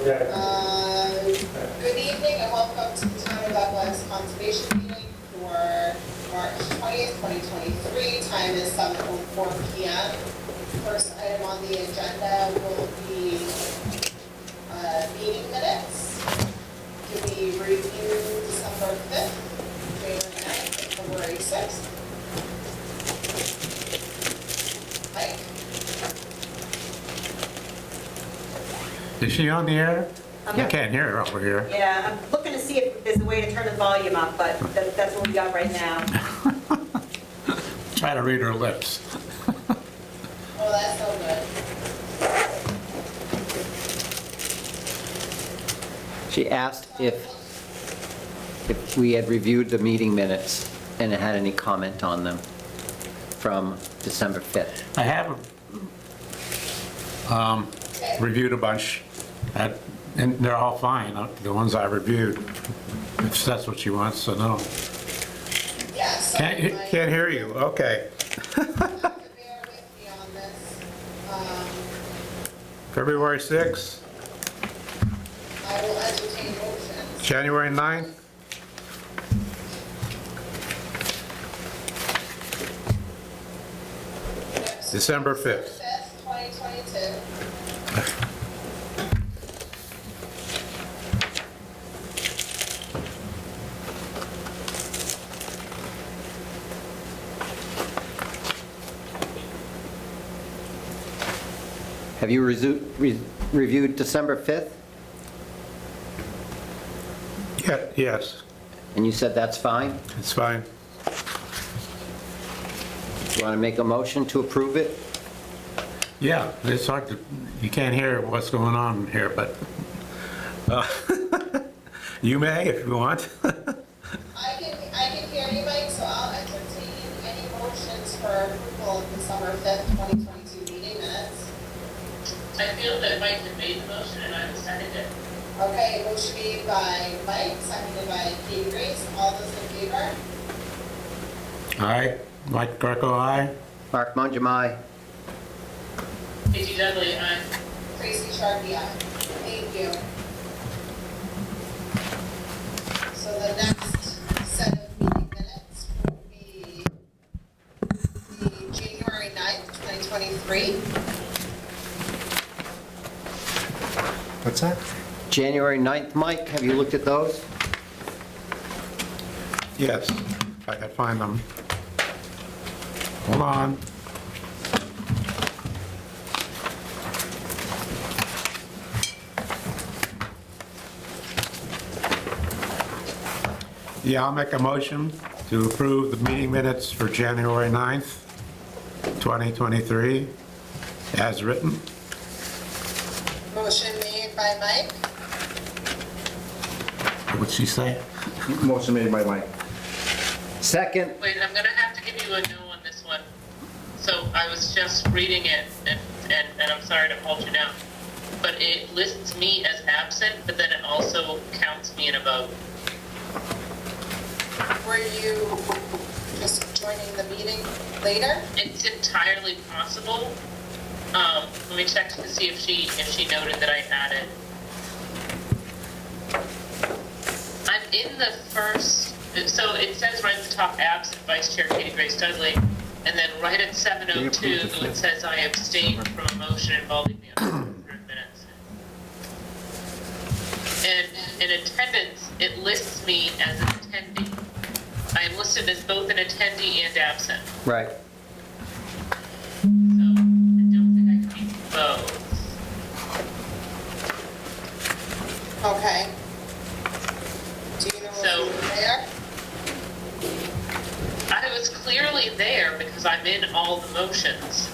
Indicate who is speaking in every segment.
Speaker 1: Good evening and welcome to the Town of Douglas Conservation Meeting for March 20th, 2023. Time is 7:04 p.m. First item on the agenda will be meeting minutes to be reviewed December 5th, January 9th, and February 6th. Mike?
Speaker 2: Is she on the air?
Speaker 3: I'm
Speaker 2: I
Speaker 3: not-
Speaker 2: can't hear her over here.
Speaker 3: Yeah, I'm looking to see if there's a way to turn the volume up, but that's what we got right now.
Speaker 2: Try to read her lips.
Speaker 1: Oh, that's so good.
Speaker 4: She asked if we had reviewed the meeting minutes and had any comment on them from December 5th.
Speaker 2: I have reviewed a bunch, and they're all fine, the ones I reviewed, if that's what she wants to know.
Speaker 1: Yeah, so
Speaker 2: Can't hear you, okay.
Speaker 1: bear with me on this.
Speaker 2: February 6th,
Speaker 1: I will entertain motions.
Speaker 2: January 9th, December 5th.
Speaker 1: 2022.
Speaker 4: Have you reviewed December 5th?
Speaker 2: Yeah, yes,
Speaker 4: And you said that's fine?
Speaker 2: it's fine.
Speaker 4: You want to make a motion to approve it?
Speaker 2: Yeah, it's hard to, you can't hear what's going on here, but you may if you want.
Speaker 1: I can hear you, Mike, so I'll entertain any motions for approval of December 5th, 2022 meeting minutes.
Speaker 5: I feel that Mike had made the motion and I will second it.
Speaker 1: Okay, motion made by Mike, seconded by Katie Grace. All those in favor?
Speaker 2: Aye, Mike Greco, aye.
Speaker 4: Mark Mangum, aye.
Speaker 5: Katie Dudley, aye.
Speaker 1: Tracy Sharkey, aye. Thank you. So the next set of meeting minutes will be the January 9th, 2023.
Speaker 6: What's that?
Speaker 4: January 9th, Mike, have you looked at those?
Speaker 2: Yes, if I can find them. Hold on. Yeah, I'll make a motion to approve the meeting minutes for January 9th, 2023, as written.
Speaker 1: Motion made by Mike,
Speaker 2: What'd she say?
Speaker 6: Motion made by Mike.
Speaker 4: Second?
Speaker 5: Wait, I'm gonna have to give you a no on this one. So I was just reading it and I'm sorry to hold you down. But it lists me as absent, but then it also counts me in a vote.
Speaker 1: were you just joining the meeting later?
Speaker 5: It's entirely possible. Let me check to see if she noted that I had it. I'm in the first, so it says right at the top, absent Vice Chair Katie Grace Dudley, and then right at 7:02, it says I abstained from a motion involving me on 100 minutes. And in attendance, it lists me as an attendee. I am listed as both an attendee and absent.
Speaker 4: Right.
Speaker 5: So I don't think I can be both.
Speaker 1: Okay. Do you know if
Speaker 5: So-
Speaker 1: you were there?
Speaker 5: I was clearly there because I'm in all the motions.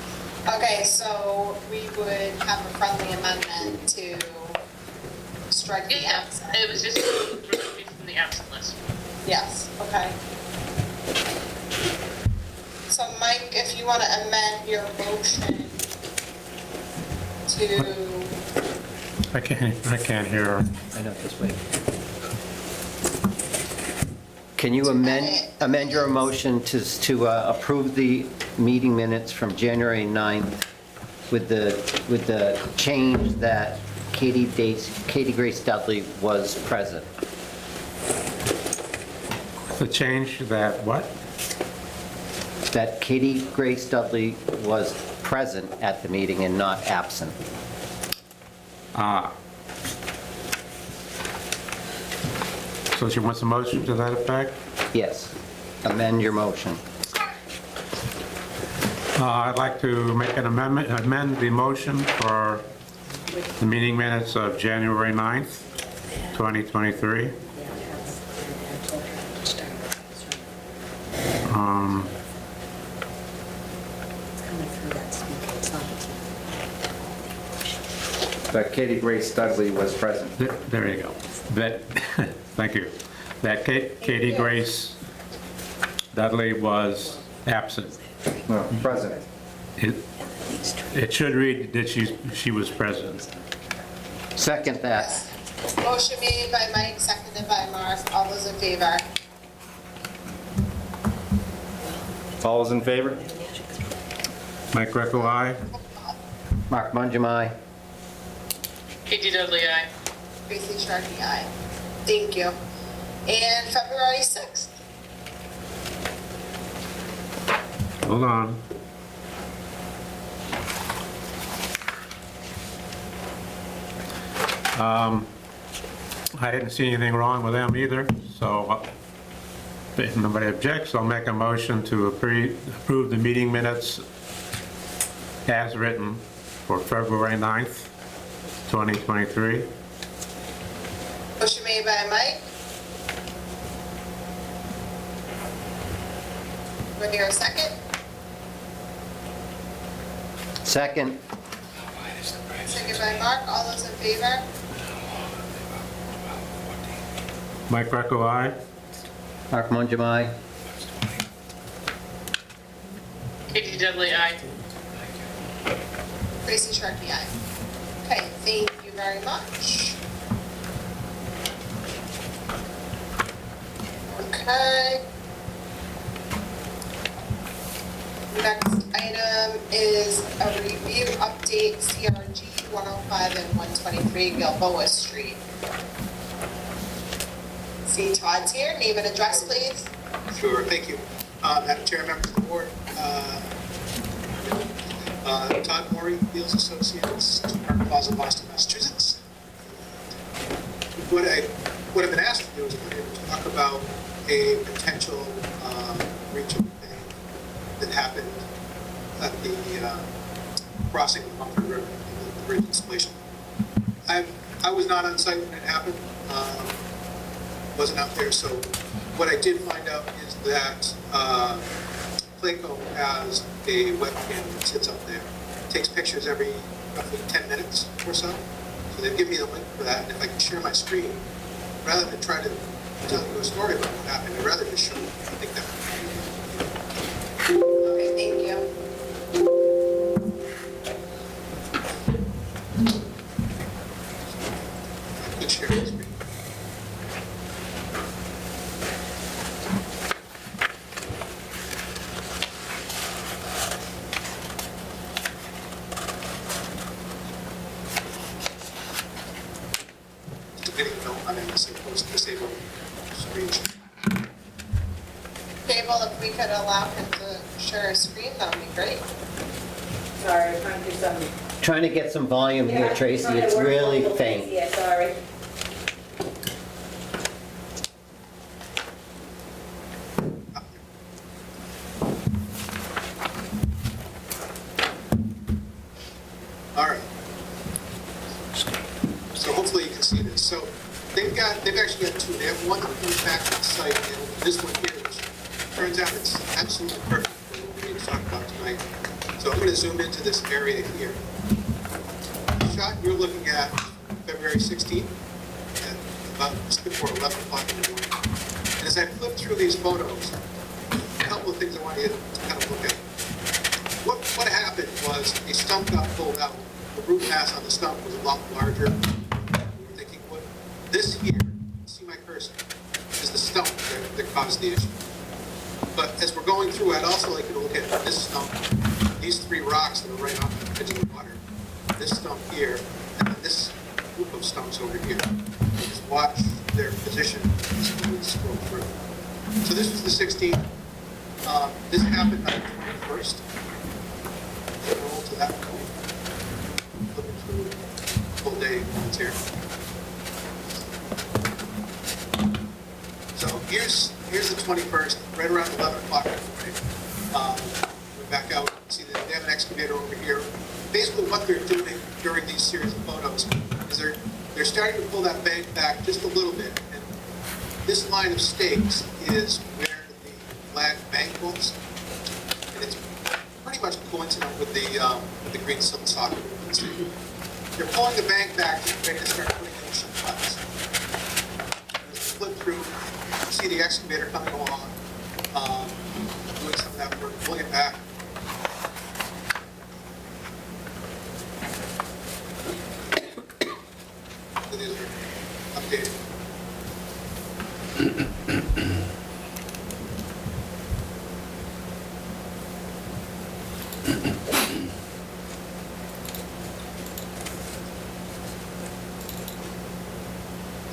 Speaker 1: Okay, so we would have a friendly amendment to strike the
Speaker 5: Yeah,
Speaker 1: absent.
Speaker 5: it was just remove me from the absent list.
Speaker 1: Yes, okay. So Mike, if you want to amend your motion to,
Speaker 2: I can't hear her.
Speaker 4: I know, this way. Can you amend your motion to approve the meeting minutes from January 9th with the change that Katie Grace Dudley was present.
Speaker 2: The change that what?
Speaker 4: That Katie Grace Dudley was present at the meeting and not absent.
Speaker 2: So she wants a motion to that effect?
Speaker 4: Yes. Amend your motion.
Speaker 2: I'd like to make an amendment, amend the motion for the meeting minutes of January 9th, 2023.
Speaker 6: That Katie Grace Dudley was present.
Speaker 2: There you go. That, thank you. That Katie Grace Dudley was absent.
Speaker 6: No, present.
Speaker 2: It should read that she was present.
Speaker 4: Second that.
Speaker 1: Motion made by Mike, seconded by Mark. All those in favor?
Speaker 6: All those in favor?
Speaker 2: Mike Greco, aye.
Speaker 4: Mark Mangum, aye.
Speaker 5: Katie Dudley, aye.
Speaker 1: Tracy Sharkey, aye. Thank you. And February 6th.
Speaker 2: Hold on. I didn't see anything wrong with them either, so if nobody objects, I'll make a motion to approve the meeting minutes as written for February 9th, 2023.
Speaker 1: Motion made by Mike. Do I hear a second?
Speaker 4: Second.
Speaker 1: Second by Mark. All those in favor?
Speaker 2: Mike Greco, aye.
Speaker 4: Mark Mangum, aye.
Speaker 5: Katie Dudley, aye.
Speaker 1: Tracy Sharkey, aye. Okay, thank you very much. Okay. Next item is a review update CRG 105 and 123 Gilboa Street. See Todd's here, name and address please.
Speaker 7: Sure, thank you. Madam Chair, members of the board, Todd Maury, Beals Associates, Park Plaza, Boston, Massachusetts. What I've been asked to do is to talk about a potential breach of thing that happened at the crossing of Mumford River, the bridge installation. I was not on site when it happened. Wasn't out there, so what I did find out is that Clayco has a webcam that sits up there. It takes pictures every roughly 10 minutes or so. So they've given me the link for that, and if I can share my screen, rather than try to tell you a story about what happened, I'd rather just show you. I think that would
Speaker 1: Okay, thank you.
Speaker 7: be a good share my screen. Getting no, I'm in this post disabled screen.
Speaker 1: Table, if we could allow him to share a screen, that would be great.
Speaker 3: Sorry, I'm trying to do something.
Speaker 4: Trying to get some volume here, Tracy. It's really faint.
Speaker 3: Yeah, sorry.
Speaker 7: All right. So hopefully you can see this. So they've actually got two. They have one that comes back to the site, and this one here, which turns out it's absolutely perfect for what we're going to talk about tonight. So I'm going to zoom into this area here. The shot you're looking at February 16th, at about just before 11 o'clock in the morning. And as I flip through these photos, a couple of things I want you to kind of look at. What happened was a stump got pulled out. The root mass on the stump was a lot larger than we were thinking it would. This here, see my cursor, is the stump that caused the issue. But as we're going through, I'd also like you to look at this stump, these three rocks that are right off the edge of the water, this stump here, and then this those stumps over here. Just watch their position as we scroll through. So this was the 16th. This happened on the 21st. Scroll to that point. Looking through full day ones here. So here's the 21st, right around 11 o'clock in the morning. We're back out. See that they have an excavator over here. Basically, what they're doing during these series of photos is they're starting to pull that bank back just a little bit. And this line of stakes is where the flag bank was, and it's pretty much coincident with the green silt socket. They're pulling the bank back and ready to start putting in sheet piles. As we flip through, you see the excavator coming along, doing some of that work, pulling it back. So these are updated.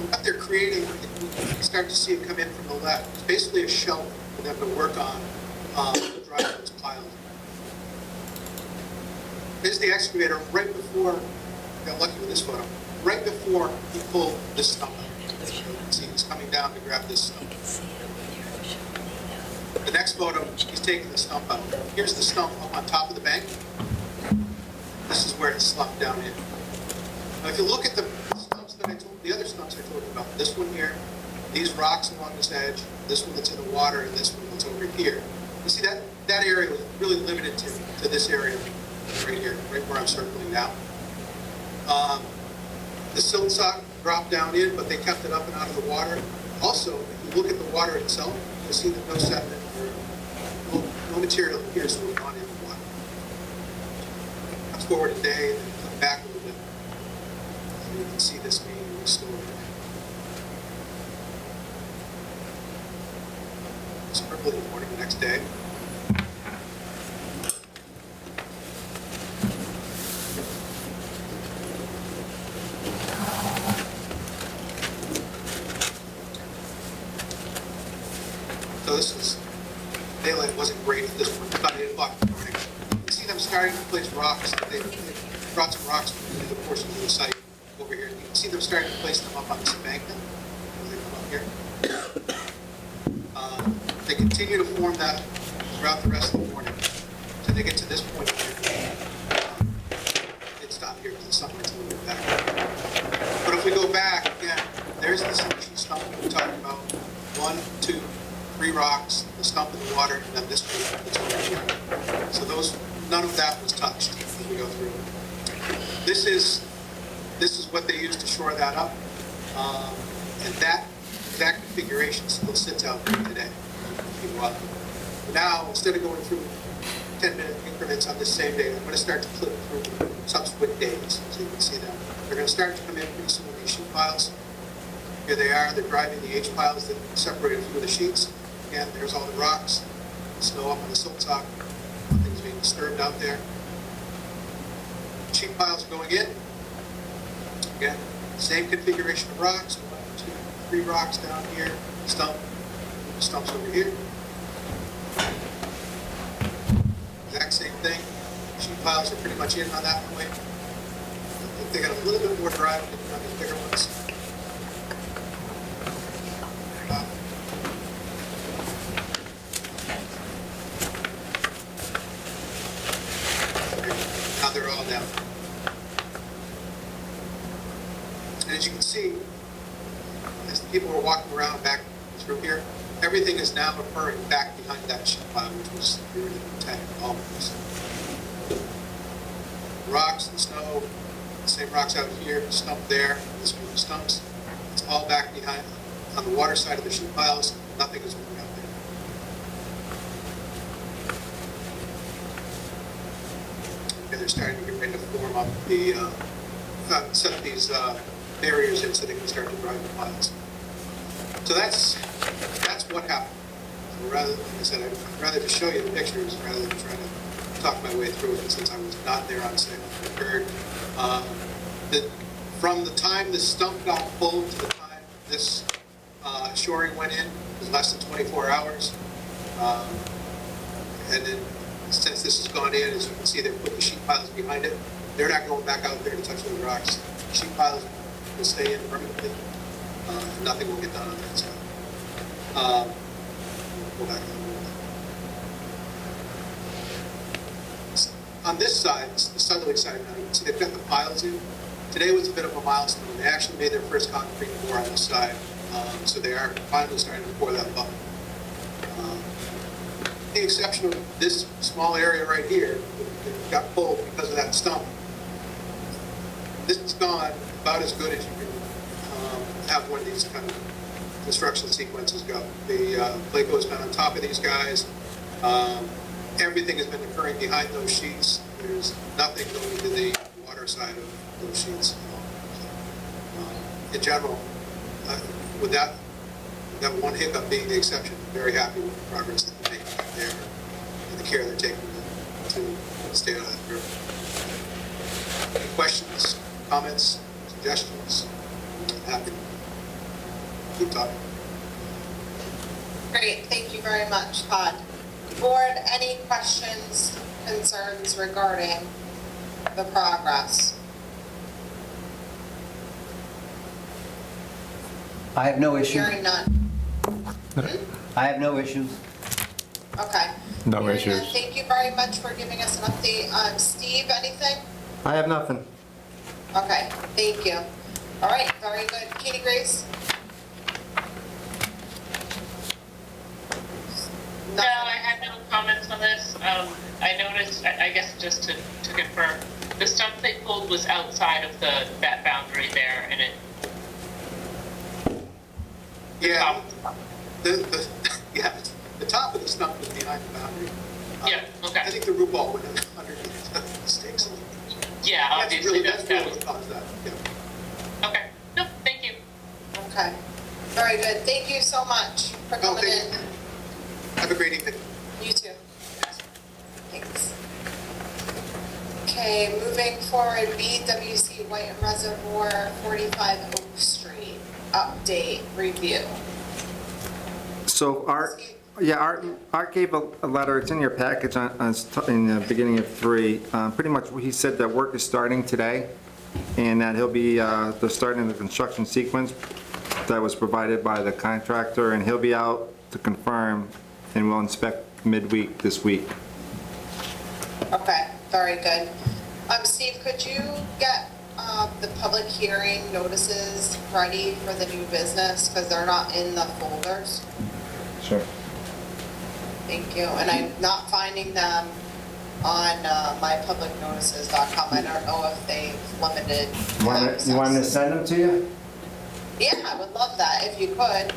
Speaker 7: What they're creating, you start to see it come in from the left. It's basically a shelf for them to work on to drive those piles. Here's the excavator right before, got lucky with this photo, right before he pulled this stump out. You can see he's coming down to grab this stump. The next photo, he's taking the stump out. Here's the stump up on top of the bank. This is where it's slumped down in. Now, if you look at the stumps that the other stumps I told you about, this one here, these rocks along this edge, this one that's in the water, and this one that's over here. You see that area was really limited to this area right here, right where I'm circling now. The silt sock dropped down in, but they kept it up and out of the water. Also, if you look at the water itself, you'll see that no sediment or no material appears to have gone in the water. Let's forward a day and then come back a little bit. So you can see this being restored. It's early in the morning the next day. So this is, daylight wasn't great at this point, about 8 o'clock in the morning. You can see them starting to place rocks. They brought some rocks from the portions of the site over here. You can see them starting to place them up on this embankment. They come up here. They continue to form that throughout the rest of the morning until they get to this point here. It stopped here because the sunlight's a little bit back. But if we go back, again, there's the solution stump we were talking about. 1, 2, 3 rocks, the stump in the water, and then this one that's over here. So none of that was touched as we go through. This is what they used to shore that up, and that configuration still sits out there today. Now, instead of going through 10-minute increments on this same day, I'm going to start to flip through subsequent days, so you can see them. They're going to start to come in pretty soon with these sheet piles. Here they are. They're driving the H piles that separated through the sheets. Again, there's all the rocks, snow up on the silt sock, things being disturbed out there. Sheet piles are going in. Again, same configuration of rocks. 1, 2, 3 rocks down here, stumps over here. Exact same thing. Sheet piles are pretty much in on that point. I think they got a little bit more drive than on these bigger ones. Now they're all down. And as you can see, as the people are walking around back through here, everything is now occurring back behind that sheet pile, which was the original intent almost. Rocks and snow, the same rocks out here, stump there, this group of stumps. It's all back behind, on the water side of the sheet piles. Nothing is moving out there. And they're starting to get ready to form up set these barriers in so they can start to drive the piles. So that's what happened. So rather, like I said, I'd rather just show you the pictures rather than try to talk my way through it, since I was not there on site when it occurred. The From the time the stump got pulled to the time this shoring went in, was less than 24 hours. And then since this has gone in, as you can see, they put the sheet piles behind it. They're not going back out there to touch those rocks. The sheet piles will stay in permanently. Nothing will get done on that side. Go back. On this side, the southerly side, now you can see they've got the piles in. Today was a bit of a milestone. They actually made their first concrete pour on this side, so they are finally starting to pour that above. With the exception of this small area right here, that got pulled because of that stump. This is gone about as good as you can have one of these kind of construction sequences go. The Playco has been on top of these guys. Everything has been occurring behind those sheets. There's nothing going to the water side of those sheets. In general, with that one hiccup being the exception, I'm very happy with the progress that they're making there and the care they're taking to stay out of that river. Any questions, comments, suggestions? Happy to keep talking.
Speaker 1: Great, thank you very much, Todd. Board, any questions, concerns regarding the progress?
Speaker 4: I have no issue.
Speaker 1: Hearing none.
Speaker 4: I have no issues.
Speaker 1: Okay.
Speaker 2: No
Speaker 1: Hearing
Speaker 2: issues.
Speaker 1: none. Thank you very much for giving us an update. Steve, anything?
Speaker 6: I have nothing.
Speaker 1: Okay, thank you. All right, very good. Katie Grace?
Speaker 5: No, I had no comments on this. I noticed, I guess just to confirm, the stump they pulled was outside of that boundary there, and it.
Speaker 7: Yeah, the top of the stump is behind the boundary.
Speaker 5: Yeah, okay.
Speaker 7: I think the root ball went underneath the stakes.
Speaker 5: Yeah, obviously
Speaker 7: That's
Speaker 5: that
Speaker 7: really
Speaker 5: was.
Speaker 7: what caused that, yeah.
Speaker 5: Okay, no, thank you.
Speaker 1: Okay, very good. Thank you so much for
Speaker 7: Oh,
Speaker 1: coming
Speaker 7: thank
Speaker 1: in.
Speaker 7: you. Have a great evening.
Speaker 1: You too. Thanks. Okay, moving forward, BWC White Reservoir, 45 Oak Street, update, review.
Speaker 6: So Art gave a letter, it's in your package in the beginning of 3. Pretty much, he said that work is starting today, and that he'll be, they're starting the construction sequence that was provided by the contractor, and he'll be out to confirm, and we'll inspect midweek this week.
Speaker 1: Okay, very good. Steve, could you get the public hearing notices ready for the new business, because they're not in the folders?
Speaker 6: Sure.
Speaker 1: Thank you, and I'm not finding them on mypublicnotices.com. I don't know if they've limited access.
Speaker 6: You want me to send them to you?
Speaker 1: Yeah, I would love that if you could.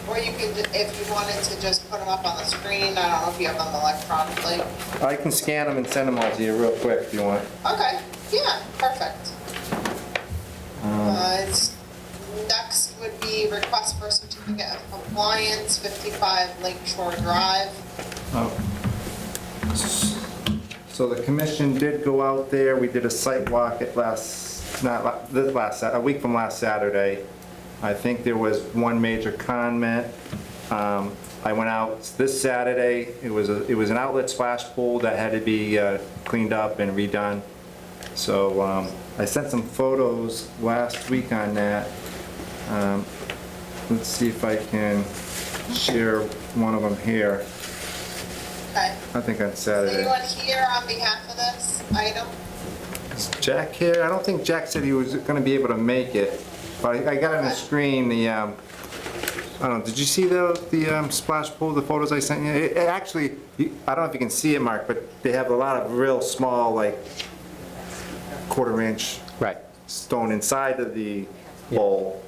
Speaker 1: Or you could, if you wanted to just put them up on the screen. I don't know if you have them electronically.
Speaker 6: I can scan them and send them all to you real quick if you want.
Speaker 1: Okay, yeah, perfect. Next would be request for certificate of compliance, 55 Lakeshore Drive.
Speaker 6: So the commission did go out there, we did a site walk at a week from last Saturday. I think there was one major comment. I went out this Saturday, it was an outlet splash pool that had to be cleaned up and redone. So I sent some photos last week on that. Let's see if I can share one of them here.
Speaker 1: Okay.
Speaker 6: I think on
Speaker 1: Is
Speaker 6: Saturday.
Speaker 1: anyone here on behalf of this item?
Speaker 6: Is Jack here? I don't think Jack said he was going to be able to make it, but I got on the screen the, I don't know, did you see the splash pool, the photos I sent you? It actually, I don't know if you can see it, Mark, but they have a lot of real small, like, quarter-inch
Speaker 4: Right.
Speaker 6: stone inside of the bowl.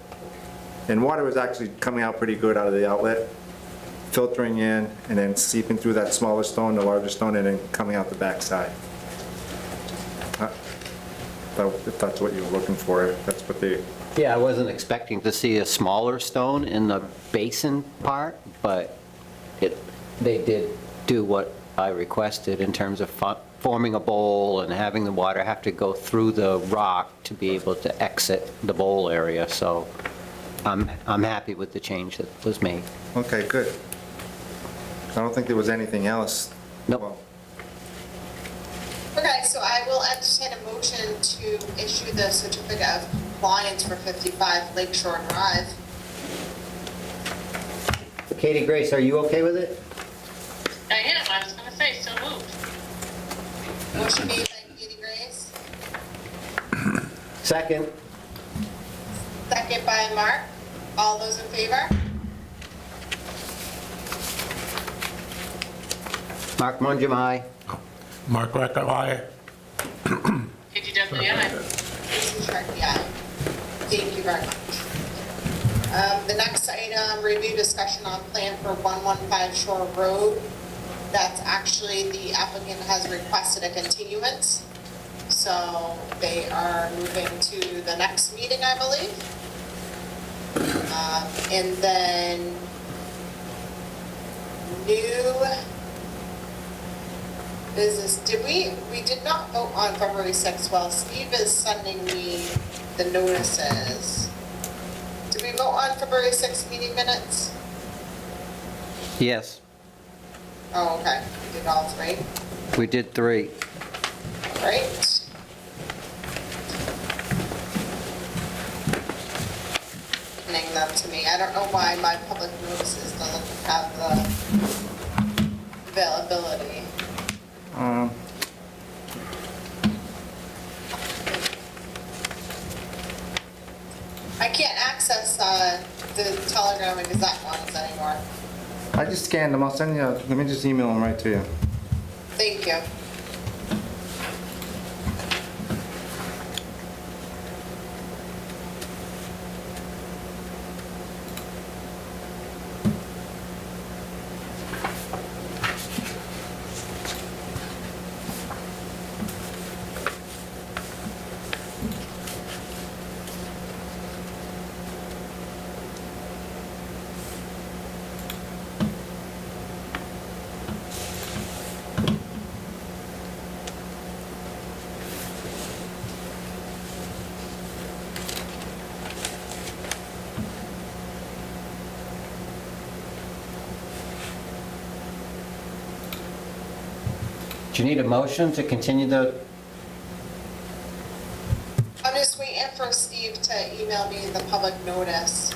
Speaker 6: And water was actually coming out pretty good out of the outlet, filtering in and then seeping through that smaller stone, the larger stone, and then coming out the backside. If that's what you were looking for, that's what they,
Speaker 4: Yeah, I wasn't expecting to see a smaller stone in the basin part, but they did do what I requested in terms of forming a bowl and having the water have to go through the rock to be able to exit the bowl area. So I'm happy with the change that was made.
Speaker 6: Okay, good. I don't think there was anything else.
Speaker 4: Nope.
Speaker 6: Well,
Speaker 1: Okay, so I will entertain a motion to issue the certificate of compliance for 55 Lakeshore Drive.
Speaker 4: Katie Grace, are you okay with it?
Speaker 5: I am, I was gonna say, so moved.
Speaker 1: Motion made by Katie Grace,
Speaker 4: Second.
Speaker 1: second by Mark. All those in favor?
Speaker 4: Mark Mangum, aye.
Speaker 2: Mark Rector, aye.
Speaker 5: Katie Dudley, aye.
Speaker 1: Susan Sharkey, aye. Thank you very much. The next item, review discussion on plan for 115 Shore Road. That's actually, the applicant has requested a continuance. So they are moving to the next meeting, I believe. And then new business, we did not vote on February 6th. Well, Steve is sending me the notices. Did we vote on February 6th meeting minutes?
Speaker 4: Yes,
Speaker 1: Oh, okay, we did all three,
Speaker 4: we did 3.
Speaker 1: right? Sending them to me. I don't know why my public notices doesn't have the availability. I can't access the Telegram and Gazette ones anymore.
Speaker 6: I just scanned them, I'll send you, let me just email them right to you.
Speaker 1: Thank you.
Speaker 4: Do you need a motion to continue the,
Speaker 1: I'm just waiting for Steve to email me the public notice.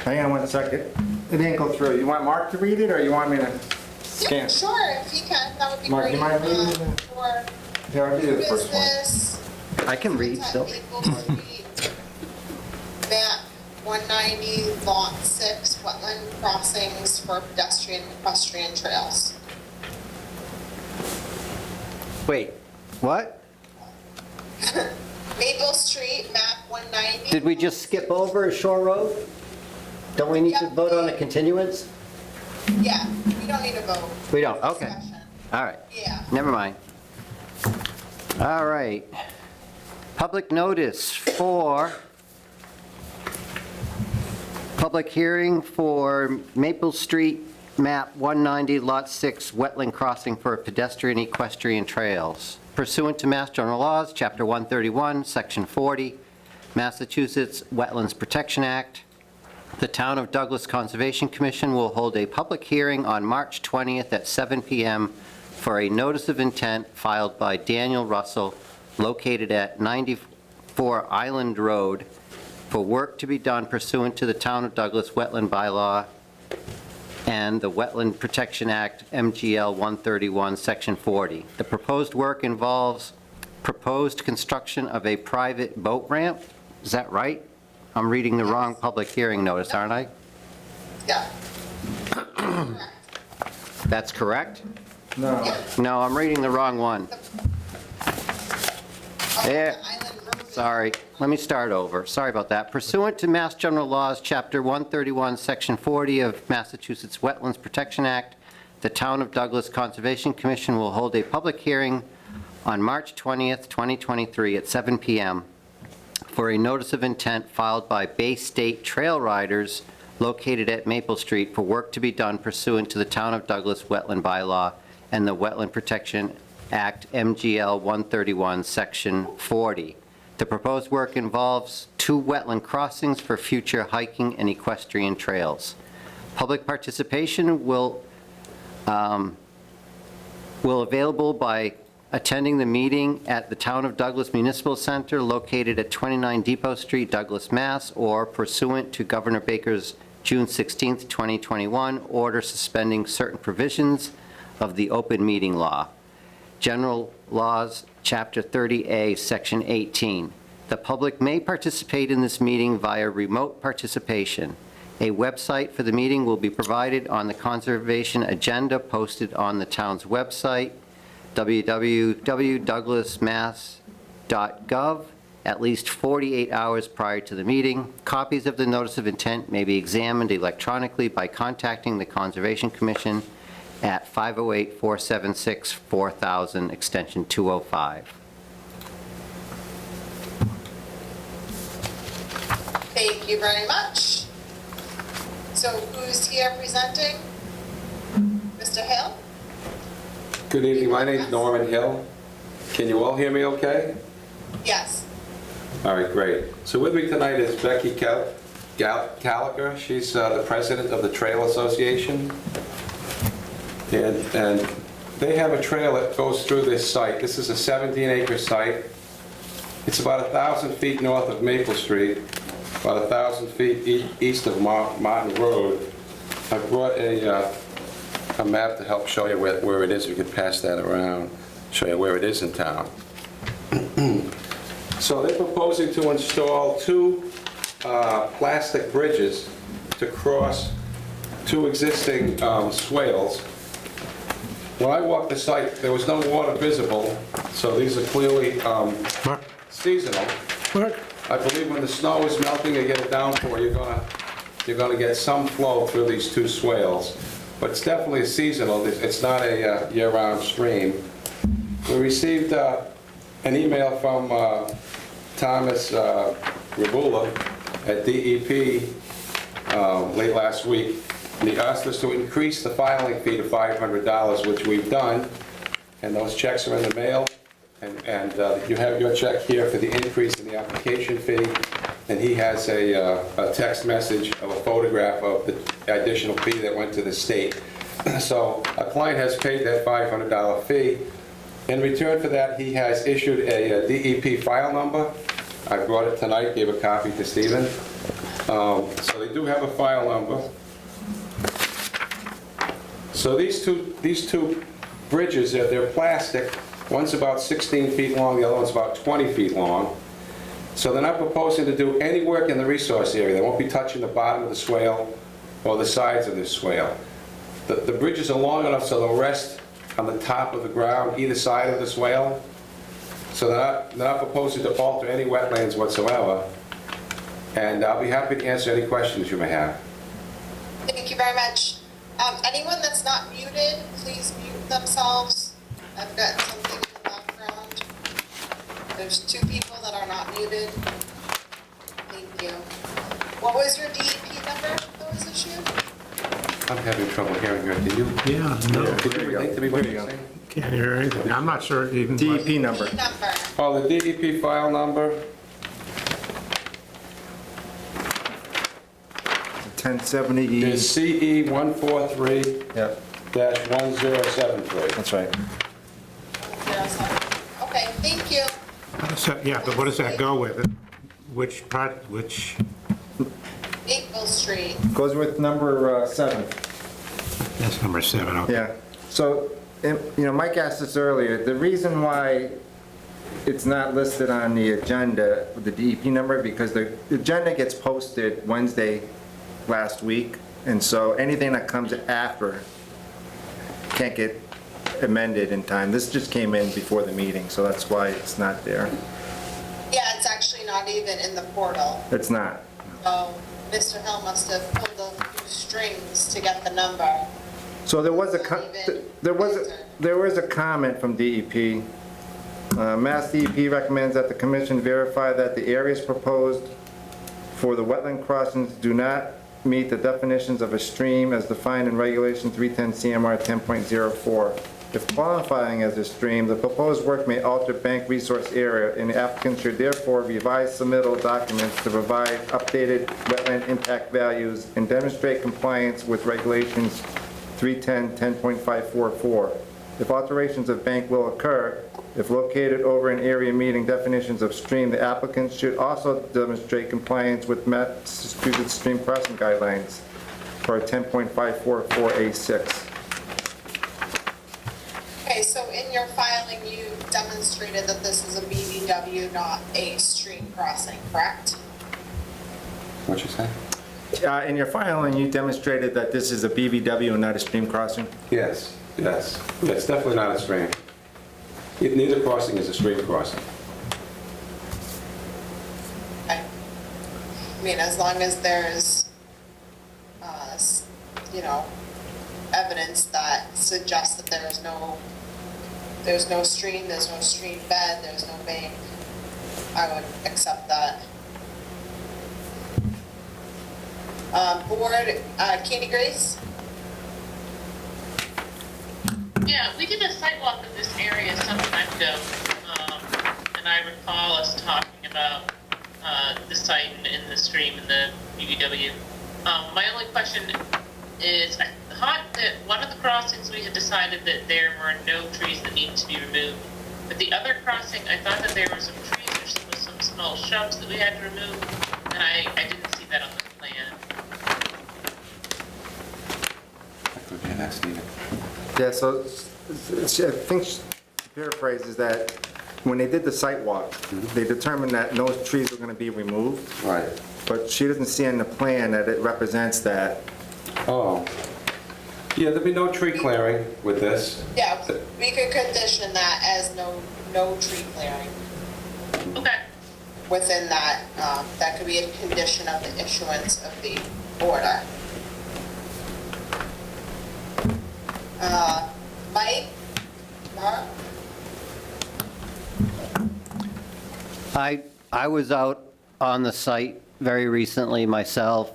Speaker 6: Hang on one second. It didn't go through. You want Mark to read it, or you want me to
Speaker 1: Yeah,
Speaker 6: scan?
Speaker 1: sure, if you can, that would be
Speaker 6: Mark,
Speaker 1: great.
Speaker 6: you mind reading it?
Speaker 1: For
Speaker 6: Here, I'll do the first one.
Speaker 1: business,
Speaker 4: I can read still.
Speaker 1: Maple Street, map 190, lot 6, wetland crossings for pedestrian and equestrian trails.
Speaker 4: Wait, what?
Speaker 1: Maple Street, map 190.
Speaker 4: Did we just skip over Shore Road? Don't we need to vote on a continuance?
Speaker 1: Yeah, we don't need a vote.
Speaker 4: We don't, okay.
Speaker 1: Discussion.
Speaker 4: All right,
Speaker 1: Yeah.
Speaker 4: never mind. All right. Public notice for public hearing for Maple Street, map 190, lot 6, wetland crossing for pedestrian equestrian trails. Pursuant to Mass General Laws, Chapter 131, Section 40, Massachusetts Wetlands Protection Act, the Town of Douglas Conservation Commission will hold a public hearing on March 20th at 7 PM for a notice of intent filed by Daniel Russell, located at 94 Island Road, for work to be done pursuant to the Town of Douglas Wetland Bylaw and the Wetland Protection Act, MGL 131, Section 40. The proposed work involves proposed construction of a private boat ramp. Is that right? I'm reading the wrong public hearing notice, aren't I?
Speaker 1: Yeah. Correct.
Speaker 4: That's correct?
Speaker 6: No.
Speaker 4: No, I'm reading the wrong one.
Speaker 1: Oh,
Speaker 4: There.
Speaker 1: the Island Road
Speaker 4: Sorry, let me start over. Sorry about that. Pursuant to Mass General Laws, Chapter 131, Section 40 of Massachusetts Wetlands Protection Act, the Town of Douglas Conservation Commission will hold a public hearing on March 20th, 2023 at 7 p.m. for a notice of intent filed by Bay State Trail Riders located at Maple Street for work to be done pursuant to the Town of Douglas Wetland Bylaw and the Wetland Protection Act, MGL 131, Section 40. The proposed work involves 2 wetland crossings for future hiking and equestrian trails. Public participation will available by attending the meeting at the Town of Douglas Municipal Center located at 29 Depot Street, Douglas, Mass., or pursuant to Governor Baker's June 16, 2021 order suspending certain provisions of the open meeting law. General Laws, Chapter 30A, Section 18. The public may participate in this meeting via remote participation. A website for the meeting will be provided on the conservation agenda posted on the town's website, www.douglasmass.gov, at least 48 hours prior to the meeting. Copies of the notice of intent may be examined electronically by contacting the Conservation Commission at 508-476-4000, extension 205.
Speaker 1: Thank you very much. So who's here presenting? Mr. Hill?
Speaker 8: Good evening, my name's Norman Hill. Can you all hear me okay?
Speaker 1: Yes.
Speaker 8: All right, great. So with me tonight is Becky Gallagher. She's the president of the Trail Association. And they have a trail that goes through this site. This is a 17-acre site. It's about 1,000 feet north of Maple Street, about 1,000 feet east of Martin Road. I brought a map to help show you where it is. We could pass that around, show you where it is in town. So they're proposing to install 2 plastic bridges to cross 2 existing swales. When I walked the site, there was no water visible, so these are clearly seasonal. I believe when the snow is melting and get a downpour, you're gonna get some flow through these 2 swales. But it's definitely seasonal. It's not a year-round stream. We received an email from Thomas Rabula at DEP late last week. And he asked us to increase the filing fee to $500, which we've done. And those checks are in the mail. And you have your check here for the increase in the application fee. And he has a text message of a photograph of the additional fee that went to the state. So a client has paid that $500 fee. In return for that, he has issued a DEP file number. I brought it tonight, gave a copy to Stephen. So they do have a file number. So these two bridges, they're plastic. One's about 16 feet long, the other one's about 20 feet long. So they're not proposing to do any work in the resource area. They won't be touching the bottom of the swale or the sides of the swale. The bridges are long enough so they'll rest on the top of the ground, either side of the swale. So they're not proposing to alter any wetlands whatsoever. And I'll be happy to answer any questions you may have.
Speaker 1: Thank you very much. Anyone that's not muted, please mute themselves. I've got something in the background. There's 2 people that are not muted. Thank you. What was your DEP number that was issued?
Speaker 8: I'm having trouble hearing her. Did you?
Speaker 2: Yeah, no,
Speaker 8: Could you relate to me what you're saying?
Speaker 2: can't hear anything. I'm not sure even.
Speaker 6: DEP number.
Speaker 1: Number.
Speaker 8: Oh, the DEP file number?
Speaker 6: 1070E.
Speaker 8: Is CE 143-1073.
Speaker 6: That's right.
Speaker 1: 07. Okay, thank you.
Speaker 2: What does that- Yeah, but what does that go with? Which part, which,
Speaker 1: Maple Street.
Speaker 6: Goes with number 7.
Speaker 2: that's number 7, okay.
Speaker 6: Yeah. So, Mike asked this earlier. The reason why it's not listed on the agenda with the DEP number, because the agenda gets posted Wednesday last week, and so anything that comes after can't get amended in time. This just came in before the meeting, so that's why it's not there.
Speaker 1: Yeah, it's actually not even in the portal.
Speaker 6: It's not.
Speaker 1: So Mr. Hill must have pulled a few strings to get the number.
Speaker 6: So there was a comment from DEP. Mass DEP recommends that the commission verify that the areas proposed for the wetland crossings do not meet the definitions of a stream as defined in Regulation 310 CMR 10.04. If qualifying as a stream, the proposed work may alter bank resource area, and the applicant should therefore revise submittal documents to provide updated wetland impact values and demonstrate compliance with Regulations 310 10.544. If alterations of bank will occur, if located over an area meeting definitions of stream, the applicant should also demonstrate compliance with Massachusetts Stream Crossing Guidelines for 10.544A6.
Speaker 1: Okay, so in your filing, you demonstrated that this is a BVW, not a stream crossing, correct?
Speaker 8: What you say?
Speaker 6: In your filing, you demonstrated that this is a BVW and not a stream crossing?
Speaker 8: Yes, yes. It's definitely not a stream. Neither crossing is a stream crossing.
Speaker 1: Okay. I mean, as long as there's, evidence that suggests that there's no stream, there's no stream bed, there's no bank, I would accept that. Board, Katie Grace?
Speaker 5: Yeah, we did a site walk of this area some time ago, and I recall us talking about the site and the stream and the BVW. My only question is, I thought that one of the crossings we had decided that there were no trees that needed to be removed, but the other crossing, I thought that there were some trees or some small shrubs that we had to remove, and I didn't see that on the plan.
Speaker 8: That could be an accident.
Speaker 6: Yeah, so I think paraphrase is that when they did the site walk, they determined that no trees were going to be removed,
Speaker 8: Right.
Speaker 6: but she doesn't see in the plan that it represents that.
Speaker 8: Oh. Yeah, there'd be no tree clearing with this.
Speaker 1: Yeah, we could condition that as no tree clearing
Speaker 5: Okay.
Speaker 1: within that. That could be a condition of the issuance of the order. Mike? Mark?
Speaker 4: I was out on the site very recently myself.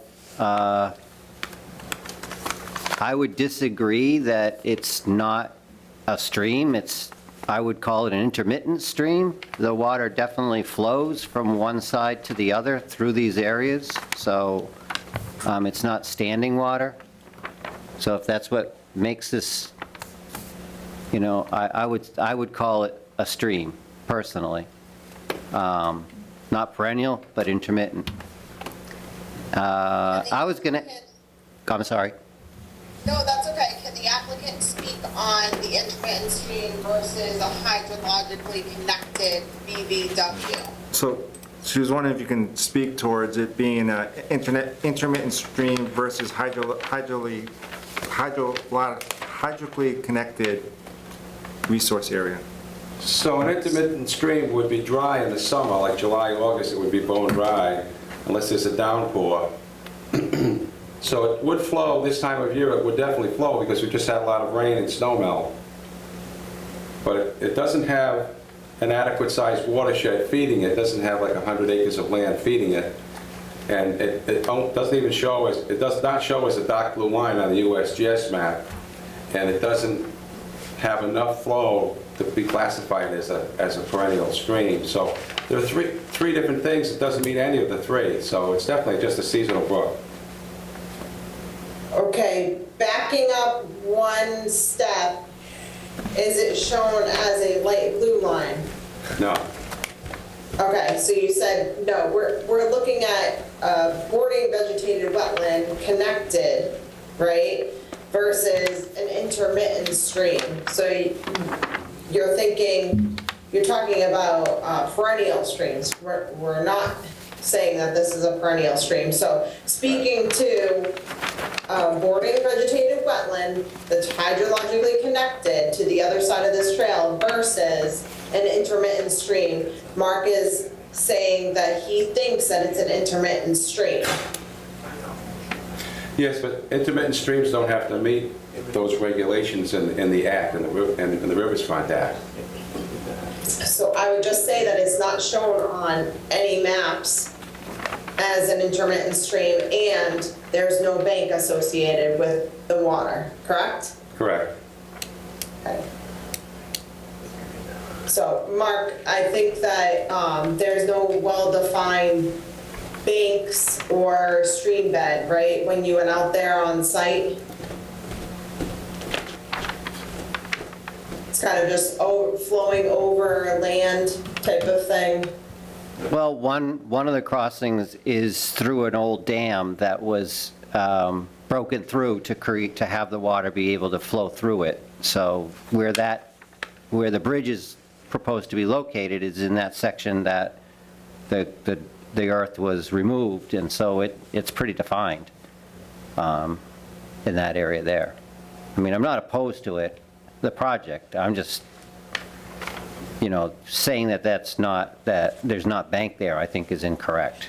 Speaker 4: I would disagree that it's not a stream. I would call it an intermittent stream. The water definitely flows from one side to the other through these areas, so it's not standing water. So if that's what makes this, I would call it a stream, personally. Not perennial, but intermittent. I was gonna, I'm sorry.
Speaker 1: No, that's okay. Can the applicant speak on the intermittent stream versus a hydrologically connected BVW?
Speaker 6: So she was wondering if you can speak towards it being an intermittent stream versus hydrologically connected resource area.
Speaker 8: So an intermittent stream would be dry in the summer, like July, August, it would be bone dry, unless there's a downpour. So it would flow this time of year, it would definitely flow, because we just had a lot of rain and snow melt. But it doesn't have an adequate sized watershed feeding it, doesn't have like 100 acres of land feeding it. And it doesn't even show us, it does not show us a dark blue line on the USGS map. And it doesn't have enough flow to be classified as a perennial stream. So there are three different things. It doesn't meet any of the three. So it's definitely just a seasonal brook.
Speaker 1: Okay, backing up one step, is it shown as a light blue line?
Speaker 8: No.
Speaker 1: Okay, so you said, no, we're looking at boarding vegetated wetland connected, right? Versus an intermittent stream. So you're talking about perennial streams. We're not saying that this is a perennial stream. So speaking to boarding vegetated wetland that's hydrologically connected to the other side of this trail versus an intermittent stream, Mark is saying that he thinks that it's an intermittent stream.
Speaker 8: Yes, but intermittent streams don't have to meet those regulations in the act, in the Riverfront Act.
Speaker 1: So I would just say that it's not shown on any maps as an intermittent stream, and there's no bank associated with the water, correct?
Speaker 8: Correct.
Speaker 1: Okay. So, Mark, I think that there's no well-defined banks or stream bed, right, when you went out there on site? It's kind of just flowing over land type of thing?
Speaker 4: Well, one of the crossings is through an old dam that was broken through to have the water be able to flow through it. So where the bridge is proposed to be located is in that section that the earth was removed, and so it's pretty defined in that area there. I mean, I'm not opposed to it, the project. I'm just, saying that there's not bank there, I think is incorrect.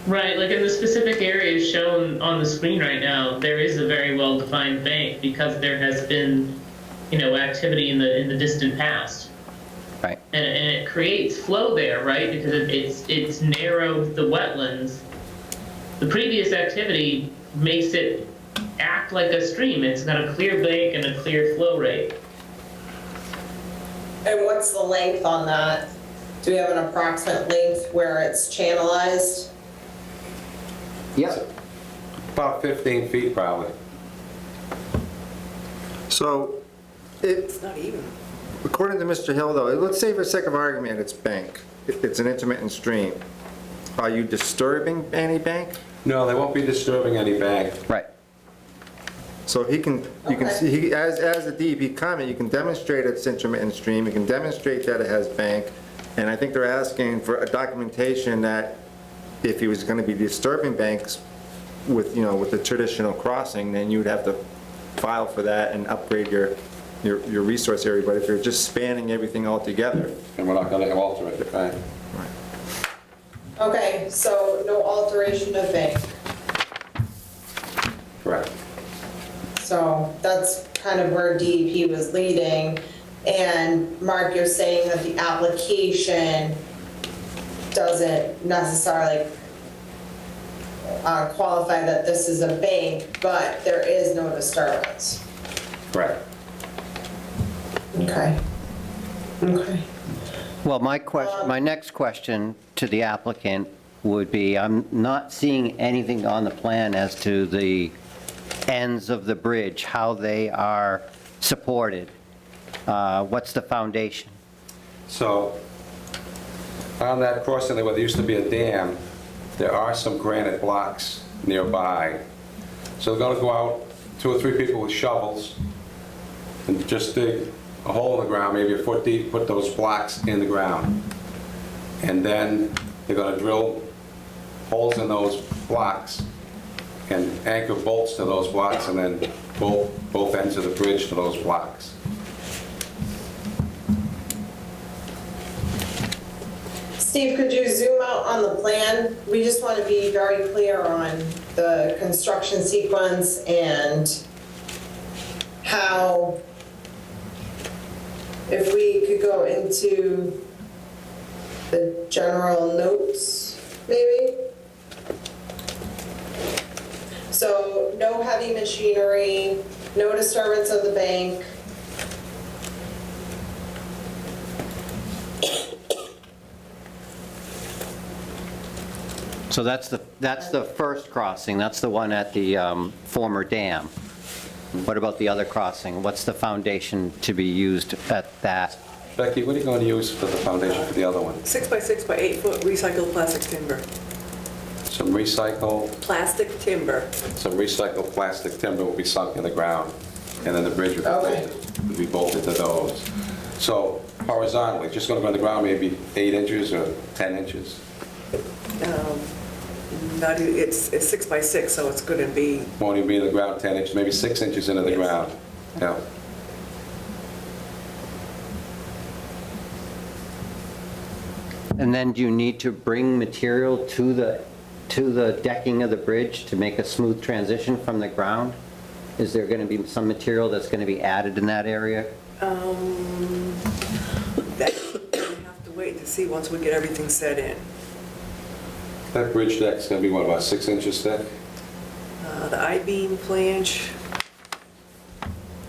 Speaker 5: Right, like in the specific areas shown on the screen right now, there is a very well-defined bank because there has been, activity in the distant past.
Speaker 4: Right.
Speaker 5: And it creates flow there, right? Because it's narrowed the wetlands. The previous activity makes it act like a stream. It's got a clear bank and a clear flow rate.
Speaker 1: And what's the length on that? Do we have an approximate length where it's channelized?
Speaker 4: Yep.
Speaker 8: About 15 feet probably.
Speaker 6: So, it's not even. According to Mr. Hill, though, let's say for sake of argument, it's bank. It's an intermittent stream. Are you disturbing any bank?
Speaker 8: No, they won't be disturbing any bank.
Speaker 4: Right.
Speaker 6: So you can see, as a DEP comment, you can demonstrate it's intermittent stream, you can demonstrate that it has bank, and I think they're asking for a documentation that if he was gonna be disturbing banks with, with the traditional crossing, then you would have to file for that and upgrade your resource area, but if you're just spanning everything all together.
Speaker 8: And we're not going to alter it, the bank.
Speaker 1: Okay, so no alteration of bank.
Speaker 8: Correct.
Speaker 1: So that's kind of where DEP was leading. And Mark, you're saying that the application doesn't necessarily qualify that this is a bank, but there is no disturbance.
Speaker 8: Correct.
Speaker 1: Okay. Okay.
Speaker 4: Well, my next question to the applicant would be, I'm not seeing anything on the plan as to the ends of the bridge, how they are supported. What's the foundation?
Speaker 8: So, on that crossing where there used to be a dam, there are some granite blocks nearby. So they're going to go out, 2 or 3 people with shovels, and just dig a hole in the ground, maybe a foot deep, put those blocks in the ground. And then they're going to drill holes in those blocks and anchor bolts to those blocks and then bolt both ends of the bridge to those blocks.
Speaker 1: Steve, could you zoom out on the plan? We just want to be very clear on the construction sequence and how, if we could go into the general notes, maybe? So no heavy machinery, no disturbance of the bank.
Speaker 4: So that's the first crossing, that's the one at the former dam. What about the other crossing? What's the foundation to be used at that?
Speaker 8: Becky, what are you going to use for the foundation for the other one?
Speaker 9: 6 by 6 by 8 foot recycled plastic timber.
Speaker 8: Some recycled
Speaker 9: Plastic timber.
Speaker 8: plastic timber will be sunk in the ground, and then the bridge would be bolted to those. So horizontally, just going to go on the ground maybe 8 inches or 10 inches.
Speaker 9: It's 6 by 6, so it's going to be,
Speaker 8: Won't even be in the ground 10 inches, maybe 6 inches into the
Speaker 9: Yes.
Speaker 8: ground. Yeah.
Speaker 4: And then do you need to bring material to the decking of the bridge to make a smooth transition from the ground? Is there going to be some material that's going to be added in that area?
Speaker 9: That we have to wait to see once we get everything set in.
Speaker 8: That bridge deck's gonna be, what, about 6 inches thick?
Speaker 9: The I-beam flange,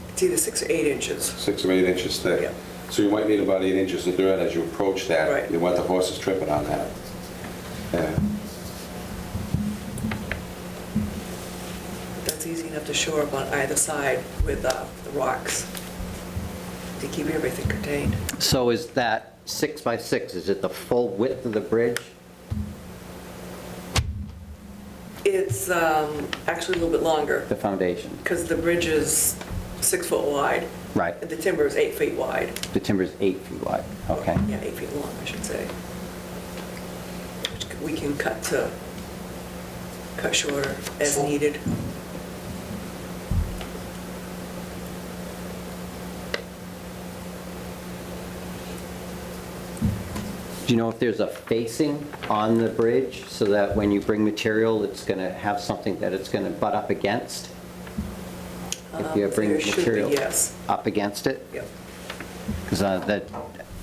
Speaker 9: it's either 6 or 8 inches.
Speaker 8: 6 or 8 inches thick.
Speaker 9: Yeah.
Speaker 8: So you might need about 8 inches of dirt as you approach that.
Speaker 9: Right.
Speaker 8: You want the horses tripping on that. Yeah.
Speaker 9: That's easy enough to shore up on either side with the rocks to keep everything contained.
Speaker 4: So is that 6 by 6, is it the full width of the bridge?
Speaker 9: It's actually a little bit longer
Speaker 4: The foundation?
Speaker 9: because the bridge is 6 foot wide
Speaker 4: Right.
Speaker 9: and the timber is 8 feet wide.
Speaker 4: The timber's 8 feet wide. Okay.
Speaker 9: Yeah, 8 feet long, I should say. Which we can cut shorter as needed.
Speaker 4: Do you know if there's a facing on the bridge so that when you bring material, it's going to have something that it's going to butt up against? If you bring
Speaker 9: There should be,
Speaker 4: material
Speaker 9: yes.
Speaker 4: up against it?
Speaker 9: Yep.
Speaker 4: Because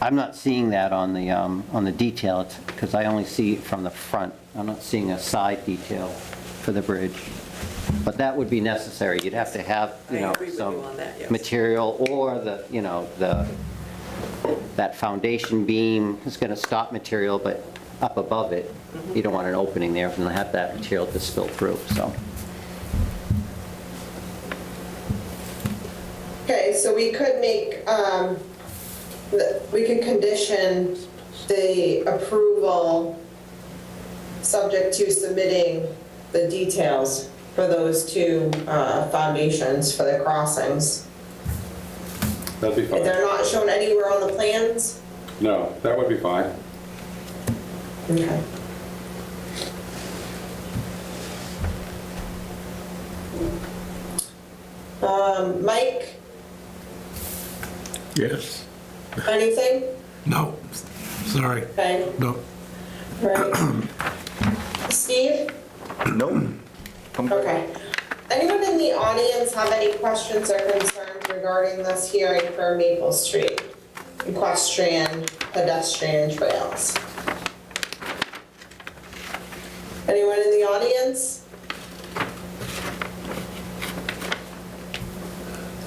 Speaker 4: I'm not seeing that on the detail, because I only see it from the front. I'm not seeing a side detail for the bridge. But that would be necessary. You'd have to have,
Speaker 9: I agree with you
Speaker 4: some
Speaker 9: on that, yes.
Speaker 4: material, or that foundation beam is going to stop material, but up above it, you don't want an opening there, and have that material to spill through, so.
Speaker 1: Okay, so we could make, we could condition the approval subject to submitting the details for those two foundations for the crossings.
Speaker 8: That'd be
Speaker 1: If
Speaker 8: fine.
Speaker 1: they're not shown anywhere on the plans?
Speaker 8: No, that would be fine.
Speaker 1: Okay. Mike,
Speaker 2: Yes.
Speaker 1: anything?
Speaker 2: No, sorry,
Speaker 1: Okay,
Speaker 2: no.
Speaker 1: right. Steve?
Speaker 6: Nope.
Speaker 1: Okay. Anyone in the audience have any questions or concerns regarding this hearing for Maple Street equestrian pedestrian trails? Anyone in the audience?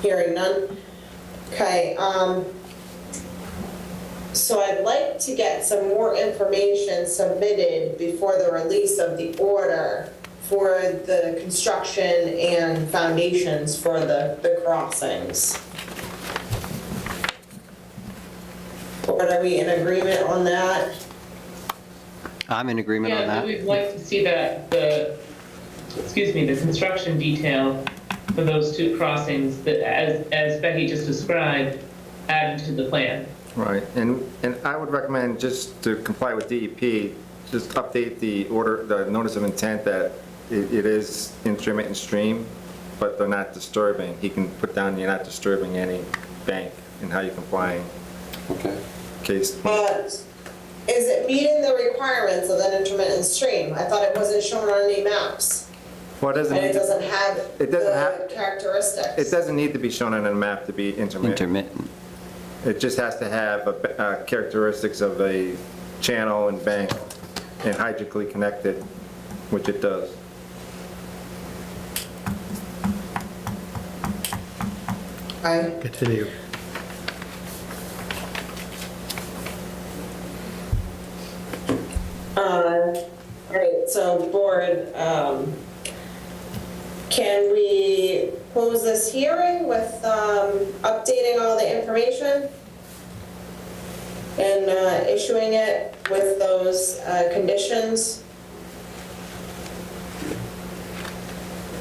Speaker 1: Hearing none? Okay, so I'd like to get some more information submitted before the release of the order for the construction and foundations for the crossings. Board, are we in agreement on that?
Speaker 4: I'm in agreement on
Speaker 5: Yeah,
Speaker 4: that.
Speaker 5: we'd like to see the construction detail for those two crossings that, as Becky just described, added to the plan.
Speaker 6: Right, and I would recommend, just to comply with DEP, just update the order, the notice of intent that it is intermittent stream, but they're not disturbing. He can put down, you're not disturbing any bank, and how you're complying.
Speaker 8: Okay.
Speaker 6: Case,
Speaker 1: But is it meeting the requirements of an intermittent stream? I thought it wasn't shown on any maps,
Speaker 6: well, it
Speaker 1: and it
Speaker 6: doesn't,
Speaker 1: doesn't have
Speaker 6: It doesn't
Speaker 1: the
Speaker 6: have-
Speaker 1: characteristics.
Speaker 6: it doesn't need to be shown on a map to be intermittent.
Speaker 4: Intermittent.
Speaker 6: It just has to have characteristics of a channel and bank and hydrically connected, which it does.
Speaker 1: Okay.
Speaker 2: Continue.
Speaker 1: All right, so board, can we close this hearing with updating all the information and issuing it with those conditions?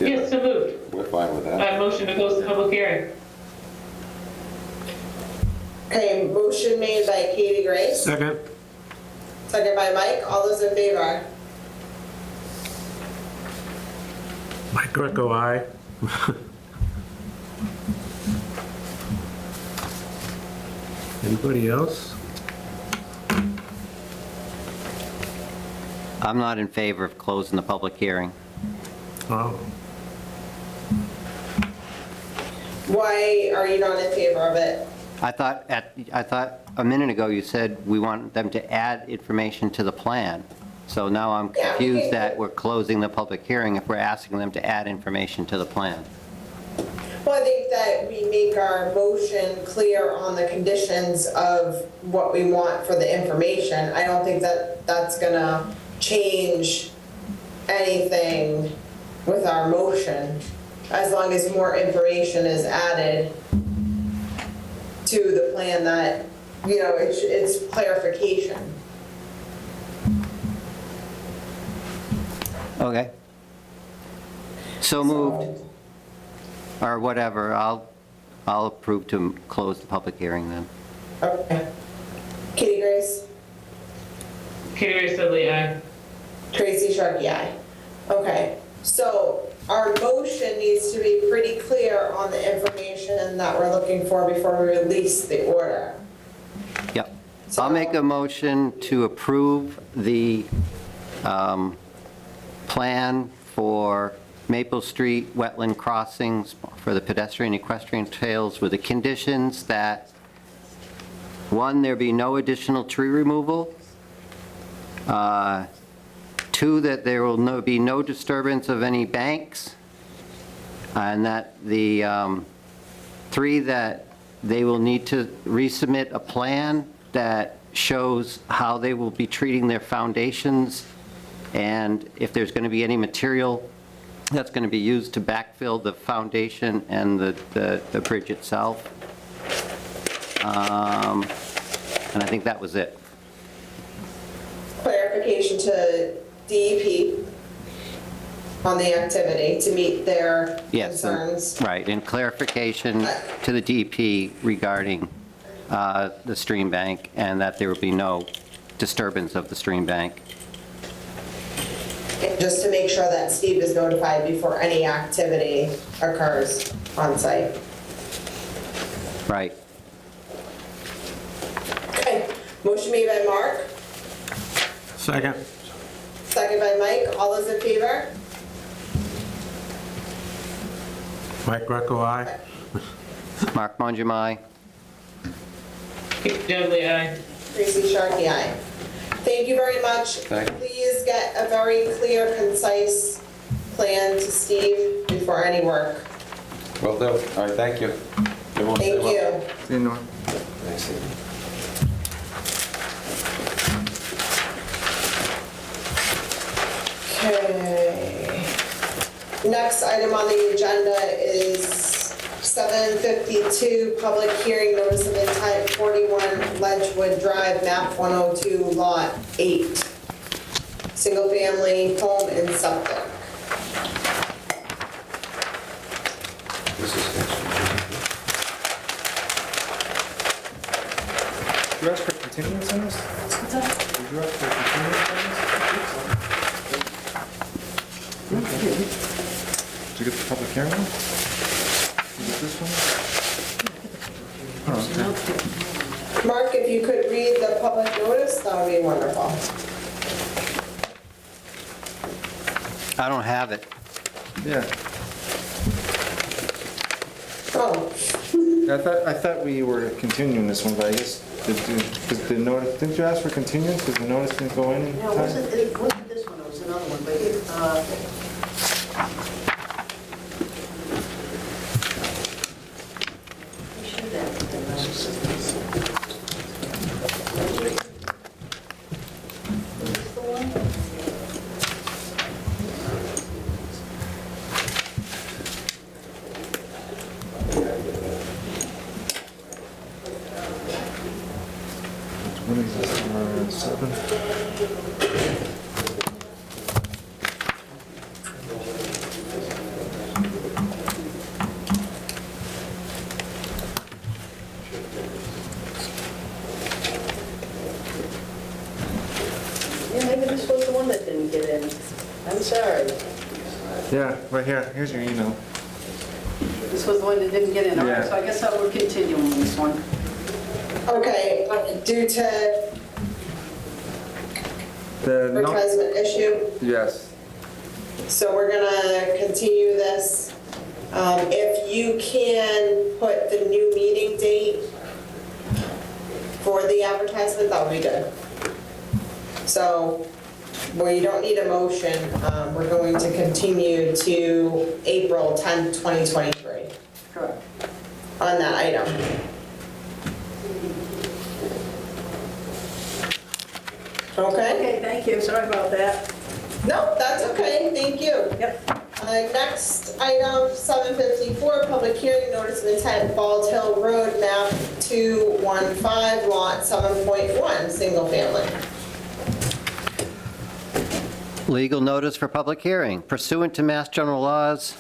Speaker 5: Yes, so moved.
Speaker 8: We're fine with that.
Speaker 5: Motion to close the public hearing.
Speaker 1: Okay, motion made by Katie Grace,
Speaker 2: Second?
Speaker 1: second by Mike. All those in favor?
Speaker 2: Mike Greco, aye. Anybody else?
Speaker 4: I'm not in favor of closing the public hearing.
Speaker 2: Oh,
Speaker 1: Why are you not in favor of it?
Speaker 4: I thought a minute ago you said we want them to add information to the plan. So now I'm
Speaker 1: Yeah,
Speaker 4: confused
Speaker 1: okay.
Speaker 4: that we're closing the public hearing if we're asking them to add information to the plan.
Speaker 1: Well, I think that we make our motion clear on the conditions of what we want for the information. I don't think that that's gonna change anything with our motion, as long as more information is added to the plan that, it's clarification.
Speaker 4: Okay. So moved, or whatever. I'll approve to close the public hearing then.
Speaker 1: Okay. Kitty Grace?
Speaker 5: Kitty Grace Dudley, aye.
Speaker 1: Tracy Sharkey, aye. Okay, so our motion needs to be pretty clear on the information that we're looking for before we release the order.
Speaker 4: Yep. I'll make a motion to approve the plan for Maple Street wetland crossings for the pedestrian equestrian trails with the conditions that, one, there be no additional tree removal. Two, that there will be no disturbance of any banks. And that three, that they will need to resubmit a plan that shows how they will be treating their foundations, and if there's going to be any material that's going to be used to backfill the foundation and the bridge itself. And I think that was it.
Speaker 1: Clarification to DEP on the activity to meet their
Speaker 4: Yes,
Speaker 1: concerns.
Speaker 4: right, and clarification to the DEP regarding the stream bank, and that there will be no disturbance of the stream bank.
Speaker 1: And just to make sure that Steve is notified before any activity occurs on site.
Speaker 4: Right.
Speaker 1: Okay, motion made by Mark,
Speaker 2: second.
Speaker 1: second by Mike. All those in favor?
Speaker 2: Mike Greco, aye.
Speaker 4: Mark Mangum,
Speaker 5: Kitty Dudley, aye.
Speaker 1: Tracy Sharkey, aye. Thank you very much.
Speaker 8: Thank you.
Speaker 1: Please get a very clear, concise plan to Steve before any work.
Speaker 8: Will do. All right, thank you. Everyone stay
Speaker 1: Thank
Speaker 8: well.
Speaker 1: you.
Speaker 6: See you, Norm.
Speaker 8: Thanks.
Speaker 1: Okay. Next item on the agenda is 7:52, public hearing notice of intent, 41 Ledgewood Drive, map 102, lot 8. Single family home and septic.
Speaker 8: This is next.
Speaker 6: Did you ask for continuance on this? Did you ask for continuance on this? Did you get the public hearing one? Did you get this one? Oh, okay.
Speaker 1: Mark, if you could read the public notice, that would be wonderful.
Speaker 4: I don't have it.
Speaker 6: Yeah.
Speaker 1: Oh,
Speaker 6: I thought we were continuing this one, but I guess, didn't you ask for continuance? Because the notice didn't go in?
Speaker 10: No, it wasn't this one, it was another one, but we should have the notice. Is this the one?
Speaker 6: What is this, 7?
Speaker 10: Yeah, maybe this was the one that didn't get in. I'm sorry.
Speaker 6: Yeah, right here, here's your email.
Speaker 10: This was the one that didn't get in. All right,
Speaker 6: Yeah.
Speaker 10: so I guess I will continue on this one.
Speaker 1: okay, due to
Speaker 6: The, no,
Speaker 1: advertisement issue.
Speaker 6: yes.
Speaker 1: So we're gonna continue this. If you can put the new meeting date for the advertisement, that would be good. So, well, you don't need a motion. We're going to continue to April 10th, 2023
Speaker 3: Correct.
Speaker 1: on that item. Okay?
Speaker 10: Okay, thank you, sorry about that.
Speaker 1: No, that's okay, thank you.
Speaker 10: Yep.
Speaker 1: Next item, 754, public hearing, notice of intent, Bald Hill Road, map 215, lot 7.1, single family.
Speaker 4: Legal notice for public hearing pursuant to Mass General Laws,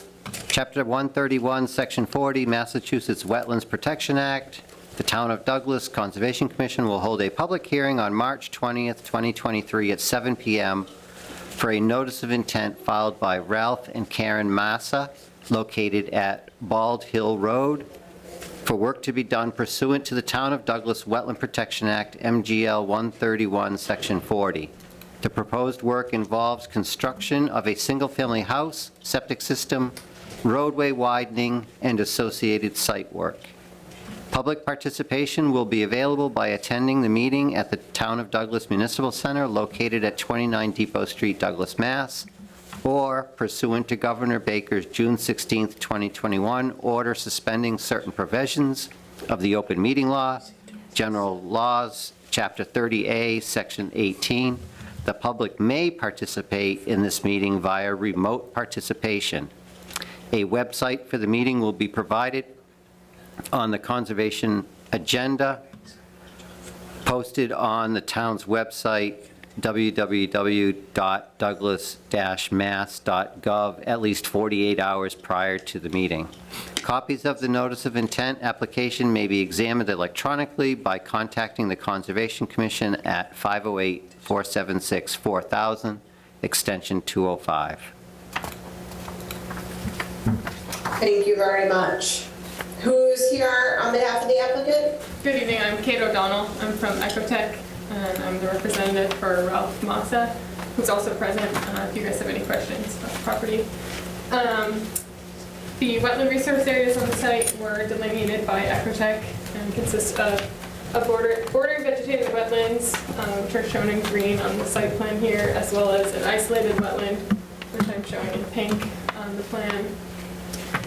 Speaker 4: Chapter 131, Section 40, Massachusetts Wetlands Protection Act. The Town of Douglas Conservation Commission will hold a public hearing on March 20th, 2023 at 7 p.m. for a notice of intent filed by Ralph and Karen Massa, located at Bald Hill Road, for work to be done pursuant to the Town of Douglas Wetland Protection Act, MGL 131, Section 40. The proposed work involves construction of a single-family house, septic system, roadway widening, and associated site work. Public participation will be available by attending the meeting at the Town of Douglas Municipal Center located at 29 Depot Street, Douglas, Mass., or pursuant to Governor Baker's June 16, 2021 order suspending certain provisions of the open meeting law, General Laws, Chapter 30A, Section 18. The public may participate in this meeting via remote participation. A website for the meeting will be provided on the conservation agenda, posted on the town's website, www.douglas-mass.gov, at least 48 hours prior to the meeting. Copies of the notice of intent application may be examined electronically by contacting the Conservation Commission at 508-476-4000, extension 205.
Speaker 1: Thank you very much. Who's here on behalf of the applicant?
Speaker 11: Good evening, I'm Kate O'Donnell. I'm from Ecotech, and I'm the representative for Ralph Massa, who's also present if you guys have any questions about the property. The wetland resource areas on the site were delineated by Ecotech and consist of a bordering vegetated wetlands, which are shown in green on the site plan here, as well as an isolated wetland, which I'm showing in pink on the plan.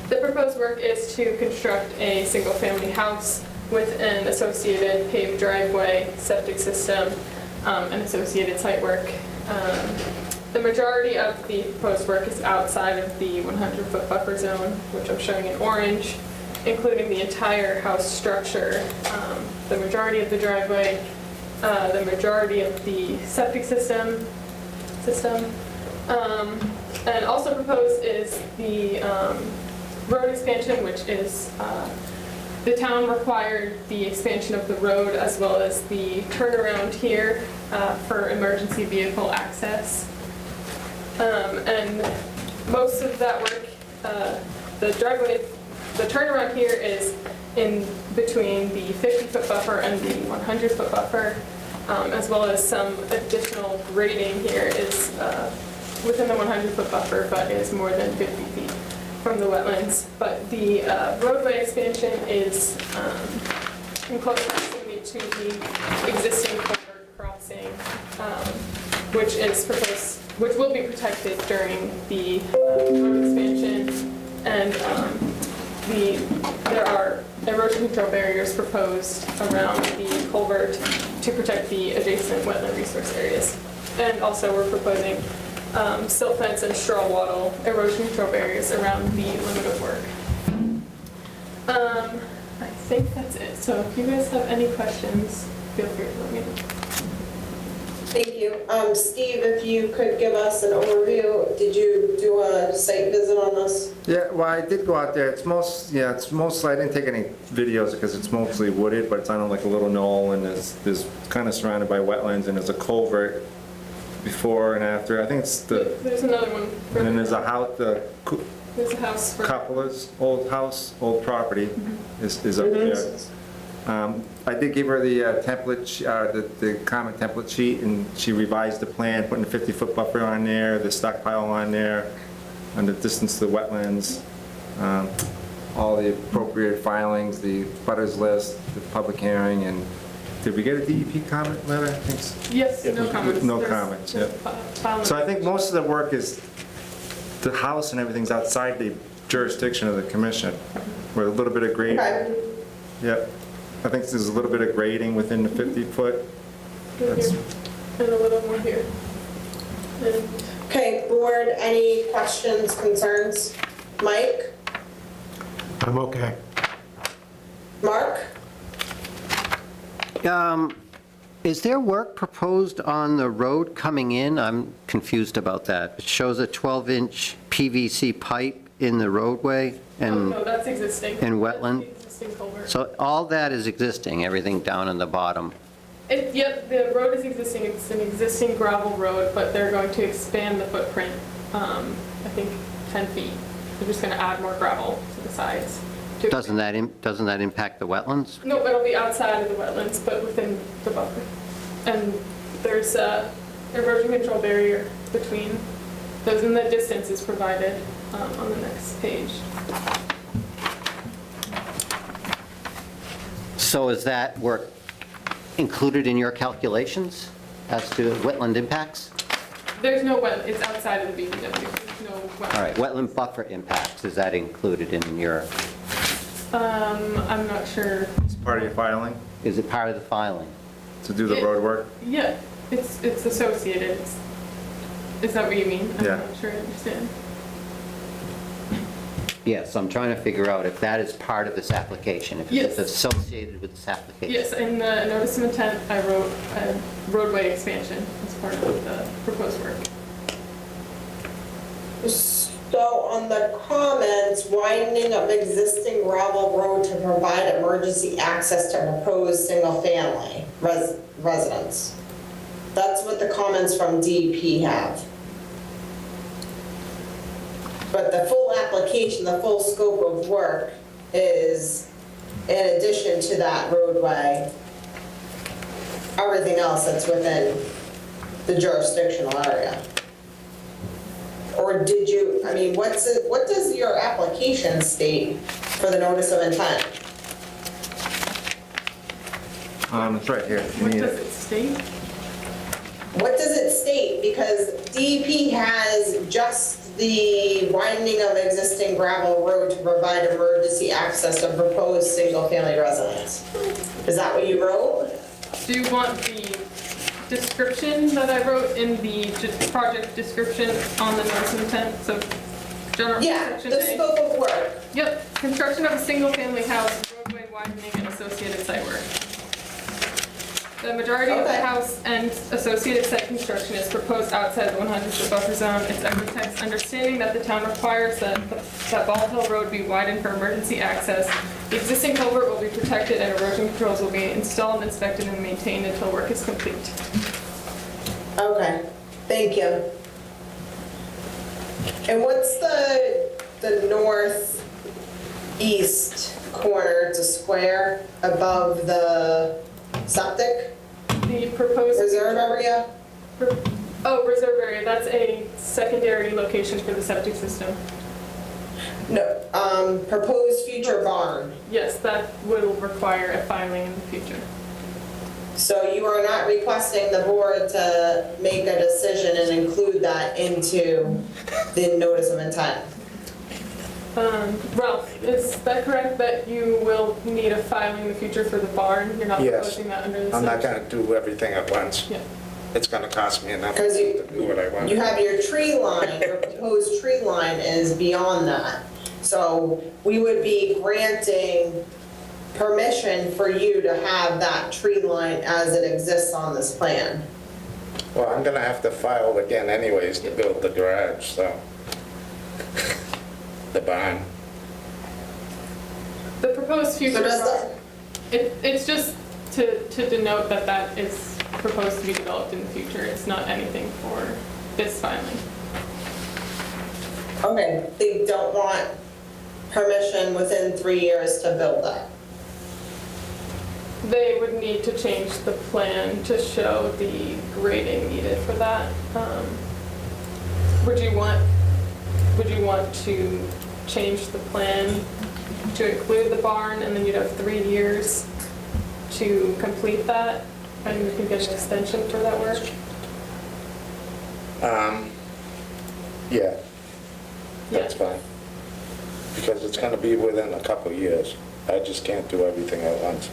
Speaker 11: The proposed work is to construct a single-family house with an associated paved driveway, septic system, and associated site work. The majority of the proposed work is outside of the 100-foot buffer zone, which I'm showing in orange, including the entire house structure, the majority of the driveway, the majority of the septic system, and also proposed is the road expansion, which is the town required the expansion of the road as well as the turnaround here for emergency vehicle access. And most of that work, the turnaround here is in between the 50-foot buffer and the 100-foot buffer, as well as some additional grading here is within the 100-foot buffer, but is more than 50 feet from the wetlands. But the roadway expansion is in close proximity to the existing culvert crossing, which will be protected during the road expansion, and there are erosion control barriers proposed around the culvert to protect the adjacent wetland resource areas. And also we're proposing silt fence and straw wattle erosion control barriers around the limit of work. I think that's it. So if you guys have any questions, feel free to let me know.
Speaker 1: Thank you. Steve, if you could give us an overview, did you do a site visit on this?
Speaker 6: Yeah, well, I did go out there. It's mostly, I didn't take any videos because it's mostly wooded, but it's on like a little knoll, and there's kind of surrounded by wetlands, and there's a culvert before and after. I think it's
Speaker 11: There's another one.
Speaker 6: and then there's a house,
Speaker 11: There's a house.
Speaker 6: Coupler's old house, old property is up there. I did give her the template, the comment template sheet, and she revised the plan, putting the 50-foot buffer on there, the stockpile on there, and the distance to the wetlands, all the appropriate filings, the butters list, the public hearing, and did we get a DEP comment letter? I think so.
Speaker 11: Yes, no comments.
Speaker 6: No
Speaker 11: There's
Speaker 6: comments,
Speaker 11: no
Speaker 6: yeah.
Speaker 11: file
Speaker 6: So I
Speaker 11: numbers.
Speaker 6: think most of the work is, the house and everything's outside the jurisdiction of the commission, with a little bit of grading.
Speaker 1: Okay.
Speaker 6: Yep. I think there's a little bit of grading within the 50-foot.
Speaker 11: Right here, and a little more here. And
Speaker 1: Okay, board, any questions, concerns? Mike?
Speaker 2: I'm okay.
Speaker 1: Mark?
Speaker 4: Is there work proposed on the road coming in? I'm confused about that. It shows a 12-inch PVC pipe in the roadway,
Speaker 11: Oh,
Speaker 4: and
Speaker 11: no, that's existing.
Speaker 4: and
Speaker 11: That's
Speaker 4: wetland?
Speaker 11: the existing culvert.
Speaker 4: so all that is existing, everything down in the bottom.
Speaker 11: Yep, the road is existing, it's an existing gravel road, but they're going to expand the footprint, I think 10 feet. They're just gonna add more gravel to the sides. to-
Speaker 4: Doesn't that impact the wetlands?
Speaker 11: No, it'll be outside of the wetlands, but within the buffer. And there's a erosion control barrier between those, and the distance is provided on the next page.
Speaker 4: So is that work included in your calculations as to wetland impacts?
Speaker 11: There's no wet, it's outside of the BVW, there's no wetland.
Speaker 4: All right, wetland buffer impacts, is that included in your,
Speaker 11: I'm not sure.
Speaker 6: It's part of your filing
Speaker 4: is it part of the filing?
Speaker 6: to do the road work.
Speaker 11: Yeah, it's associated. Is that what you mean?
Speaker 6: Yeah.
Speaker 11: I'm not sure I understand.
Speaker 4: Yes, I'm trying to figure out if that is part of this application, if it's
Speaker 11: Yes.
Speaker 4: associated with this application.
Speaker 11: Yes, in the notice of intent, I wrote a roadway expansion as part of the proposed work.
Speaker 1: So on the comments, widening of existing gravel road to provide emergency access to proposed single-family residence. That's what the comments from DEP have. But the full application, the full scope of work is, in addition to that roadway, everything else that's within the jurisdictional area. Or did you, I mean, what does your application state for the notice of intent?
Speaker 6: It's right here. if you
Speaker 11: What
Speaker 6: need
Speaker 11: does
Speaker 6: it.
Speaker 11: it state?
Speaker 1: What does it state? Because DEP has just the widening of existing gravel road to provide emergency access to proposed single-family residence. Is that what you wrote?
Speaker 11: Do you want the description that I wrote in the project description on the notice of intent? So general
Speaker 1: Yeah,
Speaker 11: construction
Speaker 1: the
Speaker 11: day.
Speaker 1: scope of work.
Speaker 11: Yep, construction of a single-family house, roadway widening, and associated site work. The majority of the
Speaker 1: Okay.
Speaker 11: house and associated site construction is proposed outside the 100-foot buffer zone. It's Evertech's understanding that the town requires that Ball Hill Road be widened for emergency access. The existing culvert will be protected and erosion controls will be installed, inspected, and maintained until work is complete.
Speaker 1: Okay, thank you. And what's the northeast corner to square above the septic
Speaker 11: The proposed.
Speaker 1: reserve area?
Speaker 11: Oh, reserve area, that's a secondary location for the septic system.
Speaker 1: No, proposed future barn.
Speaker 11: Yes, that will require a filing in the future.
Speaker 1: So you are not requesting the board to make a decision and include that into the notice of intent?
Speaker 11: Ralph, is that correct that you will need a filing in the future for the barn? You're not
Speaker 12: Yes.
Speaker 11: proposing that under the
Speaker 12: I'm not
Speaker 11: section?
Speaker 12: gonna do everything at once.
Speaker 11: Yeah.
Speaker 12: It's gonna cost me enough to
Speaker 1: Because
Speaker 12: do what I want.
Speaker 1: you have your tree line, your proposed tree line is beyond that. So we would be granting permission for you to have that tree line as it exists on this plan.
Speaker 12: Well, I'm gonna have to file again anyways to build the garage, so. The barn.
Speaker 11: The proposed future
Speaker 1: So does
Speaker 11: barn, it's just to denote that that is proposed to be developed in the future. It's not anything for this filing.
Speaker 1: Okay, they don't want permission within 3 years to build that.
Speaker 11: They would need to change the plan to show the grading needed for that. Would you want to change the plan to include the barn, and then you'd have 3 years to complete that, and you can get an extension for that work?
Speaker 12: Yeah, that's fine. Because it's gonna be within a couple of years. I just can't do everything at once.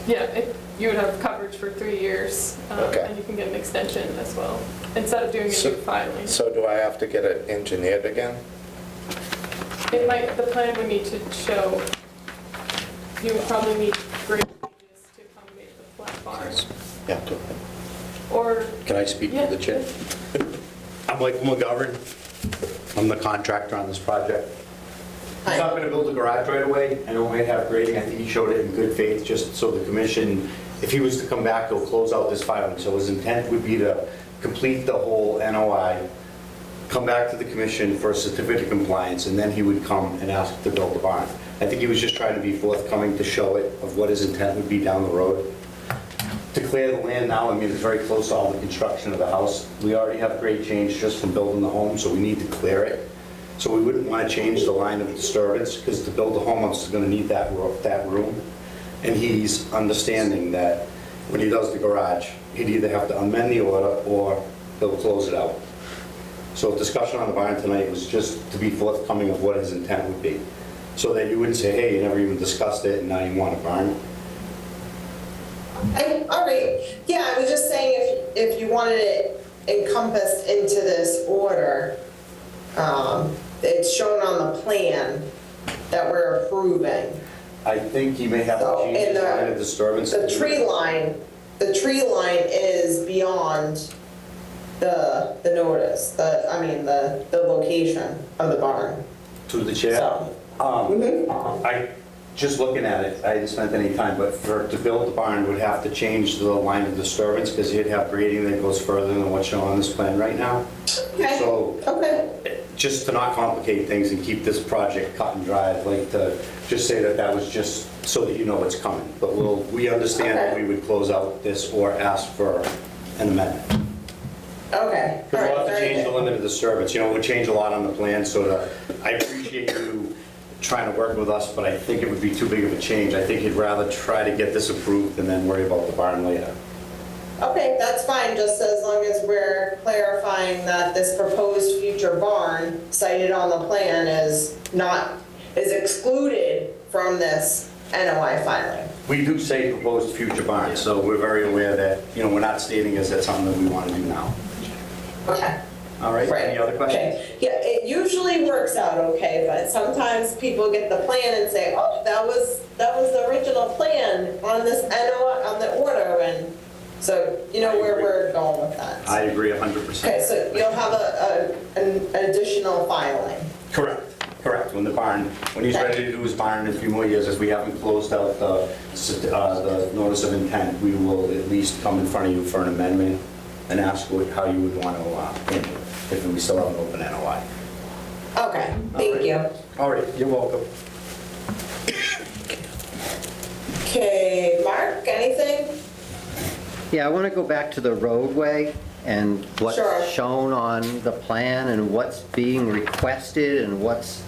Speaker 11: Yeah, you would have coverage for 3 years,
Speaker 12: Okay.
Speaker 11: and you can get an extension as well, instead of doing a new filing.
Speaker 12: So do I have to get it engineered again?
Speaker 11: The plan would need to show, you would probably need grade changes to accommodate the flat barn.
Speaker 12: Yeah, go ahead.
Speaker 11: Or,
Speaker 13: Can I speak
Speaker 11: yeah.
Speaker 13: to the chair? I'm Michael McGovern. I'm the contractor on this project. He's not going to build a garage right away. I know it might have grading. I think he showed it in good faith, just so the commission, if he was to come back, he'll close out this filing. So his intent would be to complete the whole NOI, come back to the commission for a certificate of compliance, and then he would come and ask to build the barn. I think he was just trying to be forthcoming to show it of what his intent would be down the road. To clear the land now, I mean, it's very close to all the construction of the house. We already have grade change just from building the home, so we need to clear it. So we wouldn't want to change the line of disturbance, because to build the home, I'm still going to need that room. And he's understanding that when he does the garage, he'd either have to amend the order or he'll close it out. So discussion on the barn tonight was just to be forthcoming of what his intent would be, so that you wouldn't say, hey, you never even discussed it and now you want a barn.
Speaker 1: All right, yeah, I was just saying if you wanted it encompassed into this order, it's shown on the plan that we're approving.
Speaker 13: I think he may have to
Speaker 1: So,
Speaker 13: change
Speaker 1: and
Speaker 13: the line of disturbance.
Speaker 1: The tree line is beyond the notice, the location of the barn.
Speaker 13: To the chair.
Speaker 1: So,
Speaker 13: Just looking at it, I didn't spend any time, but to build the barn would have to change the line of disturbance, because he'd have grading that goes further than what's shown on this plan right now.
Speaker 1: okay,
Speaker 13: So
Speaker 1: okay.
Speaker 13: just to not complicate things and keep this project cut and dry, I'd like to just say that that was just so that you know it's coming. But we understand that we would close out this or ask for an amendment.
Speaker 1: Okay, all right,
Speaker 13: Because we'll have to
Speaker 1: very
Speaker 13: change the
Speaker 1: good.
Speaker 13: limit of disturbance, it would change a lot on the plan, so I appreciate you trying to work with us, but I think it would be too big of a change. I think you'd rather try to get this approved and then worry about the barn later.
Speaker 1: Okay, that's fine, just as long as we're clarifying that this proposed future barn cited on the plan is excluded from this NOI filing.
Speaker 13: We do say proposed future barn, so we're very aware that, we're not stating is that something that we want to do now.
Speaker 1: Okay.
Speaker 13: All right,
Speaker 1: Right.
Speaker 13: any other questions?
Speaker 1: Okay. Yeah, it usually works out okay, but sometimes people get the plan and say, oh, that was the original plan on this NOI, on the order, and so you know where we're going with that.
Speaker 13: I agree 100%.
Speaker 1: Okay, so you'll have an additional filing.
Speaker 13: Correct. When he's ready to do his barn in a few more years, as we haven't closed out the notice of intent, we will at least come in front of you for an amendment and ask how you would want to handle it, if we still have an open NOI.
Speaker 1: Okay, thank you.
Speaker 13: All right, you're welcome.
Speaker 1: Okay, Mark, anything?
Speaker 4: Yeah, I want to go back to the roadway and what's
Speaker 1: Sure.
Speaker 4: shown on the plan and what's being requested and what's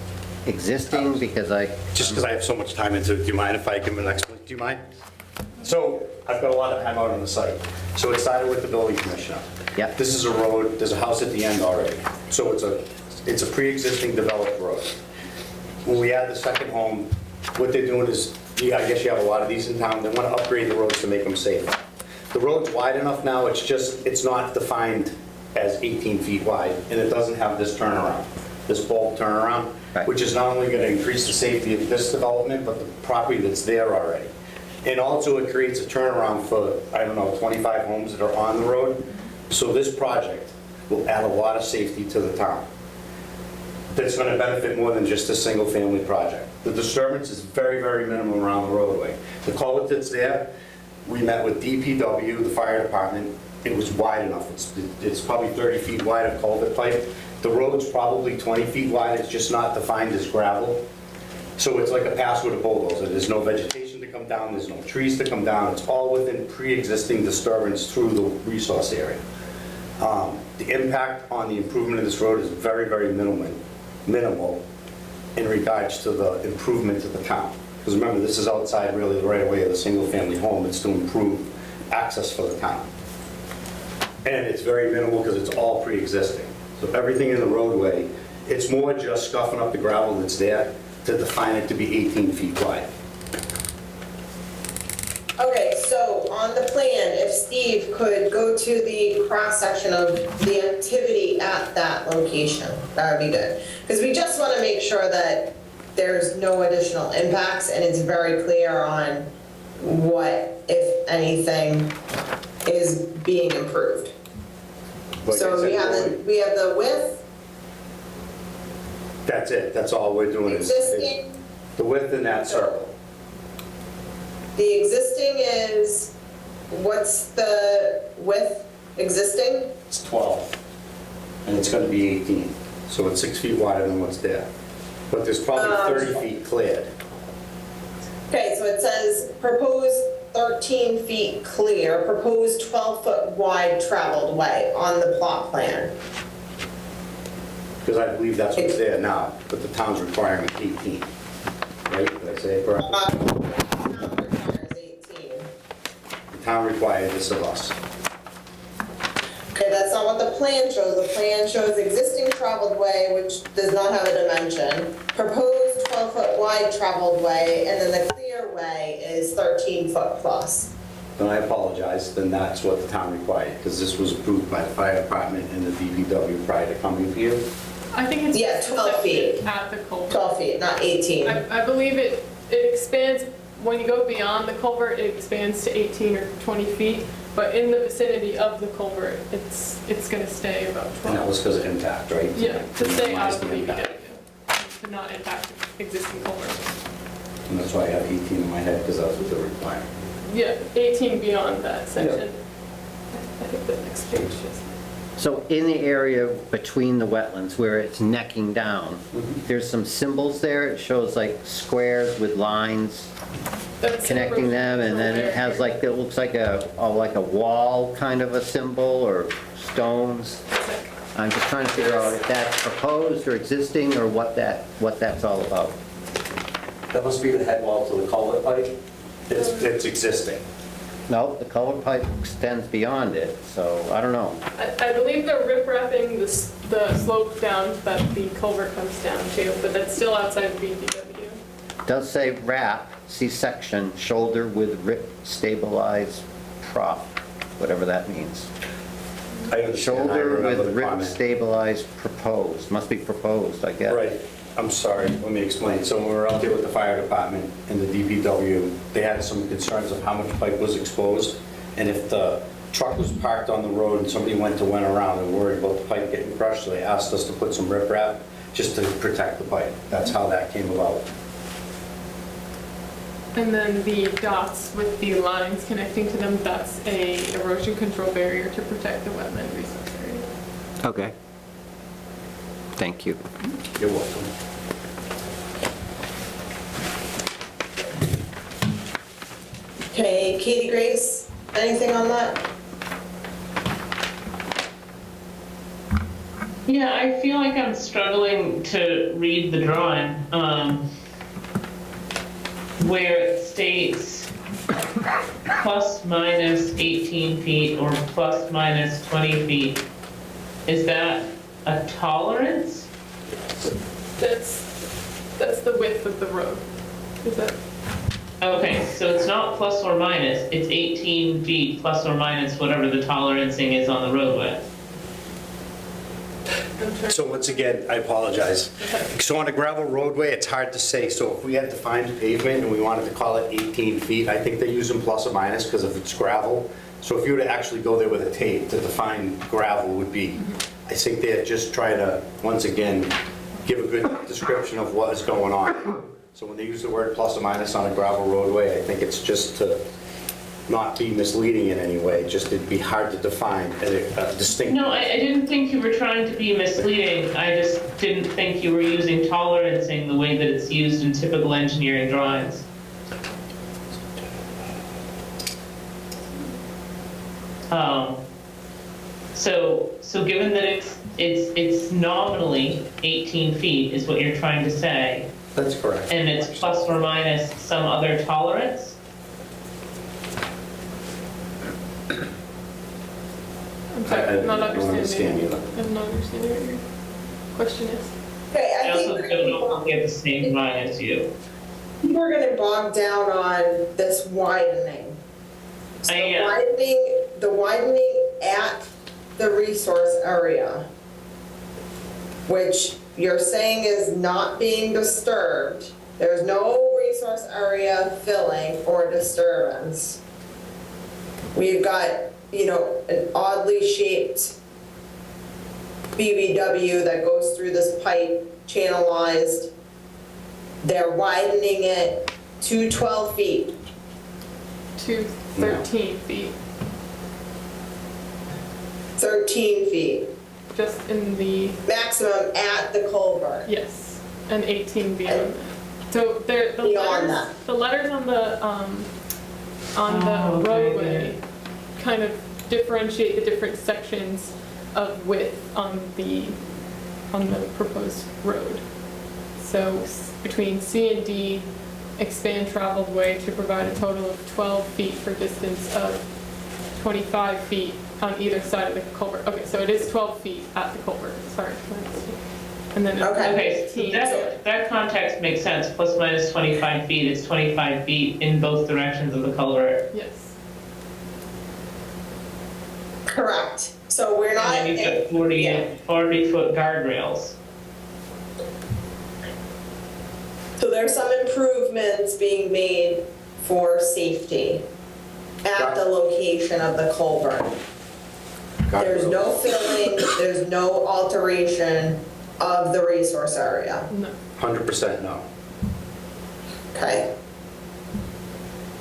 Speaker 4: existing, because
Speaker 13: Just because I have so much time into it, do you mind if I give an explanation? Do you mind? So I've got a lot of time out on the site. So it started with the building commissioner.
Speaker 4: Yep.
Speaker 13: This is a road, there's a house at the end already. So it's a pre-existing developed road. When we add the second home, what they're doing is, I guess you have a lot of these in town, they want to upgrade the roads to make them safer. The road's wide enough now, it's not defined as 18 feet wide, and it doesn't have this turnaround, this bulb turnaround,
Speaker 4: Right.
Speaker 13: which is not only going to increase the safety of this development, but the property that's there already. And also it creates a turnaround for, 25 homes that are on the road. So this project will add a lot of safety to the town. That's going to benefit more than just a single-family project. The disturbance is very, very minimal around the roadway. The culvert that's there, we met with DPW, the fire department. It was wide enough. It's probably 30 feet wide of culvert pipe. The road's probably 20 feet wide. It's just not defined as gravel. So it's like a pass with a bulldozer. There's no vegetation to come down, there's no trees to come down. It's all within pre-existing disturbance through the resource area. The impact on the improvement of this road is very, very minimal in regards to the improvement to the town. Because remember, this is outside really the right of way of the single-family home. It's to improve access for the town. And it's very minimal because it's all pre-existing. So everything in the roadway, it's more just scuffing up the gravel that's there to define it to be 18 feet wide.
Speaker 1: Okay, so on the plan, if Steve could go to the cross-section of the activity at that location, that would be good. Because we just want to make sure that there's no additional impacts and it's very clear on what, if anything, is being improved.
Speaker 13: Like I
Speaker 1: So
Speaker 13: said,
Speaker 1: we have the width,
Speaker 13: That's it, that's all we're doing is
Speaker 1: existing,
Speaker 13: the width in that circle.
Speaker 1: the existing is, what's the width existing?
Speaker 13: It's 12, and it's gonna be 18, so it's 6 feet wider than what's there. But there's probably 30 feet cleared.
Speaker 1: Okay, so it says proposed 13 feet clear, proposed 12-foot wide traveled way on the plot plan.
Speaker 13: Because I believe that's what's there now, but the town's requiring 18, right? Did I say it correctly?
Speaker 1: Town requires 18.
Speaker 13: The town required this of us.
Speaker 1: Okay, that's not what the plan shows. The plan shows existing traveled way, which does not have a dimension, proposed 12-foot wide traveled way, and then the clear way is 13-foot plus.
Speaker 13: Then I apologize, then that's what the town required, because this was approved by the fire department and the DPW prior to coming here.
Speaker 11: I think it's
Speaker 1: Yeah, 12 feet.
Speaker 11: at the culvert.
Speaker 1: 12 feet, not 18.
Speaker 11: I believe it expands, when you go beyond the culvert, it expands to 18 or 20 feet, but in the vicinity of the culvert, it's gonna stay about
Speaker 13: And that
Speaker 11: 12.
Speaker 13: was because of impact, right?
Speaker 11: Yeah, to stay out of the
Speaker 13: Minimize
Speaker 11: BBW,
Speaker 13: impact.
Speaker 11: to not impact existing culvert.
Speaker 13: And that's why I have 18 in my head, because that's what they're requiring.
Speaker 11: Yeah, 18 beyond that section. I think the next page is.
Speaker 4: So in the area between the wetlands where it's necking down, there's some symbols there. It shows like squares with lines
Speaker 11: That's
Speaker 4: connecting them, and then it has like, it looks like a wall kind of a symbol or stones. I'm just trying to figure out if that's proposed or existing or what that's all about.
Speaker 13: That must be the head wall to the culvert pipe? It's existing.
Speaker 4: No, the culvert pipe extends beyond it, so I don't know.
Speaker 11: I believe they're rip-wrapping the slope down that the culvert comes down to, but that's still outside the BPW.
Speaker 4: Does say wrap, see section, shoulder with rip stabilized prop, whatever that means.
Speaker 13: I understand, I
Speaker 4: Shoulder
Speaker 13: remember
Speaker 4: with
Speaker 13: the
Speaker 4: rip
Speaker 13: comment.
Speaker 4: stabilized proposed, must be proposed, I guess.
Speaker 13: Right, I'm sorry, let me explain. So when we were out there with the fire department and the DPW, they had some concerns of how much pipe was exposed. And if the truck was parked on the road and somebody went around and worried about the pipe getting crushed, so they asked us to put some riprap just to protect the pipe. That's how that came about.
Speaker 11: And then the dots with the lines connecting to them, that's a erosion control barrier to protect the wetland resource area.
Speaker 4: Okay. Thank you.
Speaker 13: You're welcome.
Speaker 1: Okay, Katie Grace, anything on that?
Speaker 5: Yeah, I feel like I'm struggling to read the drawing, where it states plus minus 18 feet or plus minus 20 feet. Is that a tolerance?
Speaker 11: That's the width of the road. Is that?
Speaker 5: Okay, so it's not plus or minus, it's 18 feet plus or minus whatever the tolerancing is on the roadway.
Speaker 13: So once again, I apologize. So on a gravel roadway, it's hard to say. So if we had defined pavement and we wanted to call it 18 feet, I think they're using plus or minus because if it's gravel. So if you were to actually go there with a tape to define gravel would be, I think they're just trying to, once again, give a good description of what is going on. So when they use the word plus or minus on a gravel roadway, I think it's just to not be misleading in any way, just it'd be hard to define a distinct.
Speaker 5: No, I didn't think you were trying to be misleading. I just didn't think you were using tolerancing the way that it's used in typical engineering drawings. So given that it's nominally 18 feet is what you're trying to say,
Speaker 13: That's correct.
Speaker 5: and it's plus or minus some other tolerance?
Speaker 11: I'm sorry,
Speaker 13: I
Speaker 11: I'm not
Speaker 13: don't understand
Speaker 11: understanding.
Speaker 13: either.
Speaker 11: I'm not understanding what your question is.
Speaker 1: Okay,
Speaker 5: I
Speaker 1: I
Speaker 5: also
Speaker 1: think
Speaker 5: don't know if we have the same mind as you.
Speaker 1: we're gonna bog down on this widening. So
Speaker 5: I am.
Speaker 1: the widening at the resource area, which you're saying is not being disturbed. There's no resource area filling or disturbance. We've got, an oddly shaped BBW that goes through this pipe, channelized. They're widening it to 12 feet.
Speaker 11: To 13 feet,
Speaker 1: 13 feet,
Speaker 11: just in the,
Speaker 1: maximum at the culvert.
Speaker 11: yes, and 18 beyond that. So there,
Speaker 1: Beyond that.
Speaker 11: the letters on the roadway kind of differentiate the different sections of width on the proposed road. So between C and D, expand traveled way to provide a total of 12 feet for distance of 25 feet on either side of the culvert. Okay, so it is 12 feet at the culvert, sorry. And then it's
Speaker 5: Okay, so
Speaker 11: 18.
Speaker 5: that context makes sense, plus minus 25 feet, it's 25 feet in both directions of the culvert.
Speaker 11: Yes.
Speaker 1: Correct. So we're not.
Speaker 5: And then you've got 40-foot guardrails.
Speaker 1: So there's some improvements being made for safety at the location of the culvert. There's no filling, there's no alteration of the resource area.
Speaker 11: No.
Speaker 13: 100% no.
Speaker 1: Okay.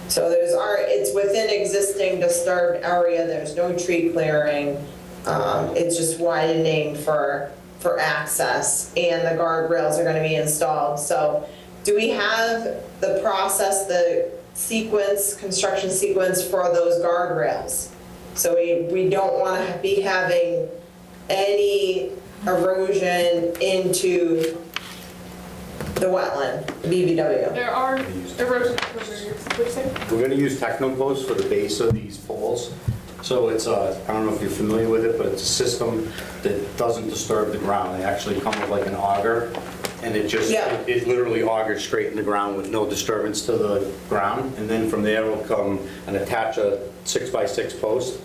Speaker 1: So it's within existing disturbed area, there's no tree clearing. It's just widening for access, and the guardrails are gonna be installed. So do we have the process, the sequence, construction sequence for those guardrails? So we don't wanna be having any erosion into the wetland, BBW.
Speaker 11: There are erosion control barriers, what you say?
Speaker 13: We're going to use Technopost for the base of these poles. So it's I don't know if you're familiar with it, but it's a system that doesn't disturb the ground. They actually come with like an auger, and it just, it literally augers straight in the ground with no disturbance to the ground. And then from there will come and attach a 6x6 post.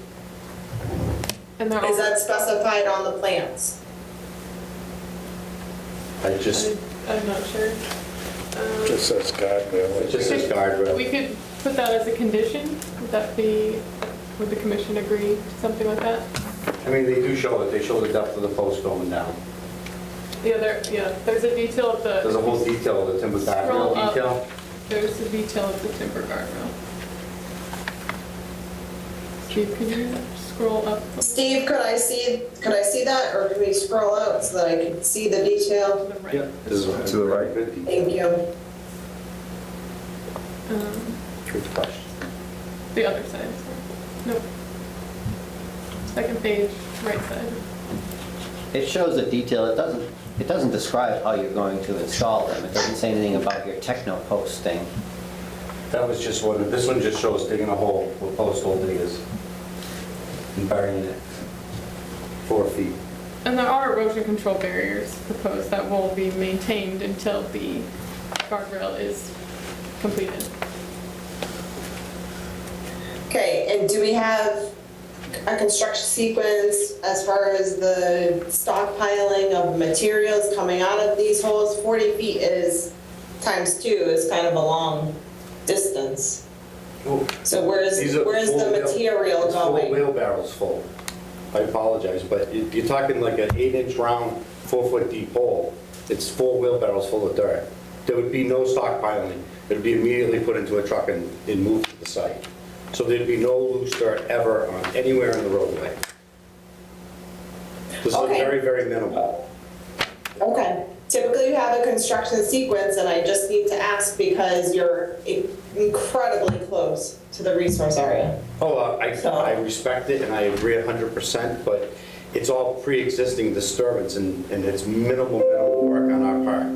Speaker 11: And there
Speaker 1: Is that specified on the plans?
Speaker 13: I just,
Speaker 11: I'm not sure.
Speaker 12: Just says guardrail.
Speaker 13: it just says guardrail.
Speaker 11: We could put that as a condition. Would the commission agree to something like that?
Speaker 13: I mean, they do show it. They show the depth of the post going down.
Speaker 11: There's a detail of the.
Speaker 13: There's a whole detail of the timber
Speaker 11: Scroll
Speaker 13: guardrail
Speaker 11: up.
Speaker 13: detail.
Speaker 11: There's a detail of the timber guardrail. Steve, can you scroll up?
Speaker 1: Steve, could I see that, or can we scroll out so that I can see the detail?
Speaker 11: To the right.
Speaker 13: Yeah, this is
Speaker 6: To the right.
Speaker 13: Good detail.
Speaker 1: Thank you.
Speaker 13: Good question.
Speaker 11: The other side, sorry. Nope. Second page, right side.
Speaker 4: It shows the detail, it doesn't describe how you're going to install them. It doesn't say anything about your Technopost thing.
Speaker 13: That was just one. This one just shows digging a hole with post hole diggers and burying it 4 feet.
Speaker 11: And there are erosion control barriers proposed that will be maintained until the guardrail is completed.
Speaker 1: Okay, and do we have a construction sequence as far as the stockpiling of materials coming out of these holes? 40 feet is, times 2 is kind of a long distance. So where's
Speaker 13: These are
Speaker 1: the
Speaker 13: full
Speaker 1: material
Speaker 13: it's full
Speaker 1: going?
Speaker 13: wheelbarrows full. I apologize, but you're talking like an 8-inch round, 4-foot deep hole. It's full wheelbarrows full of dirt. There would be no stockpiling. It would be immediately put into a truck and moved to the site. So there'd be no loose dirt ever on anywhere in the roadway. This is
Speaker 1: Okay.
Speaker 13: very, very minimal.
Speaker 1: Okay. Typically you have a construction sequence, and I just need to ask because you're incredibly close to the resource area.
Speaker 13: Oh, I respect it and I agree 100%, but it's all pre-existing disturbance and it's minimal work on our part.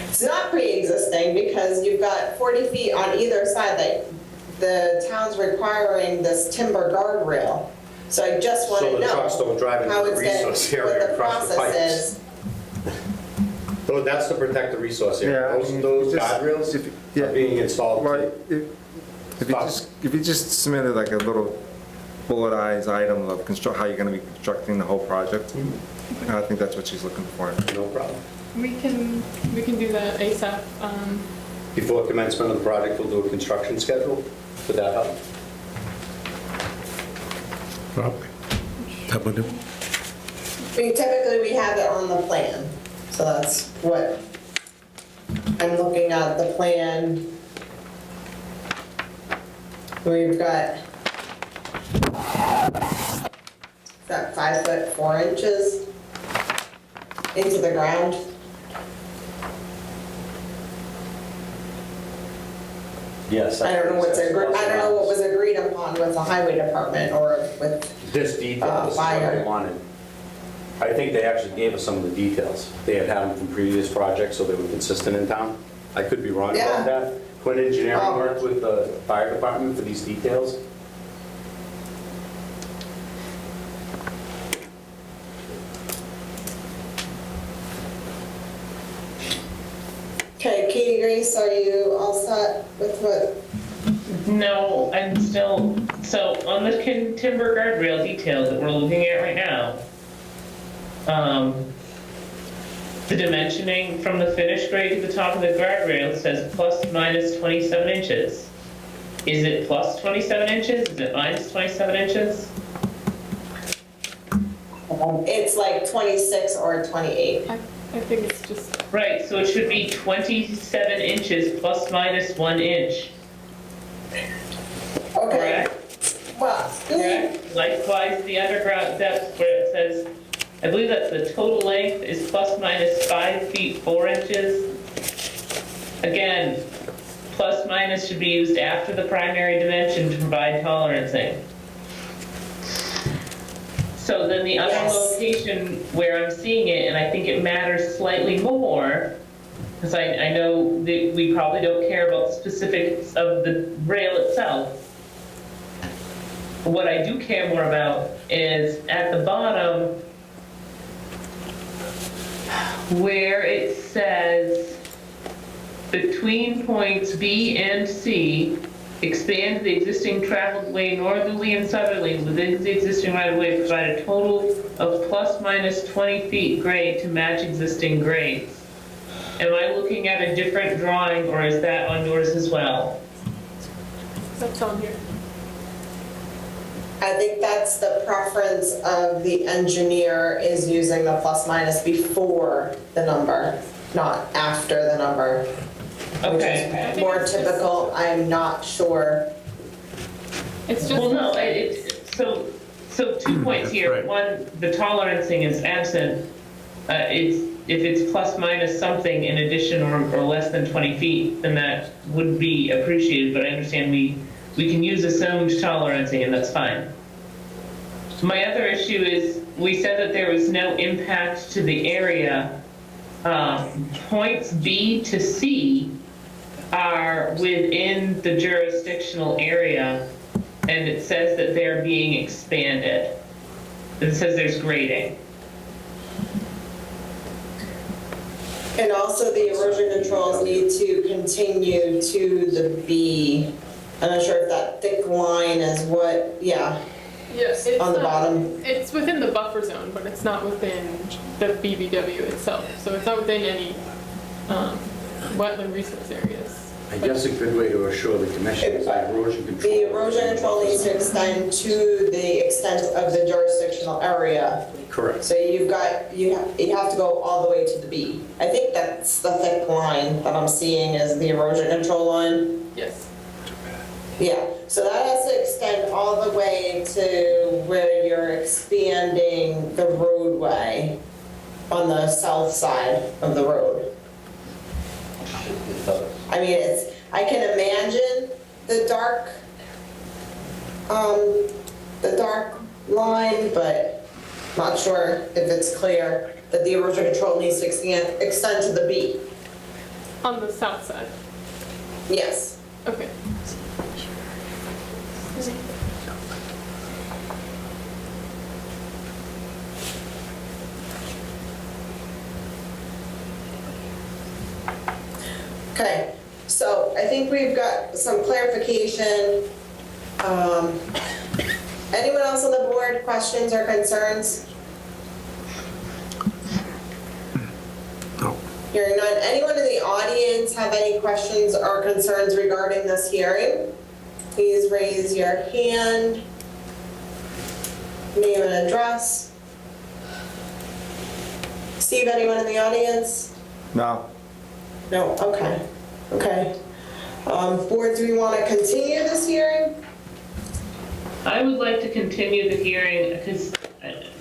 Speaker 1: It's not pre-existing because you've got 40 feet on either side that the town's requiring this timber guardrail. So I just want
Speaker 13: So
Speaker 1: to
Speaker 13: the trucks
Speaker 1: know
Speaker 13: don't drive into
Speaker 1: how
Speaker 13: the
Speaker 1: it's
Speaker 13: resource
Speaker 1: going,
Speaker 13: area
Speaker 1: what the
Speaker 13: across the
Speaker 1: process
Speaker 13: pipes.
Speaker 1: is.
Speaker 13: So that's to protect the resource
Speaker 6: Yeah, I
Speaker 13: area.
Speaker 6: mean,
Speaker 13: Those
Speaker 6: just-
Speaker 13: guardrails
Speaker 6: if- yeah.
Speaker 13: are being installed.
Speaker 6: Right, if you just submitted like a little bulletized item of how you're gonna be constructing the whole project, I think that's what she's looking for.
Speaker 13: No problem.
Speaker 11: We can do that ASAP.
Speaker 13: Before commencement of the project, we'll do a construction schedule. Would that help?
Speaker 2: Probably. That would do.
Speaker 1: Typically, we have it on the plan, so that's what I'm looking at, the plan. We've got, is that 5 foot 4 inches into the ground?
Speaker 13: Yes.
Speaker 1: I don't know what's I don't know what was agreed upon with the highway department or with,
Speaker 13: This detail, this is what
Speaker 1: fire.
Speaker 13: they wanted. I think they actually gave us some of the details. They had had them from previous projects, so they were consistent in town. I could be wrong
Speaker 1: Yeah.
Speaker 13: about that. Quinn Engineering
Speaker 1: Oh.
Speaker 13: worked with the fire department for these details.
Speaker 1: okay, Katie Grace, are you all set with what?
Speaker 5: No, I'm still, so on the timber guardrail detail that we're looking at right now, the dimensioning from the finished grade to the top of the guardrail says plus minus 27 inches. Is it plus 27 inches? Is it minus 27 inches?
Speaker 1: It's like 26 or 28.
Speaker 11: I think it's just,
Speaker 5: Right, so it should be 27 inches plus minus 1 inch,
Speaker 1: Okay,
Speaker 5: correct?
Speaker 1: well,
Speaker 5: Correct. Likewise, the underground depth where it says, I believe that the total length is plus minus 5 feet 4 inches. Again, plus minus should be used after the primary dimension to provide tolerancing. So then the other
Speaker 1: Yes.
Speaker 5: location where I'm seeing it, and I think it matters slightly more, because I know that we probably don't care about the specifics of the rail itself. What I do care more about is at the bottom where it says between points B and C, expand the existing traveled way northerly and southerly within the existing right of way, provide a total of plus minus 20 feet grade to match existing grades. Am I looking at a different drawing or is that on yours as well?
Speaker 11: that's on here.
Speaker 1: I think that's the preference of the engineer is using the plus minus before the number, not after the number. Which
Speaker 5: Okay.
Speaker 1: is more typical, I'm not sure.
Speaker 11: It's just.
Speaker 5: Well, no, so 2 points here.
Speaker 2: Right.
Speaker 5: One, the tolerancing is absent. If it's plus minus something in addition or less than 20 feet, then that would be appreciated, but I understand we can use assumed tolerancing and that's fine. My other issue is, we said that there was no impact to the area. Points B to C are within the jurisdictional area, and it says that they're being expanded. It says there's grading.
Speaker 1: And also the erosion controls need to continue to the B. I'm not sure if that thick line is what, yeah,
Speaker 11: Yes.
Speaker 1: on the bottom.
Speaker 11: It's within the buffer zone, but it's not within the BBW itself. So it's not within any wetland resource areas.
Speaker 13: I guess a good way to assure the commission is that erosion control.
Speaker 1: The erosion control needs to extend to the extent of the jurisdictional area.
Speaker 13: Correct.
Speaker 1: So you've got, you have to go all the way to the B. I think that's the thick line that I'm seeing is the erosion control line.
Speaker 11: Yes.
Speaker 1: Yeah, so that has to extend all the way to where you're expanding the roadway on the south side of the road. I mean, I can imagine the dark line, but not sure if it's clear that the erosion control needs to extend to the B.
Speaker 11: On the south side?
Speaker 1: Yes.
Speaker 11: Okay.
Speaker 1: Okay, so I think we've got some clarification. Anyone else on the board, questions or concerns?
Speaker 2: No.
Speaker 1: Hearing none. Anyone in the audience have any questions or concerns regarding this hearing? Please raise your hand. Name and address. Steve, anyone in the audience?
Speaker 6: No.
Speaker 1: No, okay, okay. Board, do we want to continue this hearing?
Speaker 5: I would like to continue the hearing, because,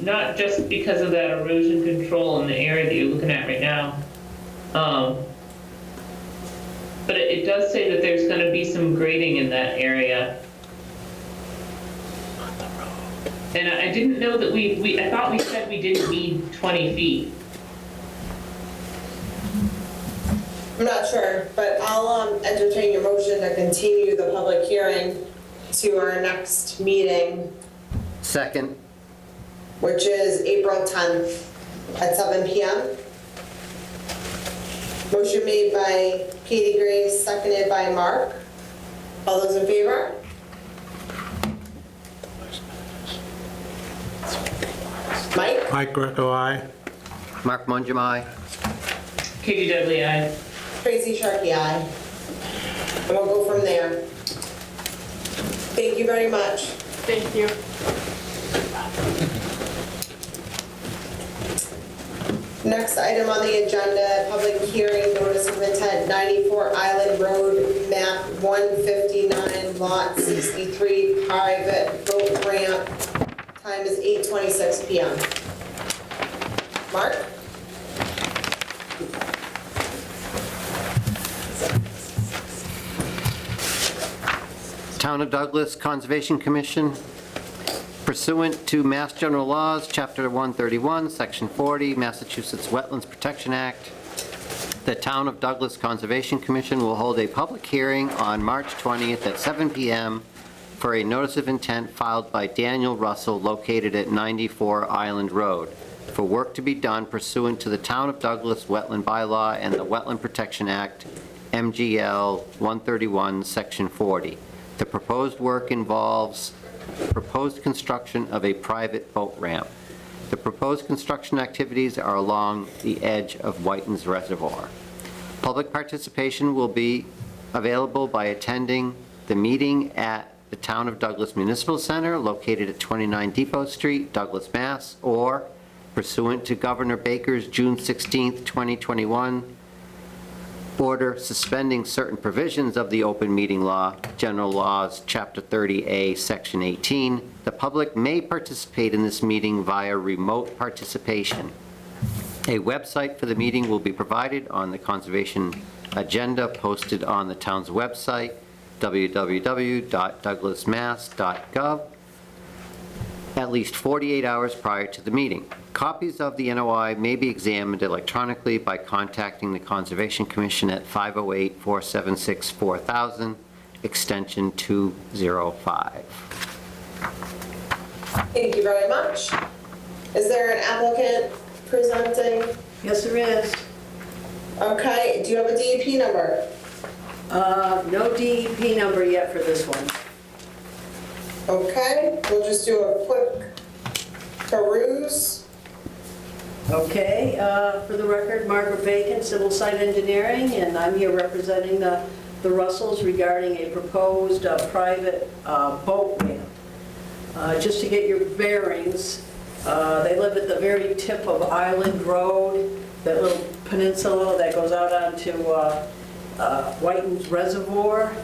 Speaker 5: not just because of that erosion control in the area that you're looking at right now. But it does say that there's gonna be some grading in that area. And I didn't know that I thought we said we didn't need 20 feet.
Speaker 1: I'm not sure, but I'll entertain your motion to continue the public hearing to our next meeting,
Speaker 4: Second.
Speaker 1: which is April 10th at 7 PM. Motion made by Katie Graves, seconded by Mark. All those in favor? Mike?
Speaker 2: Mike Greco, aye.
Speaker 4: Mark Mangum, aye.
Speaker 5: Katie Dudley, aye.
Speaker 1: Tracy Sharkey, aye. And we'll go from there. Thank you very much.
Speaker 11: Thank you.
Speaker 1: Next item on the agenda, public hearing, notice of intent, 94 Island Road, map 159, lot 63, private boat ramp. Time is 8:26 PM. Mark?
Speaker 4: Town of Douglas Conservation Commission, pursuant to Mass General Laws, Chapter 131, Section 40, Massachusetts Wetlands Protection Act, the Town of Douglas Conservation Commission will hold a public hearing on March 20th at 7 PM for a notice of intent filed by Daniel Russell located at 94 Island Road for work to be done pursuant to the Town of Douglas Wetland Bylaw and the Wetland Protection Act, MGL 131, Section 40. The proposed work involves proposed construction of a private boat ramp. The proposed construction activities are along the edge of Whitens Reservoir. Public participation will be available by attending the meeting at the Town of Douglas Municipal Center located at 29 Depot Street, Douglas, Mass., or pursuant to Governor Baker's June 16, 2021 order suspending certain provisions of the open meeting law, General Laws, Chapter 30A, Section 18, the public may participate in this meeting via remote participation. A website for the meeting will be provided on the conservation agenda posted on the town's website, www.douglasmass.gov, at least 48 hours prior to the meeting. Copies of the NOI may be examined electronically by contacting the Conservation Commission at 508-476-4000, extension 205.
Speaker 1: Thank you very much. Is there an applicant presenting?
Speaker 10: Yes, there is.
Speaker 1: Okay, do you have a DEP number?
Speaker 10: No DEP number yet for this one.
Speaker 1: Okay, we'll just do a quick peruse.
Speaker 10: Okay, for the record, Margaret Bacon, Civil Site Engineering, and I'm here representing the Russells regarding a proposed private boat ramp. Just to get your bearings, they live at the very tip of Island Road, that little peninsula that goes out onto Whitens Reservoir.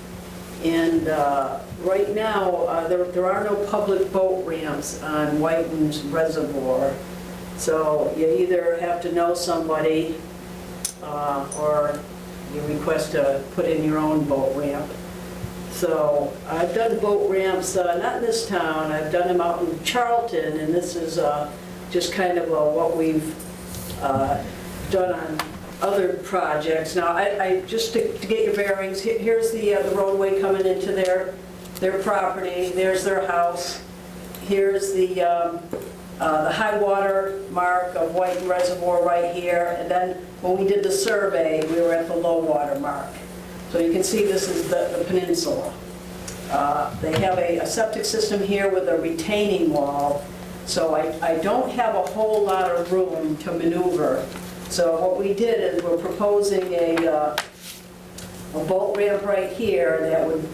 Speaker 10: And right now, there are no public boat ramps on Whiten's Reservoir. So you either have to know somebody or you request to put in your own boat ramp. So I've done boat ramps, not in this town, I've done them out in Charlton, and this is just kind of what we've done on other projects. Now, I just to get your bearings, here's the roadway coming into their property, there's their house, here's the high water mark of White Reservoir right here, and then when we did the survey, we were at the low water mark. So you can see this is the peninsula. They have a septic system here with a retaining wall, so I don't have a whole lot of room to maneuver. So what we did is we're proposing a boat ramp right here that would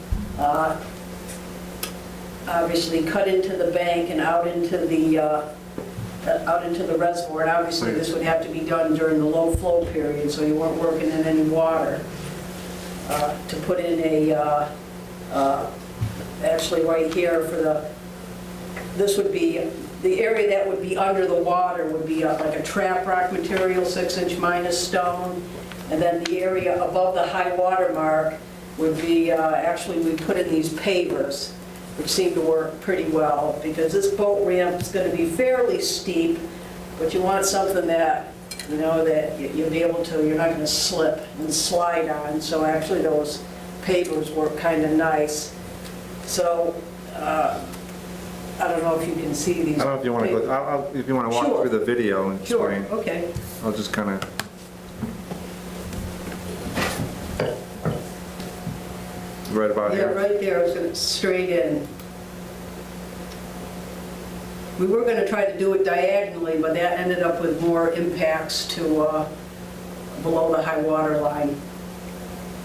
Speaker 10: obviously cut into the bank and out into the reservoir. And obviously this would have to be done during the low flow period, so you weren't working in any water. To put in actually right here for this would be, the area that would be under the water would be like a trap rock material, 6-inch minus stone. And then the area above the high water mark would be, actually we put in these pavers, which seem to work pretty well, because this boat ramp is going to be fairly steep, but you want something that, you know, that you'll be able to, you're not going to slip and slide on. So actually those pavers work kind of nice. So, I don't know if you can see these.
Speaker 6: I don't know if you want to go, if you want to walk
Speaker 10: Sure.
Speaker 6: through the video and explain.
Speaker 10: Sure, okay.
Speaker 6: I'll just kind of. Right about
Speaker 10: Yeah,
Speaker 6: here.
Speaker 10: right there, it's going straight in. We were going to try to do it diagonally, but that ended up with more impacts to below the high water line,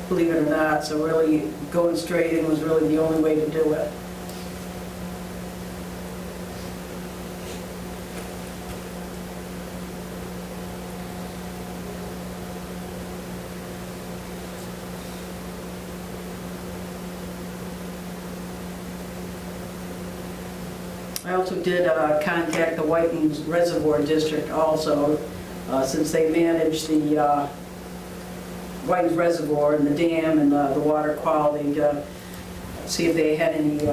Speaker 10: believe it or not. So really, going straight in was really the only way to do it. I also did contact the Whitens Reservoir District also, since they manage the Whitens Reservoir and the dam and the water quality, to see if they had any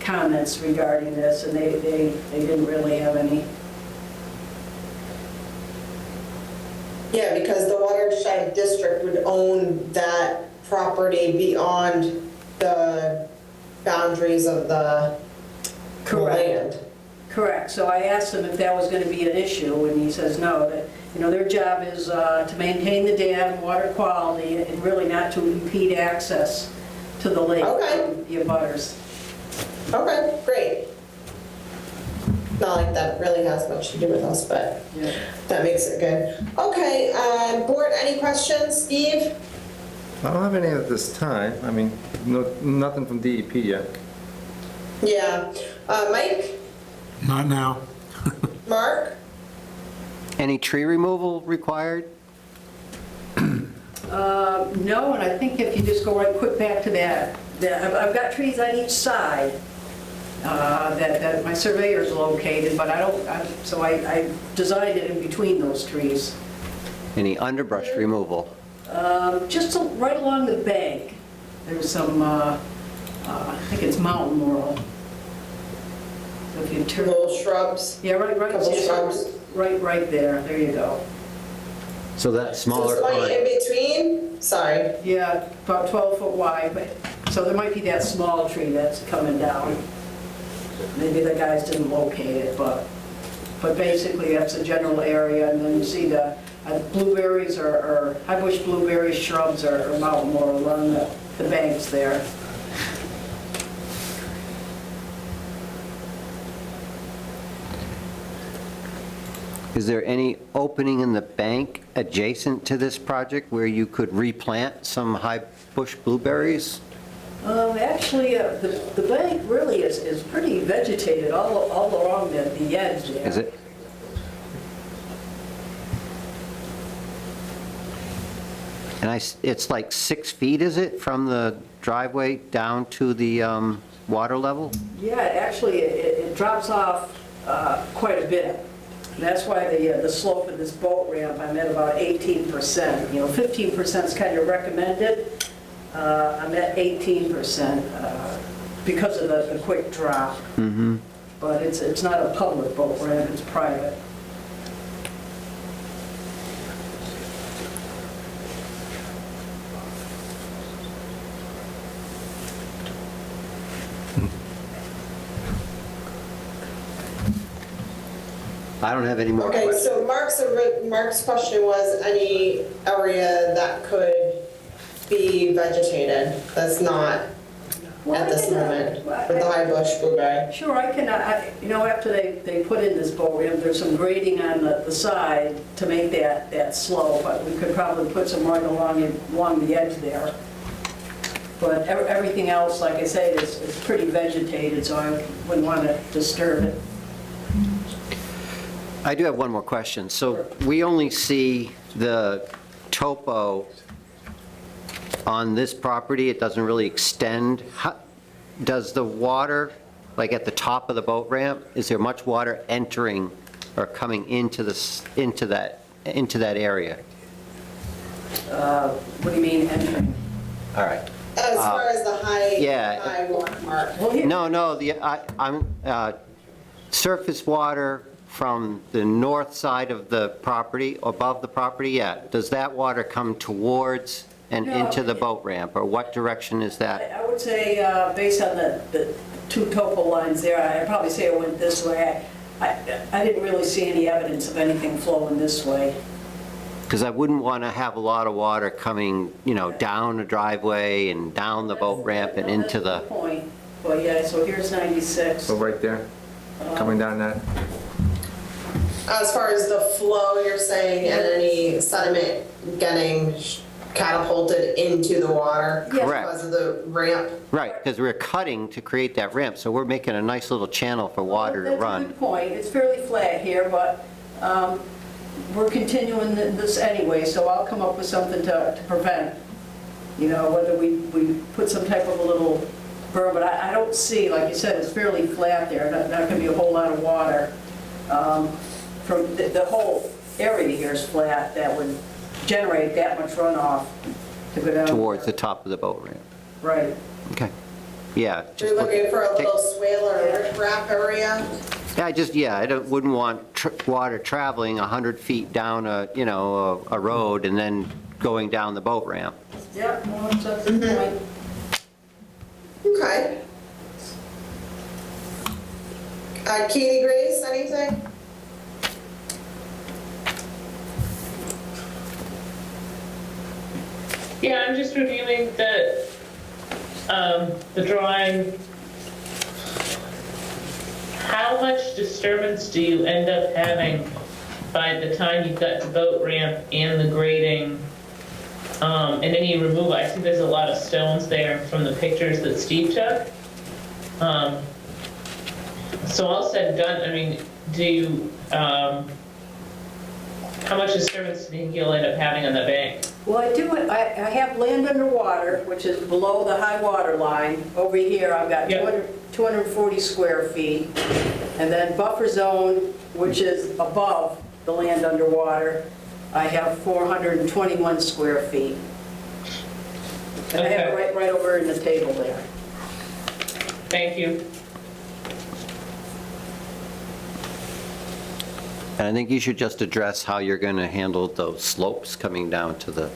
Speaker 10: comments regarding this, and they didn't really have any.
Speaker 1: Yeah, because the watershed district would own that property beyond the boundaries of the land.
Speaker 10: Correct. So I asked him if that was going to be an issue, and he says no, that, you know, their job is to maintain the dam, water quality, and really not to impede access to the lake.
Speaker 1: Okay.
Speaker 10: from the abutters.
Speaker 1: Okay, great. Not like that really has much to do with us, but
Speaker 10: Yeah.
Speaker 1: that makes it good. Okay, board, any questions? Steve?
Speaker 6: I don't have any at this time. I mean, nothing from DEP yet.
Speaker 1: Yeah. Mike?
Speaker 2: Not now.
Speaker 1: Mark?
Speaker 4: Any tree removal required?
Speaker 10: No, and I think if you just go right quick back to that, I've got trees on each side that my surveyor's located, but so I designed it in between those trees.
Speaker 4: Any underbrush removal?
Speaker 10: Just right along the bank, there's some, I think it's mountain laurel. So if you turn,
Speaker 1: Little shrubs?
Speaker 10: yeah, right,
Speaker 1: Couple shrubs?
Speaker 10: right there you go.
Speaker 4: So that
Speaker 1: So
Speaker 4: smaller
Speaker 1: somebody
Speaker 4: pine.
Speaker 1: in between? Sorry.
Speaker 10: Yeah, about 12 foot wide, but, so there might be that small tree that's coming down. Maybe the guys didn't locate it, but basically that's the general area, and then you see the blueberries or high bush blueberry shrubs or mountain laurel along the banks there.
Speaker 4: Is there any opening in the bank adjacent to this project where you could replant some high bush blueberries?
Speaker 10: Actually, the bank really is pretty vegetated all along the edge there.
Speaker 4: Is it? And it's like 6 feet, is it, from the driveway down to the water level?
Speaker 10: Yeah, actually, it drops off quite a bit. That's why the slope of this boat ramp, I'm at about 18%. 15% is kind of recommended. I'm at 18% because of the quick drop.
Speaker 4: Mm-hmm.
Speaker 10: But it's not a public boat ramp, it's private.
Speaker 4: I don't have any more
Speaker 1: Okay,
Speaker 4: questions.
Speaker 1: so Mark's question was any area that could be vegetated that's not at this moment with the high bush blueberry.
Speaker 10: Sure, I can, after they put in this boat ramp, there's some grading on the side to make that slope, but we could probably put some right along the edge there. But everything else, like I say, is pretty vegetated, so I wouldn't want to disturb it.
Speaker 4: I do have one more question. So we only see the topo on this property, it doesn't really extend. Does the water, like at the top of the boat ramp, is there much water entering or coming into that area?
Speaker 10: What do you mean entering?
Speaker 4: All right.
Speaker 1: As far as the
Speaker 4: yeah.
Speaker 1: high water mark.
Speaker 4: No, I'm surface water from the north side of the property, above the property, yeah. Does that water come towards and
Speaker 10: No.
Speaker 4: into the boat ramp, or what direction is that?
Speaker 10: I would say, based on the two topo lines there, I'd probably say it went this way. I didn't really see any evidence of anything flowing this way.
Speaker 4: Because I wouldn't want to have a lot of water coming, down the driveway and down the boat ramp and into
Speaker 10: That's a
Speaker 4: the,
Speaker 10: good point. Well, yeah, so here's 96.
Speaker 6: So right there, coming down that.
Speaker 1: As far as the flow, you're saying, and any sediment getting catapulted into the water
Speaker 4: Correct.
Speaker 1: because of the ramp?
Speaker 4: right, because we're cutting to create that ramp, so we're making a nice little channel for water to
Speaker 10: That's a
Speaker 4: run.
Speaker 10: good point. It's fairly flat here, but we're continuing this anyway, so I'll come up with something to prevent, whether we put some type of a little berm, but I don't see, like you said, it's fairly flat there, not going to be a whole lot of water. From the whole area here is flat, that would generate that much runoff to go down.
Speaker 4: Towards the top of the boat ramp.
Speaker 10: Right.
Speaker 4: Okay. Yeah. just
Speaker 1: You're looking for a
Speaker 4: take-
Speaker 1: little swale or riprap area?
Speaker 4: Yeah, I wouldn't want water traveling 100 feet down a road and then going down the boat ramp.
Speaker 10: Yeah, well, that's a good point.
Speaker 1: Okay. Katie Grace, anything?
Speaker 5: Yeah, I'm just reviewing the drawing. How much disturbance do you end up having by the time you've got the boat ramp and the grading, and any removal? I see there's a lot of stones there from the pictures that Steve took. So all said and done, do you, how much disturbance do you think you'll end up having on the bank?
Speaker 10: Well, I have land underwater, which is below the high water line. Over here, I've got
Speaker 5: Yep.
Speaker 10: 240 square feet. And then buffer zone, which is above the land underwater, I have 421 square feet. And I have it right over in the table there.
Speaker 5: Thank you.
Speaker 4: And I think you should just address how you're going to handle those slopes coming down to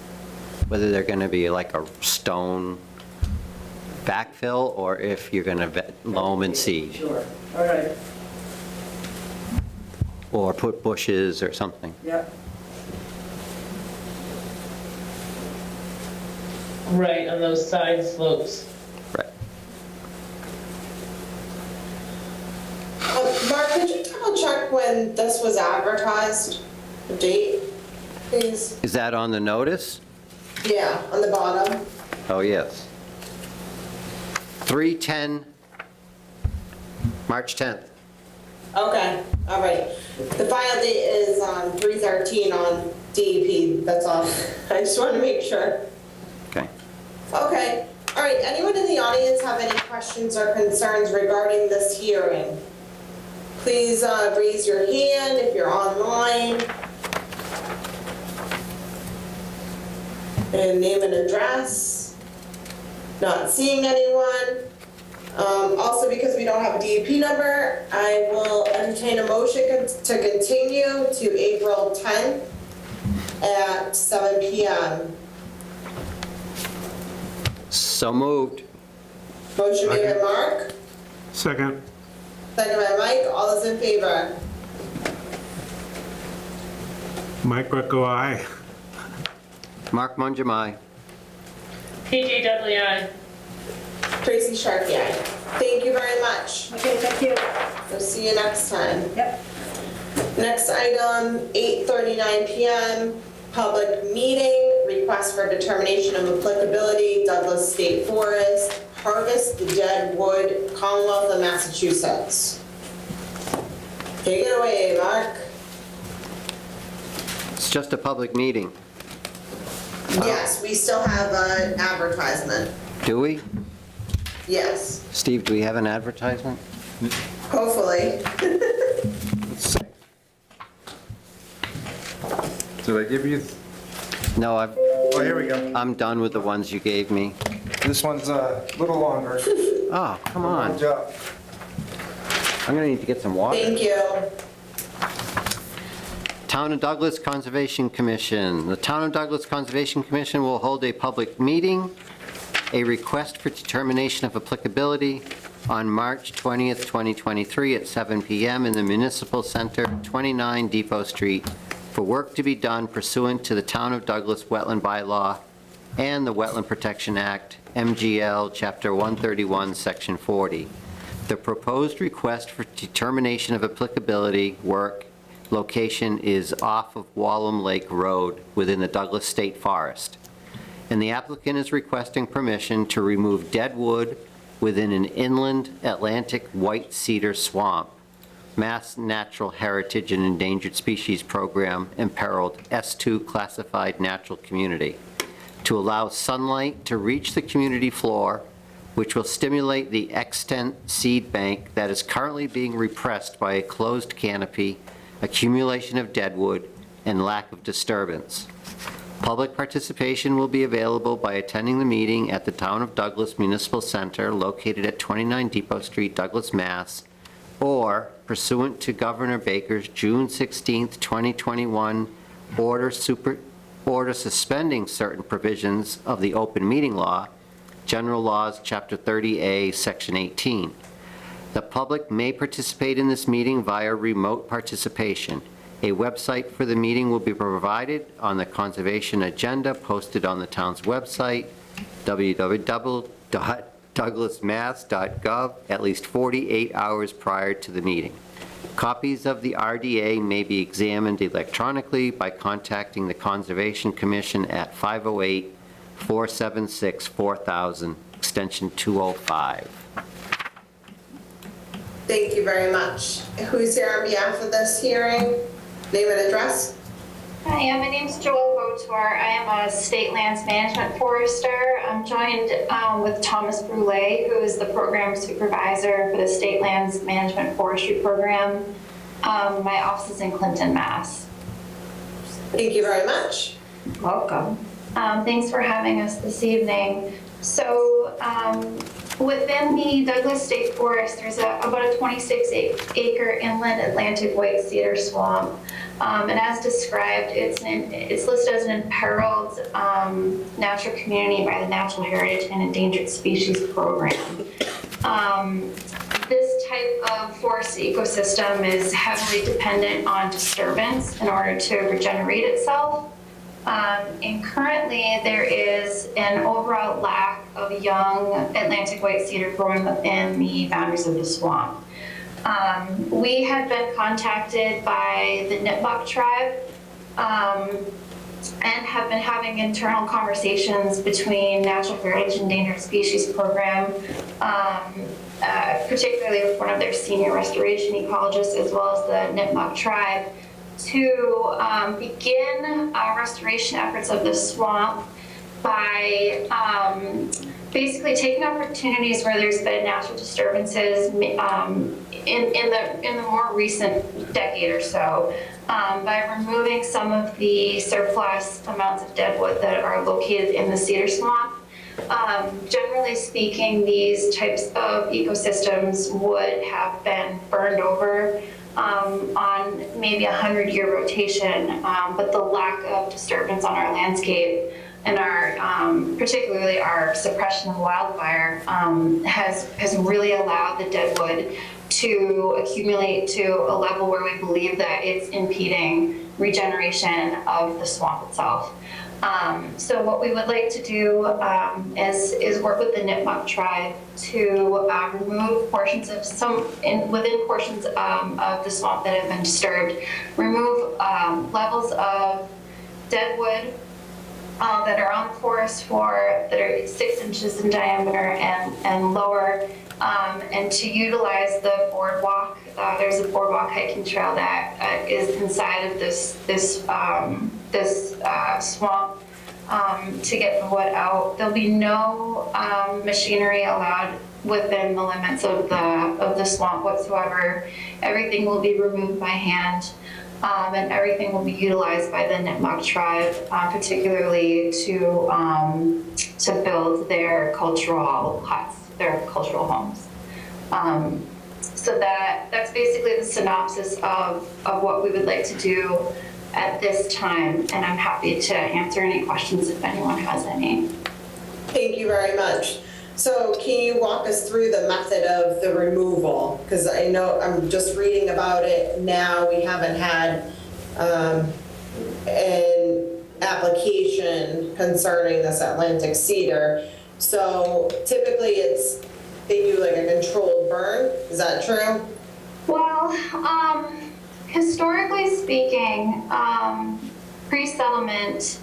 Speaker 4: whether they're going to be like a stone backfill or if you're going to loam and seed
Speaker 10: Sure, all right,
Speaker 4: or put bushes or something.
Speaker 10: yep.
Speaker 5: Right, on those side slopes.
Speaker 4: Right.
Speaker 1: Mark, could you double check when this was advertised? The date, please?
Speaker 4: Is that on the notice?
Speaker 1: Yeah, on the bottom.
Speaker 4: Oh, yes. 3/10, March 10th.
Speaker 1: Okay, all right. The final date is 3/13 on DEP, that's all. I just wanted to make sure.
Speaker 4: Okay.
Speaker 1: Okay, All right, anyone in the audience have any questions or concerns regarding this hearing? Please raise your hand if you're online. And name and address. Not seeing anyone. Also, because we don't have a DEP number, I will entertain a motion to continue to April 10th at 7 p.m.
Speaker 4: So moved.
Speaker 1: Motion made by Mark,
Speaker 2: Second.
Speaker 1: second by Mike. All those in favor?
Speaker 2: Mike Greco, aye.
Speaker 4: Mark Mungem, aye.
Speaker 5: PJ Dudley, aye.
Speaker 1: Tracy Sharkey, aye. Thank you very much.
Speaker 10: Okay, thank you.
Speaker 1: We'll see you next time.
Speaker 10: Yep.
Speaker 1: Next item, 8:39 p.m., public meeting, request for determination of applicability, Douglas State Forest, Harvest the Dead Wood, Commonwealth of Massachusetts. Take it away, Mark.
Speaker 4: It's just a public meeting.
Speaker 1: Yes, we still have an advertisement.
Speaker 4: Do we?
Speaker 1: Yes,
Speaker 4: Steve, do we have an advertisement?
Speaker 1: hopefully.
Speaker 6: Did I give you,
Speaker 4: No,
Speaker 6: oh, here we go.
Speaker 4: I'm done with the ones you gave me.
Speaker 6: This one's a little longer.
Speaker 4: Oh, come on.
Speaker 6: Good job.
Speaker 4: I'm gonna need to get some water.
Speaker 1: Thank you.
Speaker 4: Town of Douglas Conservation Commission. The Town of Douglas Conservation Commission will hold a public meeting, a request for determination of applicability on March 20th, 2023 at 7 p.m. in the Municipal Center, 29 Depot Street, for work to be done pursuant to the Town of Douglas Wetland Bylaw and the Wetland Protection Act, MGL, Chapter 131, Section 40. The proposed request for determination of applicability work location is off of Wallum Lake Road within the Douglas State Forest. And the applicant is requesting permission to remove dead wood within an inland Atlantic white cedar swamp, Mass Natural Heritage and Endangered Species Program imperiled S2 classified natural community, to allow sunlight to reach the community floor, which will stimulate the extant seed bank that is currently being repressed by a closed canopy, accumulation of deadwood, and lack of disturbance. Public participation will be available by attending the meeting at the Town of Douglas Municipal Center located at 29 Depot Street, Douglas, Mass., or pursuant to Governor Baker's June 16, 2021 order suspending certain provisions of the open meeting law, General Laws, Chapter 30A, Section 18. The public may participate in this meeting via remote participation. A website for the meeting will be provided on the conservation agenda posted on the town's website, www.douglasmass.gov, at least 48 hours prior to the meeting. Copies of the RDA may be examined electronically by contacting the Conservation Commission at 508-476-4000, extension 205.
Speaker 1: Thank you very much. Who's here on behalf of this hearing? Name and address?
Speaker 14: Hi, my name's Joelle Botoir. I am a state lands management forester. I'm joined with Thomas Brule, who is the program supervisor for the state lands management forestry program. My office is in Clinton, Mass.
Speaker 1: Thank you very much.
Speaker 14: Welcome. Thanks for having us this evening. So within the Douglas State Forest, there's about a 26-acre inland Atlantic white cedar swamp. And as described, it's listed as an imperiled natural community by the Natural Heritage and Endangered Species Program. This type of forest ecosystem is heavily dependent on disturbance in order to regenerate itself. And currently there is an overall lack of young Atlantic white cedar growing within the boundaries of the swamp. We have been contacted by the Nipmuc tribe and have been having internal conversations between Natural Heritage and Endangered Species Program, particularly with one of their senior restoration ecologists, as well as the Nipmuc tribe, to begin restoration efforts of the swamp by basically taking opportunities where there's been natural disturbances in the more recent decade or so, by removing some of the surplus amounts of dead wood that are located in the cedar swamp. Generally speaking, these types of ecosystems would have been burned over on maybe a 100-year rotation, but the lack of disturbance on our landscape and our, particularly our suppression of wildfire, has really allowed the dead wood to accumulate to a level where we believe that it's impeding regeneration of the swamp itself. So what we would like to do is work with the Nipmuc tribe to remove portions of within portions of the swamp that have been disturbed, remove levels of dead wood that are on the forest floor that are 6 inches in diameter and lower, and to utilize the boardwalk. There's a boardwalk hiking trail that is inside of this swamp to get the wood out. There'll be no machinery allowed within the limits of the swamp whatsoever. Everything will be removed by hand. And everything will be utilized by the Nipmuc tribe, particularly to build their cultural huts, their cultural homes. So that's basically the synopsis of what we would like to do at this time, and I'm happy to answer any questions if anyone has any.
Speaker 1: Thank you very much. So can you walk us through the method of the removal? Because I know I'm just reading about it now. We haven't had an application concerning this Atlantic cedar. So typically they do like a controlled burn. Is that true?
Speaker 14: Well, historically speaking, pre-settlement,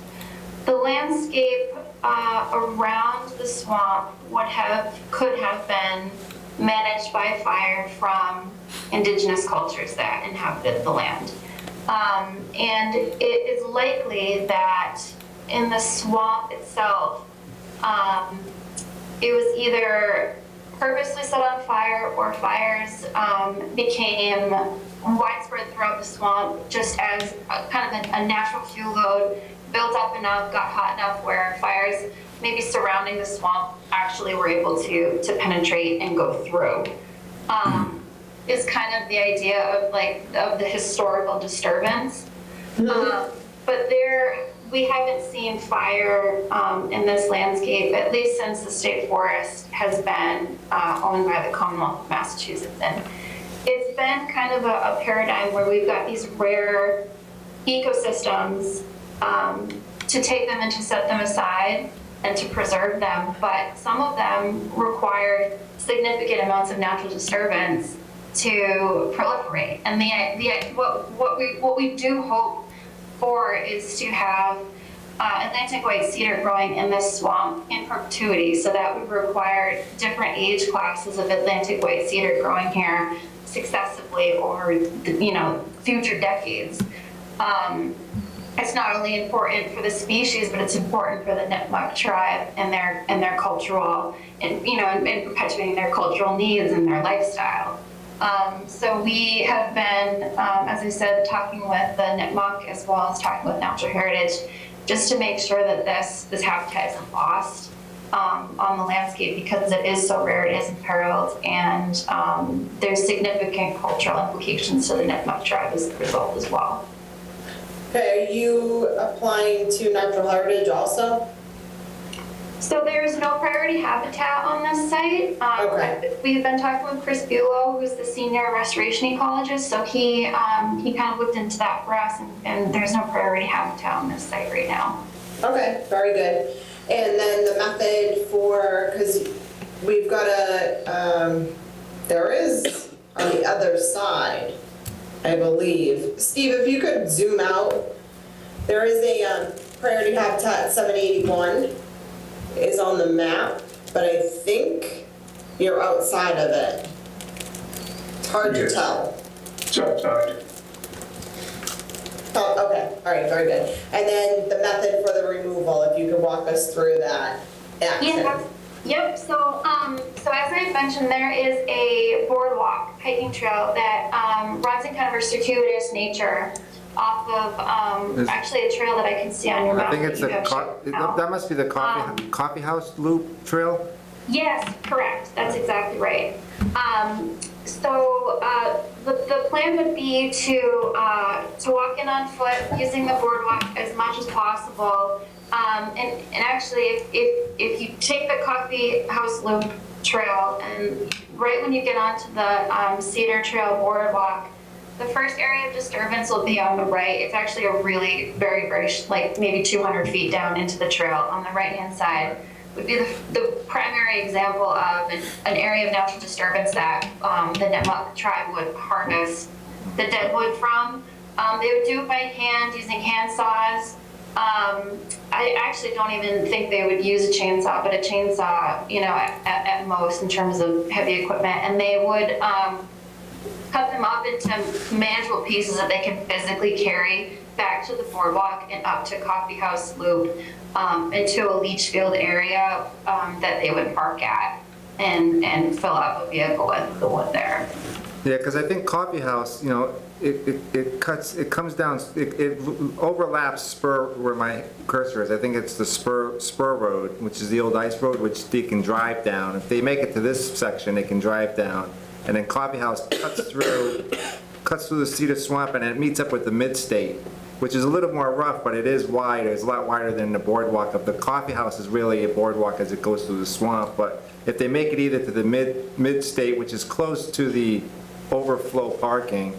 Speaker 14: the landscape around the swamp could have been managed by fire from indigenous cultures that inhabited the land. And it is likely that in the swamp itself, it was either purposely set on fire or fires became widespread throughout the swamp just as kind of a natural fuel load built up enough, got hot enough where fires maybe surrounding the swamp actually were able to penetrate and go through. Is kind of the idea of the historical disturbance. But we haven't seen fire in this landscape, at least since the state forest has been owned by the Commonwealth of Massachusetts. And it's been kind of a paradigm where we've got these rare ecosystems to take them and to set them aside and to preserve them, but some of them require significant amounts of natural disturbance to proliferate. And what we do hope for is to have Atlantic white cedar growing in this swamp in perpetuity, so that would require different age classes of Atlantic white cedar growing here successively over future decades. It's not only important for the species, but it's important for the Nipmuc tribe and their cultural and perpetuating their cultural needs and their lifestyle. So we have been, as I said, talking with the Nipmuc as well as talking with Natural Heritage, just to make sure that this habitat isn't lost on the landscape, because it is so rare, it is imperiled, and there's significant cultural implications to the Nipmuc tribe as a result as well.
Speaker 1: Okay, are you applying to Natural Heritage also?
Speaker 14: So there's no priority habitat on this site.
Speaker 1: Okay.
Speaker 14: We've been talking with Chris Bulow, who's the senior restoration ecologist, so he kind of looked into that for us, and there's no priority habitat on this site right now.
Speaker 1: Okay, very good. And then the method because we've got there is on the other side, I believe. Steve, if you could zoom out, there is a priority habitat 781 is on the map, but I think you're outside of it. It's hard to tell.
Speaker 12: It's outside.
Speaker 1: Oh, okay, all right, very good. And then the method for the removal, if you could walk us through that action.
Speaker 14: Yeah. Yep, so as I mentioned, there is a boardwalk hiking trail that runs in kind of a circuitous nature off of, actually a trail that I can see on your map.
Speaker 6: I think it's
Speaker 14: that you
Speaker 6: a,
Speaker 14: have shown.
Speaker 6: that must be the coffee house loop trail?
Speaker 14: Yes, correct. That's exactly right. So the plan would be to walk in on foot using the boardwalk as much as possible. And actually, if you take the Coffee House Loop Trail and right when you get onto the Cedar Trail boardwalk, the first area of disturbance will be on the right. It's actually a really very, like maybe 200 feet down into the trail on the right-hand side. Would be the primary example of an area of natural disturbance that the Nipmuc tribe would harvest the dead wood from. They would do it by hand using hand saws. I actually don't even think they would use a chainsaw, but a chainsaw, you know, at most in terms of heavy equipment. And they would cut them up into manageable pieces that they can physically carry back to the boardwalk and up to Coffee House Loop into a leach field area that they would park at and fill up a vehicle with the wood there.
Speaker 6: Yeah, because I think Coffee House, you know, it comes down, it overlaps Spur where my cursor is. I think it's the Spur Road, which is the old ice road, which they can drive down. If they make it to this section, they can drive down. And then Coffee House cuts through the Cedar Swamp, and it meets up with the Mid-State, which is a little more rough, but it is wide. It's a lot wider than the boardwalk of the Coffee House is really a boardwalk as it goes through the swamp. But if they make it either to the Mid-State, which is close to the overflow parking,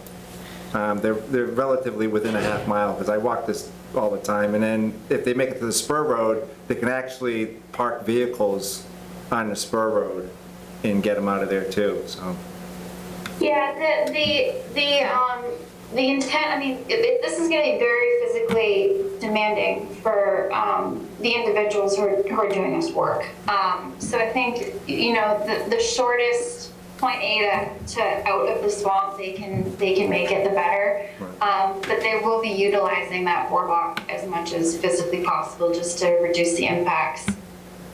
Speaker 6: they're relatively within a half mile, because I walk this all the time. And then if they make it to the Spur Road, they can actually park vehicles on the Spur Road and get them out of there too, so.
Speaker 14: Yeah, the intent, I mean, this is getting very physically demanding for the individuals who are doing this work. So I think, you know, the shortest point A to out of the swamp they can make it, the better. But they will be utilizing that boardwalk as much as physically possible just to reduce the impacts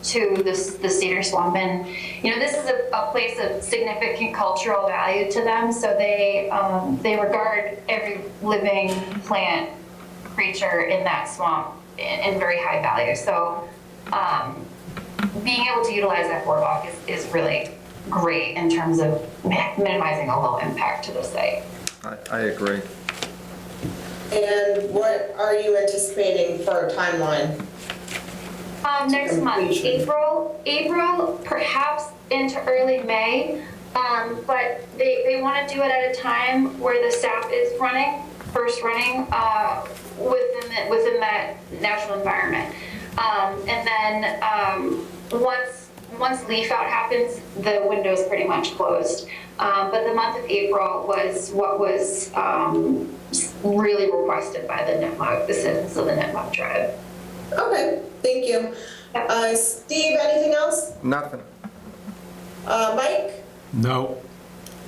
Speaker 14: to the Cedar Swamp. And, you know, this is a place of significant cultural value to them, so they regard every living plant creature in that swamp in very high value. So being able to utilize that boardwalk is really great in terms of minimizing a low impact to the site.
Speaker 6: I agree.
Speaker 1: And what are you anticipating for a timeline?
Speaker 14: Next month, April, perhaps into early May, but they want to do it at a time where the sap is first running within that natural environment. And then once leaf out happens, the window is pretty much closed. But the month of April was what was really requested by the Nipmuc, the citizens of the Nipmuc tribe.
Speaker 1: Okay, thank you. Steve, anything else?
Speaker 6: Nothing.
Speaker 1: Mike?
Speaker 2: No.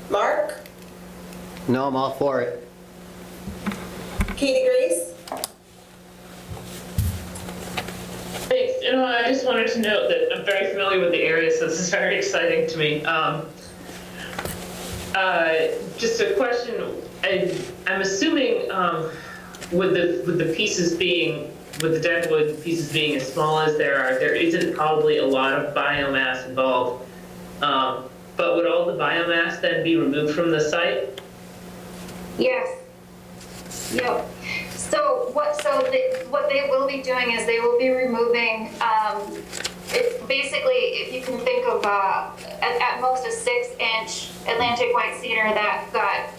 Speaker 1: Mark?
Speaker 4: No, I'm all for it.
Speaker 1: Katie Grace?
Speaker 5: Thanks. You know, I just wanted to note that I'm very familiar with the area, so this is very exciting to me. Just a question. I'm assuming with the pieces being, with the dead wood pieces being as small as there isn't probably a lot of biomass involved. But would all the biomass then be removed from the site?
Speaker 14: Yes. Yep. So what they will be doing is they will be removing, basically, if you can think of at most a 6-inch Atlantic white cedar that got,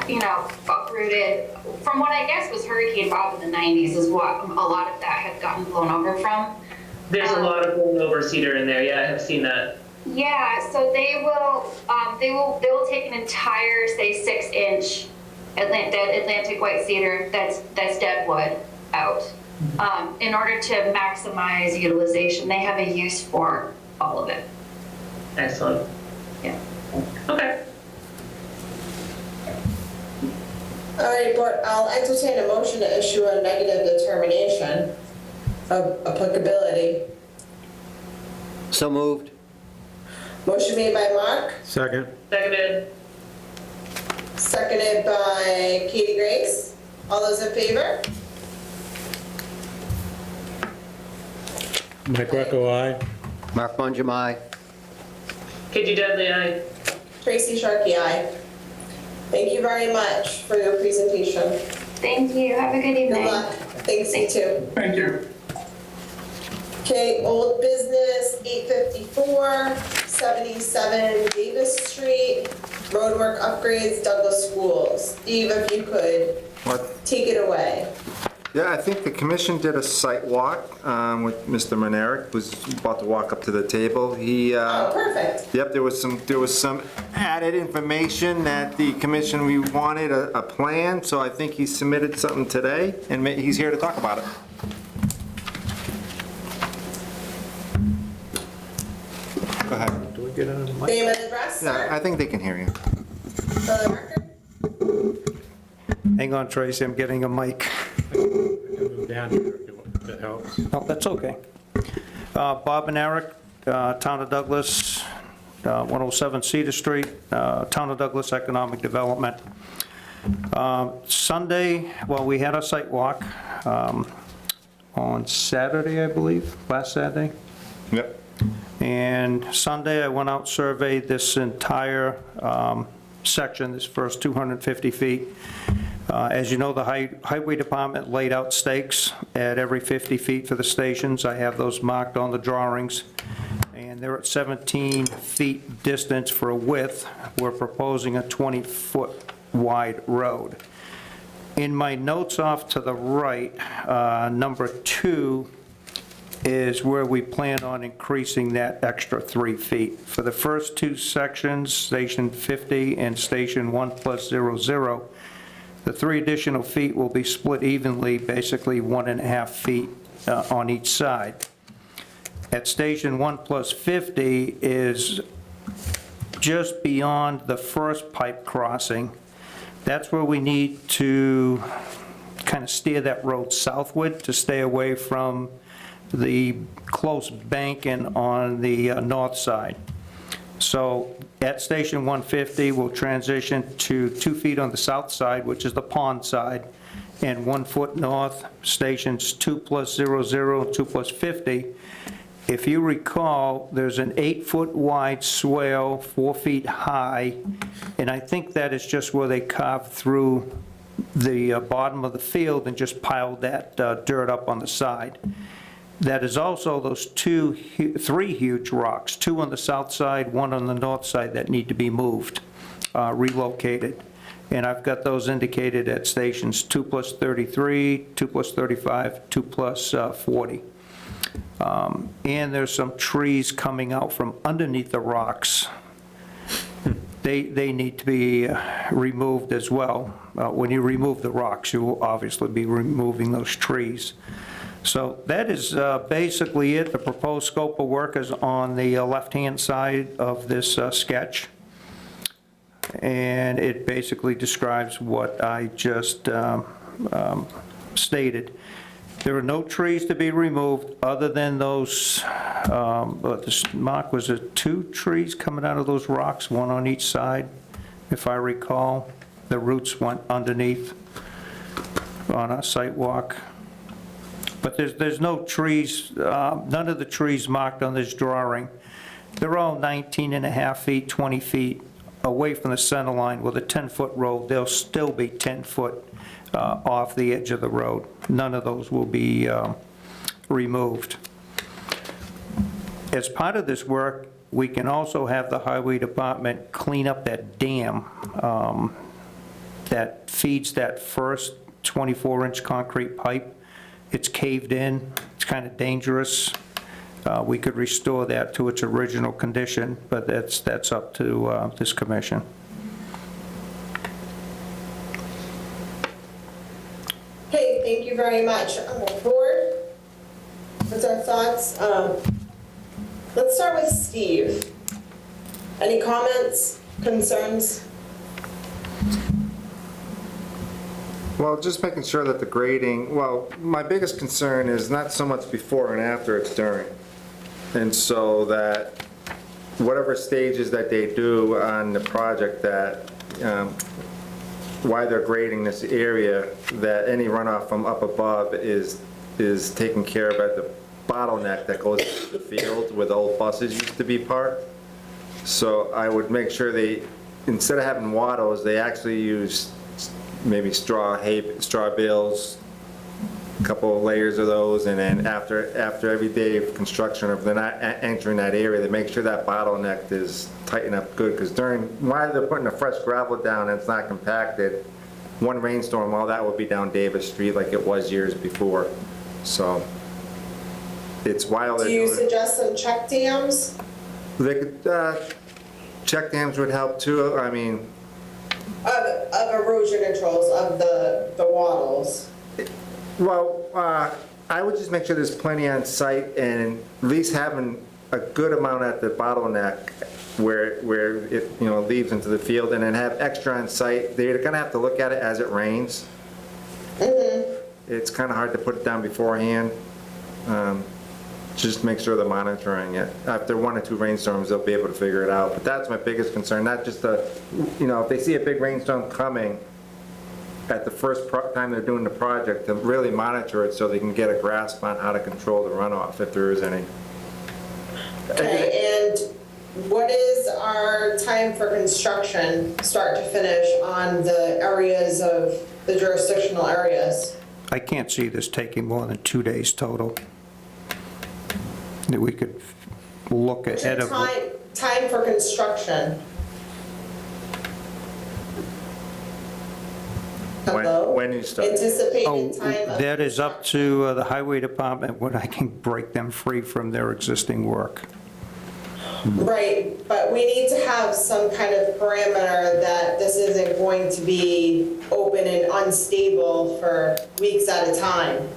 Speaker 14: you know, uprooted from what I guess was Hurricane Bob in the 90s is what a lot of that had gotten blown over from.
Speaker 5: There's a lot of blown over cedar in there. Yeah, I have seen that.
Speaker 14: Yeah, so they will take an entire, say, 6-inch Atlantic white cedar that's dead wood out. In order to maximize utilization, they have a use for all of it.
Speaker 5: Excellent.
Speaker 14: Yeah.
Speaker 5: Okay.
Speaker 1: All right, board, I'll entertain a motion to issue a negative determination of applicability.
Speaker 4: So moved.
Speaker 1: Motion made by Mark,
Speaker 2: Second.
Speaker 5: Seconded.
Speaker 1: seconded by Katie Grace. All those in favor?
Speaker 2: Mike Greco, aye.
Speaker 4: Mark Bonjam, aye.
Speaker 5: KG Dudley, aye.
Speaker 1: Tracy Sharkey, aye. Thank you very much for your presentation.
Speaker 14: Thank you. Have a good evening.
Speaker 1: Good luck. Thanks, you too.
Speaker 8: Thank you.
Speaker 1: Okay, old business, 854, 77 Davis Street, roadwork upgrades, Douglas Schools. Steve, if you could
Speaker 6: What?
Speaker 1: take it away.
Speaker 6: Yeah, I think the commission did a site walk with Mr. Manerick, who's about to walk up to the table. He,
Speaker 1: Oh, perfect.
Speaker 6: yep, there was some added information that the commission, we wanted a plan, so I think he submitted something today, and he's here to talk about it. Go ahead.
Speaker 2: Do we get on the mic?
Speaker 1: Name and address,
Speaker 6: Yeah,
Speaker 1: sir,
Speaker 6: I think they can hear you.
Speaker 1: for the record.
Speaker 15: Hang on, Tracy, I'm getting a mic.
Speaker 2: Down here, if it helps.
Speaker 15: Oh, that's okay. Bob and Eric, Town of Douglas, 107 Cedar Street, Town of Douglas Economic Development. Sunday, well, we had a site walk on Saturday, I believe, last Saturday.
Speaker 6: Yep.
Speaker 15: And Sunday, I went out, surveyed this entire section, this first 250 feet. As you know, the Highway Department laid out stakes at every 50 feet for the stations. I have those marked on the drawings, and they're at 17 feet distance for a width. We're proposing a 20-foot wide road. In my notes off to the right, number 2 is where we plan on increasing that extra 3 feet. For the first 2 sections, Station 50 and Station 1+00, the 3 additional feet will be split evenly, basically 1.5 feet on each side. At Station 1+50 is just beyond the first pipe crossing. That's where we need to kind of steer that road southward to stay away from the close banking on the north side. So at Station 150, we'll transition to 2 feet on the south side, which is the pond side, and 1 foot north, Stations 2+00 and 2+50. If you recall, there's an 8-foot wide swale, 4 feet high, and I think that is just where they carved through the bottom of the field and just piled that dirt up on the side. That is also those 3 huge rocks, 2 on the south side, 1 on the north side, that need to be moved, relocated. And I've got those indicated at Stations 2+33, 2+35, 2+40. And there's some trees coming out from underneath the rocks. They need to be removed as well. When you remove the rocks, you will obviously be removing those trees. So that is basically it. The proposed scope of work is on the left-hand side of this sketch. And it basically describes what I just stated. There are no trees to be removed other than those, Mark, was it 2 trees coming out of those rocks, 1 on each side, if I recall? The roots went underneath on our site walk. But there's no trees, none of the trees marked on this drawing. They're all 19.5 feet, 20 feet away from the center line. With a 10-foot road, they'll still be 10 foot off the edge of the road. None of those will be removed. As part of this work, we can also have the Highway Department clean up that dam that feeds that first 24-inch concrete pipe. It's caved in, it's kind of dangerous. We could restore that to its original condition, but that's up to this commission.
Speaker 1: Okay, thank you very much. Board, what's our thoughts? Let's start with Steve. Any comments, concerns?
Speaker 6: Well, just making sure that the grading, well, my biggest concern is not so much before and after, it's during. And so that whatever stages that they do on the project, that why they're grading this area, that any runoff from up above is taken care of at the bottleneck that goes into the field where the old buses used to be parked. So I would make sure they, instead of having wattles, they actually use maybe straw bales, a couple of layers of those, and then after every day of construction, if they're not entering that area, they make sure that bottleneck is tightened up good, because while they're putting the fresh gravel down and it's not compacted, one rainstorm, all that will be down Davis Street like it was years before. So it's while they're
Speaker 1: Do you
Speaker 6: doing it.
Speaker 1: suggest some check dams?
Speaker 6: They could, check dams would help too, I mean,
Speaker 1: Of erosion controls of the wattles?
Speaker 6: well, I would just make sure there's plenty on site, and at least having a good amount at the bottleneck where it, leads into the field, and then have extra on site. They're gonna have to look at it as it rains. It's kind of hard to put it down beforehand. Just make sure they're monitoring it. After 1 or 2 rainstorms, they'll be able to figure it out. But that's my biggest concern, not just if they see a big rainstorm coming at the first time they're doing the project, to really monitor it so they can get a grasp on how to control the runoff, if there is any.
Speaker 1: Okay, and what is our time for construction, start to finish, on the areas of the jurisdictional areas?
Speaker 15: I can't see this taking more than 2 days total. That we could look ahead of.
Speaker 1: Time for construction. Hello?
Speaker 6: When you start.
Speaker 1: Anticipated time of.
Speaker 15: That is up to the highway department when I can break them free from their existing work.
Speaker 1: Right, but we need to have some kind of parameter that this isn't going to be open and unstable for weeks at a time.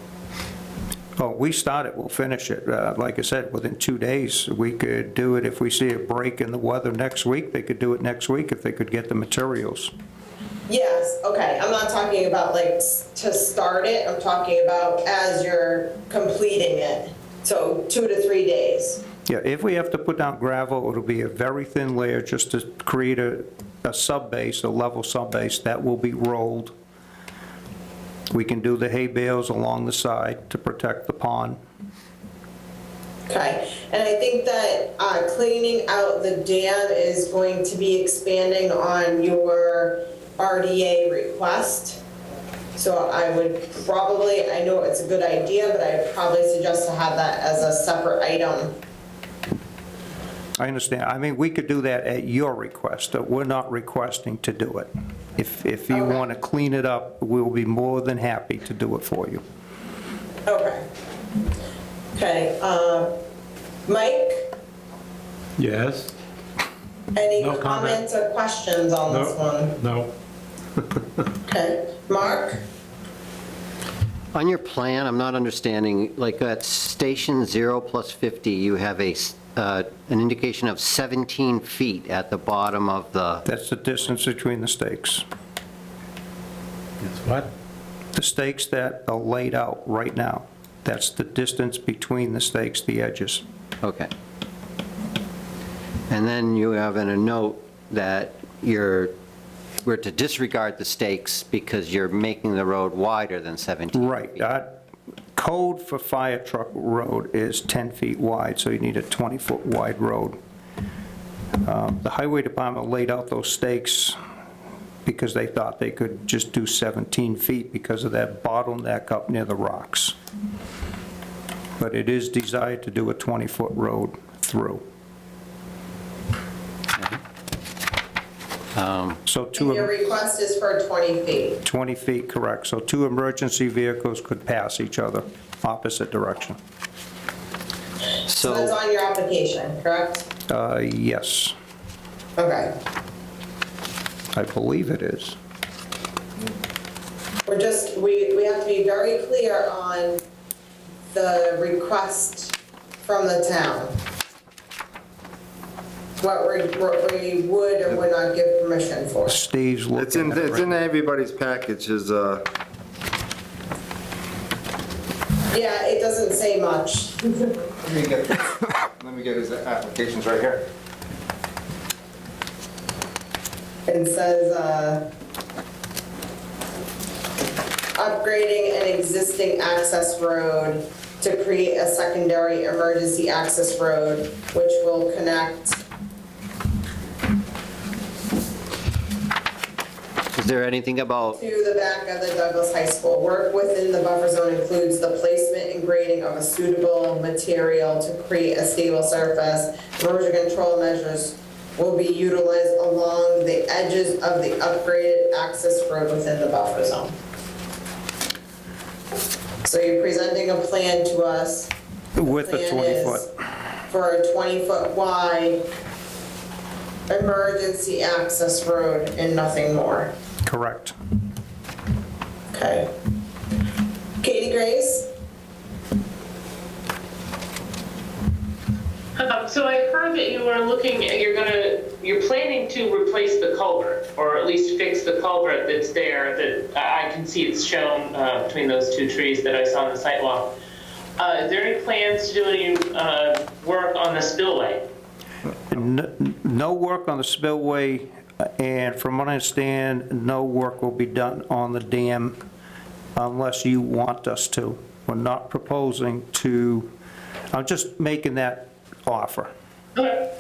Speaker 15: Oh, we start it, we'll finish it. Like I said, within 2 days, we could do it. If we see a break in the weather next week, they could do it next week if they could get the materials.
Speaker 1: Yes, okay, I'm not talking about like to start it, I'm talking about as you're completing it. So 2 to 3 days.
Speaker 15: Yeah, if we have to put down gravel, it'll be a very thin layer just to create a sub-base, a level sub-base that will be rolled. We can do the hay bales along the side to protect the pond.
Speaker 1: Okay, and I think that cleaning out the dam is going to be expanding on your RDA request. So I would probably, I know it's a good idea, but I'd probably suggest to have that as a separate item.
Speaker 15: I understand. I mean, we could do that at your request, but we're not requesting to do it. If you want to clean it up, we'll be more than happy to do it for you.
Speaker 1: Okay. Okay, Mike,
Speaker 2: Yes?
Speaker 1: any
Speaker 2: No comment.
Speaker 1: comments or questions on this one?
Speaker 2: No.
Speaker 1: Okay, Mark?
Speaker 4: On your plan, I'm not understanding, like at station 0 plus 50, you have an indication of 17 feet at the bottom of the,
Speaker 15: That's the distance between the stakes.
Speaker 2: It's what?
Speaker 15: The stakes that are laid out right now, that's the distance between the stakes, the edges.
Speaker 4: okay. And then you have in a note that we're to disregard the stakes because you're making the road wider than 17 feet.
Speaker 15: Right. Code for fire truck road is 10 feet wide, so you need a 20-foot wide road. The highway department laid out those stakes because they thought they could just do 17 feet because of that bottleneck up near the rocks. But it is desired to do a 20-foot road through. So
Speaker 1: And your request is for 20 feet.
Speaker 15: 20 feet, correct. So 2 emergency vehicles could pass each other, opposite direction.
Speaker 1: So that's on your application, correct?
Speaker 15: Yes,
Speaker 1: Okay.
Speaker 15: I believe it is.
Speaker 1: We're just, we have to be very clear on the request from the town. What we would or would not give permission for.
Speaker 15: Steve's
Speaker 6: It's in
Speaker 15: looking at it right now.
Speaker 6: everybody's package, is
Speaker 1: Yeah, it doesn't say much.
Speaker 6: Let me get his applications right here.
Speaker 1: It says, upgrading an existing access road to create a secondary emergency access road, which will connect.
Speaker 4: Is there anything about,
Speaker 1: To the back of the Douglas High School. Work within the buffer zone includes the placement and grading of a suitable material to create a stable surface. Erosion control measures will be utilized along the edges of the upgraded access road within the buffer zone. So you're presenting a plan to us.
Speaker 15: With the
Speaker 1: Plan is
Speaker 15: 20-foot.
Speaker 1: For a 20-foot wide emergency access road and nothing more.
Speaker 15: Correct.
Speaker 1: Okay. Katie Grace?
Speaker 5: So I heard that you were looking, you're planning to replace the culvert, or at least fix the culvert that's there, that I can see it's shown between those two trees that I saw on the sidewalk. Is there any plans to do any work on the spillway?
Speaker 15: No work on the spillway, and from what I understand, no work will be done on the dam unless you want us to. We're not proposing to, I'm just making that offer.
Speaker 5: Okay.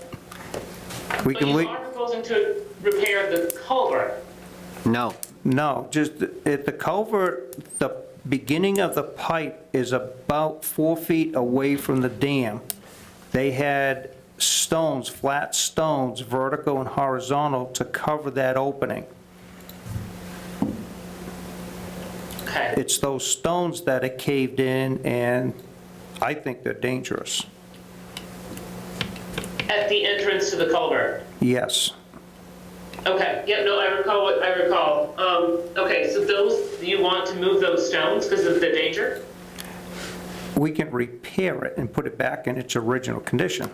Speaker 15: We
Speaker 5: But
Speaker 15: can
Speaker 5: you
Speaker 15: leave.
Speaker 5: are proposing to repair the culvert?
Speaker 4: no,
Speaker 15: No, just at the culvert, the beginning of the pipe is about 4 feet away from the dam. They had stones, flat stones, vertical and horizontal, to cover that opening.
Speaker 5: Okay.
Speaker 15: It's those stones that are caved in, and I think they're dangerous.
Speaker 5: At the entrance to the culvert?
Speaker 15: Yes.
Speaker 5: Okay, yeah, no, I recall what I recall. Okay, so those, you want to move those stones because of the danger?
Speaker 15: We can repair it and put it back in its original condition.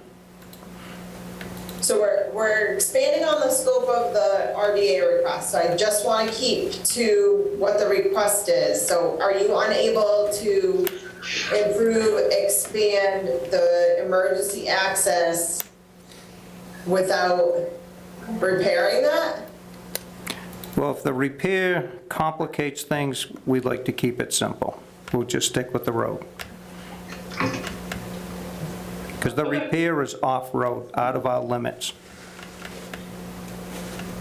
Speaker 1: So we're expanding on the scope of the RDA request, so I just want to keep to what the request is. So are you unable to improve, expand the emergency access without repairing that?
Speaker 15: Well, if the repair complicates things, we'd like to keep it simple. We'll just stick with the road. Because the repair is off-road, out of our limits.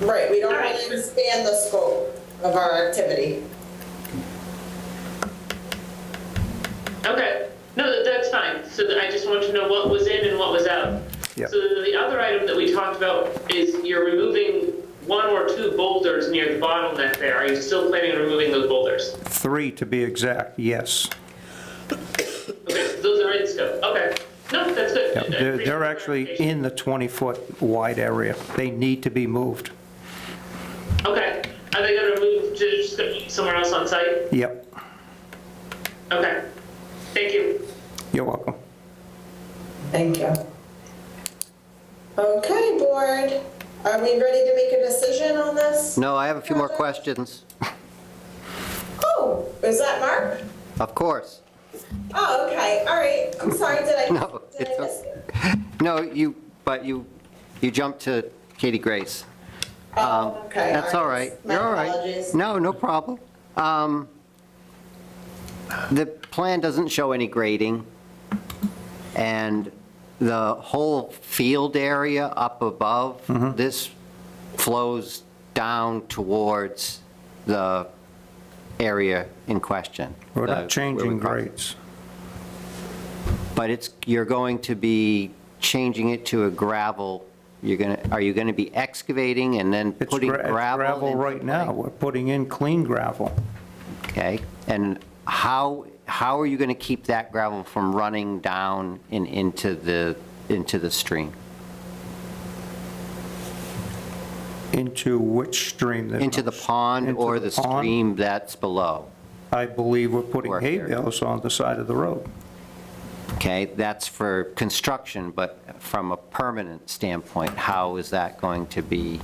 Speaker 1: Right, we don't want to expand the scope of our activity.
Speaker 5: Okay, no, that's fine. So I just wanted to know what was in and what was out.
Speaker 15: Yep.
Speaker 5: So the other item that we talked about is you're removing 1 or 2 boulders near the bottleneck there. Are you still planning on removing those boulders?
Speaker 15: 3 to be exact, yes.
Speaker 5: Okay, so those are in scope. Okay. No, that's good.
Speaker 15: Yeah,
Speaker 5: I appreciate
Speaker 15: they're
Speaker 5: the
Speaker 15: actually
Speaker 5: clarification.
Speaker 15: in the 20-foot wide area. They need to be moved.
Speaker 5: Okay. Are they going to move to just somewhere else on site?
Speaker 15: Yep,
Speaker 5: Okay. Thank you.
Speaker 15: you're welcome.
Speaker 1: Thank you. Okay, board, are we ready to make a decision on this?
Speaker 4: no, I have a few more questions.
Speaker 1: Oh, is that Mark?
Speaker 4: Of course.
Speaker 1: Oh, okay, all right. I'm sorry, did I
Speaker 4: No,
Speaker 1: miss
Speaker 4: it's
Speaker 1: it?
Speaker 4: No, but you jumped to Katie Grace.
Speaker 1: Oh, okay.
Speaker 4: That's all right.
Speaker 1: My
Speaker 4: You're all right.
Speaker 1: apologies.
Speaker 4: No problem. The plan doesn't show any grading, and the whole field area up above this flows down towards the area in question.
Speaker 15: We're
Speaker 4: the-
Speaker 15: not changing
Speaker 4: where we cross.
Speaker 15: grades.
Speaker 4: But you're going to be changing it to a gravel, are you going to be excavating and then
Speaker 15: It's
Speaker 4: putting
Speaker 15: it's
Speaker 4: gravel?
Speaker 15: gravel
Speaker 4: into
Speaker 15: right
Speaker 4: the
Speaker 15: now.
Speaker 4: lake?
Speaker 15: We're putting in clean gravel.
Speaker 4: Okay, and how are you going to keep that gravel from running down and into the stream?
Speaker 15: Into which stream? There's
Speaker 4: Into
Speaker 15: no
Speaker 4: the pond
Speaker 15: into
Speaker 4: or the
Speaker 15: pond?
Speaker 4: stream that's below?
Speaker 15: I believe we're putting
Speaker 4: Work
Speaker 15: hay
Speaker 4: area.
Speaker 15: bales on the side of the road.
Speaker 4: Okay, that's for construction, but from a permanent standpoint, how is that going to be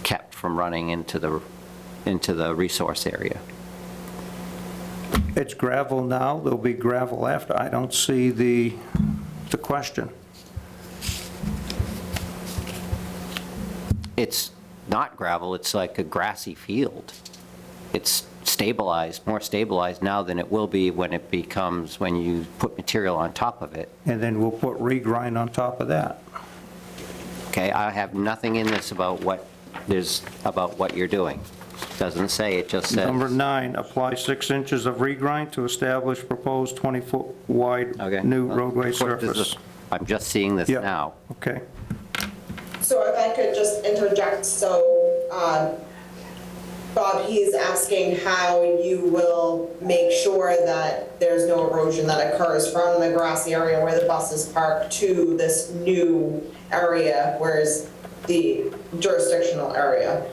Speaker 4: kept from running into the resource area?
Speaker 15: It's gravel now, there'll be gravel after. I don't see the question.
Speaker 4: It's not gravel, it's like a grassy field. It's stabilized, more stabilized now than it will be when it becomes, when you put material on top of it.
Speaker 15: And then we'll put regrind on top of that.
Speaker 4: Okay, I have nothing in this about what you're doing. Doesn't say, it just says.
Speaker 15: Number 9, apply 6 inches of regrind to establish proposed 20-foot wide
Speaker 4: Okay.
Speaker 15: new
Speaker 4: Well,
Speaker 15: roadway
Speaker 4: of course, this is-
Speaker 15: surface.
Speaker 4: I'm just seeing this
Speaker 15: Yeah.
Speaker 4: now.
Speaker 15: Okay.
Speaker 1: So if I could just interject, so, Bob, he's asking how you will make sure that there's no erosion that occurs from the grassy area where the bus is parked to this new area, where's the jurisdictional area.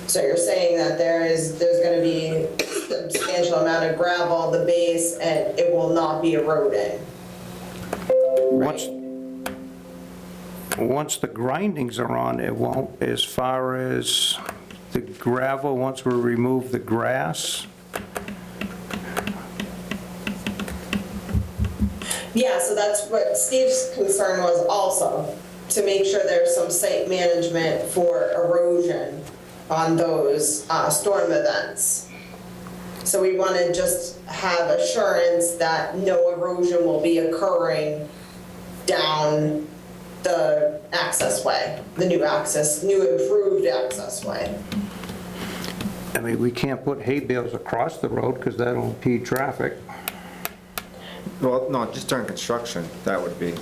Speaker 1: So you're saying that there's gonna be a substantial amount of gravel, the base, and it will not be eroding.
Speaker 15: Once the grindings are on, it won't. As far as the gravel, once we remove the grass,
Speaker 1: Yeah, so that's what Steve's concern was also, to make sure there's some site management for erosion on those storm events. So we want to just have assurance that no erosion will be occurring down the access way, the new improved access way.
Speaker 15: I mean, we can't put hay bales across the road because that'll impede traffic.
Speaker 6: Well, no, just during construction, that would be.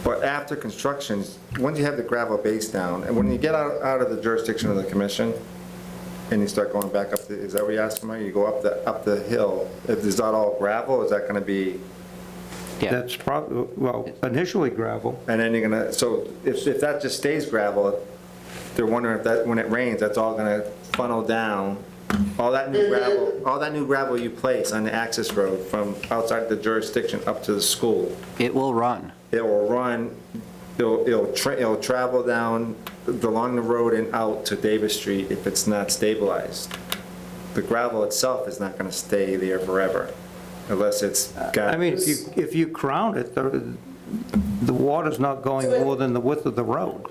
Speaker 6: But after construction, once you have the gravel base down, and when you get out of the jurisdiction of the commission, and you start going back up, is that what you're asking me? You go up the hill, if it's not all gravel, is that gonna be?
Speaker 4: Yeah.
Speaker 15: That's probably, well, initially gravel.
Speaker 6: And then you're gonna, so if that just stays gravel, they're wondering if that, when it rains, that's all gonna funnel down. All that new gravel you place on the access road from outside the jurisdiction up to the school.
Speaker 4: It will run.
Speaker 6: It will run, it'll travel down along the road and out to Davis Street if it's not stabilized. The gravel itself is not gonna stay there forever unless it's got.
Speaker 15: I mean, if you crown it, the water's not going more than the width of the road.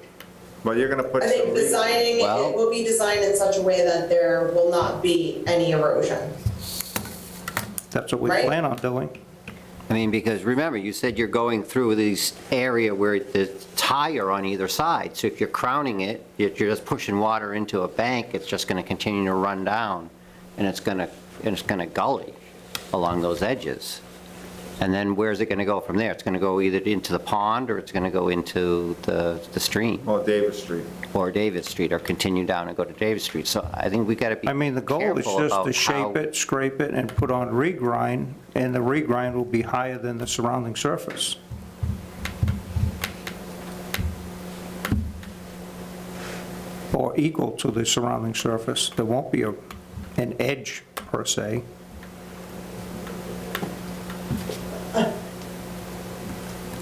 Speaker 6: But you're gonna put
Speaker 1: I think designing, it will be designed in such a way that there will not be any erosion.
Speaker 15: That's what we
Speaker 1: Right.
Speaker 15: plan on doing.
Speaker 4: I mean, because remember, you said you're going through this area where the tire on either side. So if you're crowning it, you're just pushing water into a bank, it's just going to continue to run down, and it's going to gully along those edges. And then where's it going to go from there? It's going to go either into the pond, or it's going to go into the stream.
Speaker 6: Or Davis Street.
Speaker 4: Or Davis Street, or continue down and go to Davis Street. So I think we got to be
Speaker 15: I mean, the goal is
Speaker 4: careful
Speaker 15: just
Speaker 4: about
Speaker 15: to shape it, scrape it, and put on regrind, and the regrind will be higher than the surrounding surface. Or equal to the surrounding surface. There won't be an edge, per se.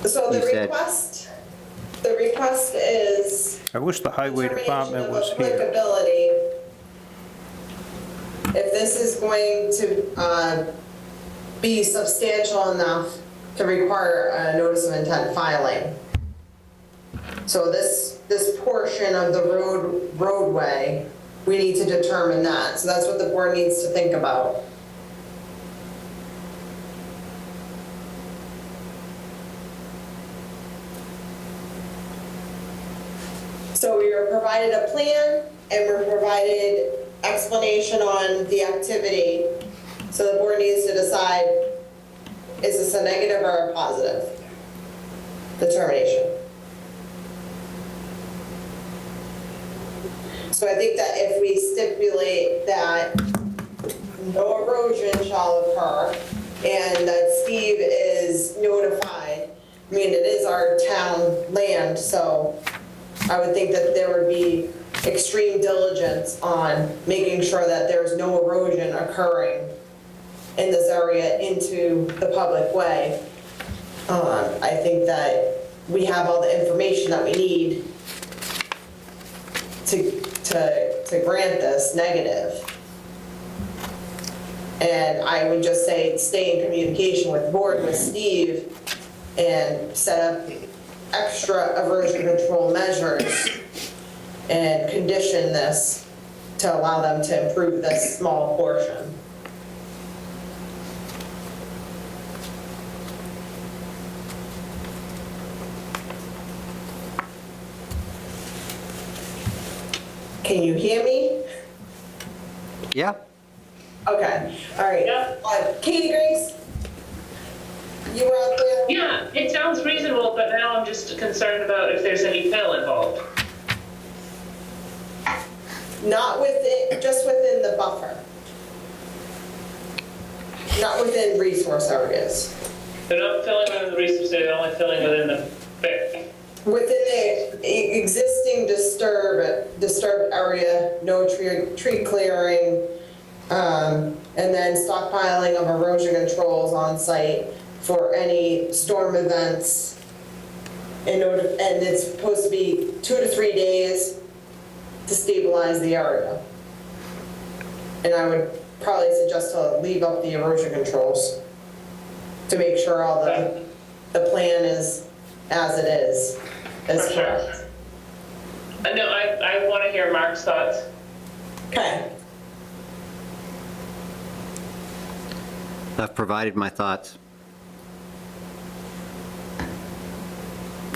Speaker 1: So the
Speaker 4: You said-
Speaker 1: request is
Speaker 15: I wish the highway department was
Speaker 1: determination of
Speaker 15: here.
Speaker 1: applicability. If this is going to be substantial enough to require a notice of intent filing. So this portion of the roadway, we need to determine that. So that's what the board needs to think about. So we were provided a plan and we're provided explanation on the activity. So the board needs to decide, is this a negative or a positive determination? So I think that if we stipulate that no erosion shall occur and that Steve is notified, I mean, it is our town land, so I would think that there would be extreme diligence on making sure that there's no erosion occurring in this area into the public way. I think that we have all the information that we need to grant this negative. And I would just say, stay in communication with the board, with Steve, and set up extra erosion control measures and condition this to allow them to improve this small portion. Can you hear me?
Speaker 4: Yeah?
Speaker 1: Okay, all right. Katie Grace? You were out there?
Speaker 5: Yeah, it sounds reasonable, but now I'm just concerned about if there's any fill involved.
Speaker 1: Not within, just within the buffer. Not within resource areas.
Speaker 5: They're not filling within the resource, they're only filling within the
Speaker 1: Within the existing disturbed area, no tree clearing, and then stockpiling of erosion controls on site for any storm events. And it's supposed to be 2 to 3 days to stabilize the area. And I would probably suggest to leave up the erosion controls to make sure all the plan is as it is.
Speaker 5: For sure. No, I want to hear Mark's thoughts.
Speaker 1: Okay.
Speaker 4: I've provided my thoughts.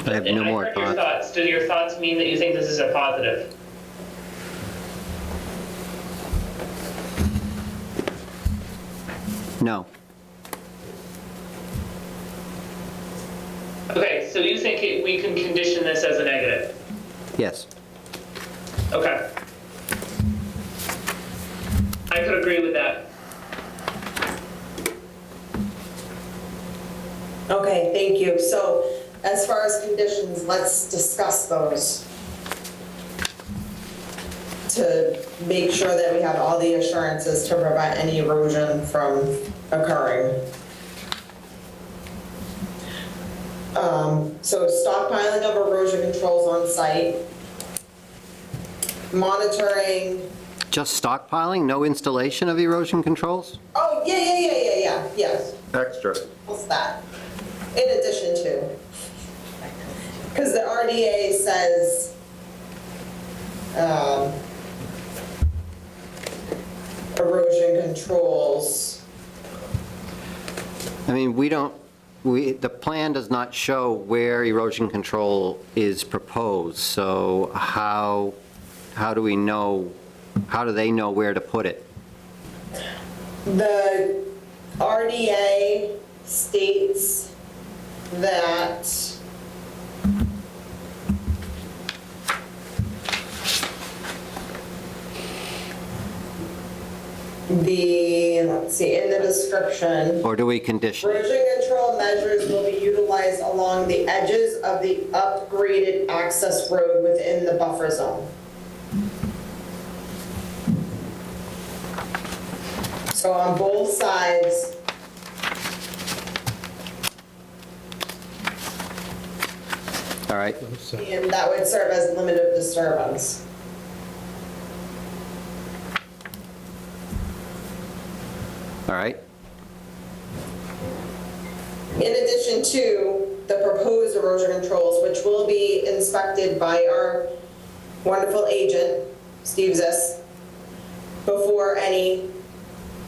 Speaker 4: I have no more
Speaker 5: I heard your
Speaker 4: thoughts.
Speaker 5: thoughts. Do your thoughts mean that you think this is a positive?
Speaker 4: No.
Speaker 5: Okay, so you think we can condition this as a negative?
Speaker 4: Yes.
Speaker 5: Okay. I could agree with that.
Speaker 1: Okay, thank you. So as far as conditions, let's discuss those to make sure that we have all the assurances to prevent any erosion from occurring. So stockpiling of erosion controls on site, monitoring.
Speaker 4: Just stockpiling, no installation of erosion controls?
Speaker 1: Oh, yeah, yes.
Speaker 6: Extra.
Speaker 1: What's that? In addition to. Because the RDA says, erosion controls.
Speaker 4: I mean, the plan does not show where erosion control is proposed, so how do we know, how do they know where to put it?
Speaker 1: The RDA states that let's see, in the description,
Speaker 4: Or do we condition?
Speaker 1: erosion control measures will be utilized along the edges of the upgraded access road within the buffer zone. So on both sides,
Speaker 4: All right,
Speaker 1: and that would serve as limit of disturbance.
Speaker 4: all right.
Speaker 1: In addition to the proposed erosion controls, which will be inspected by our wonderful agent, Steve Ziss, before any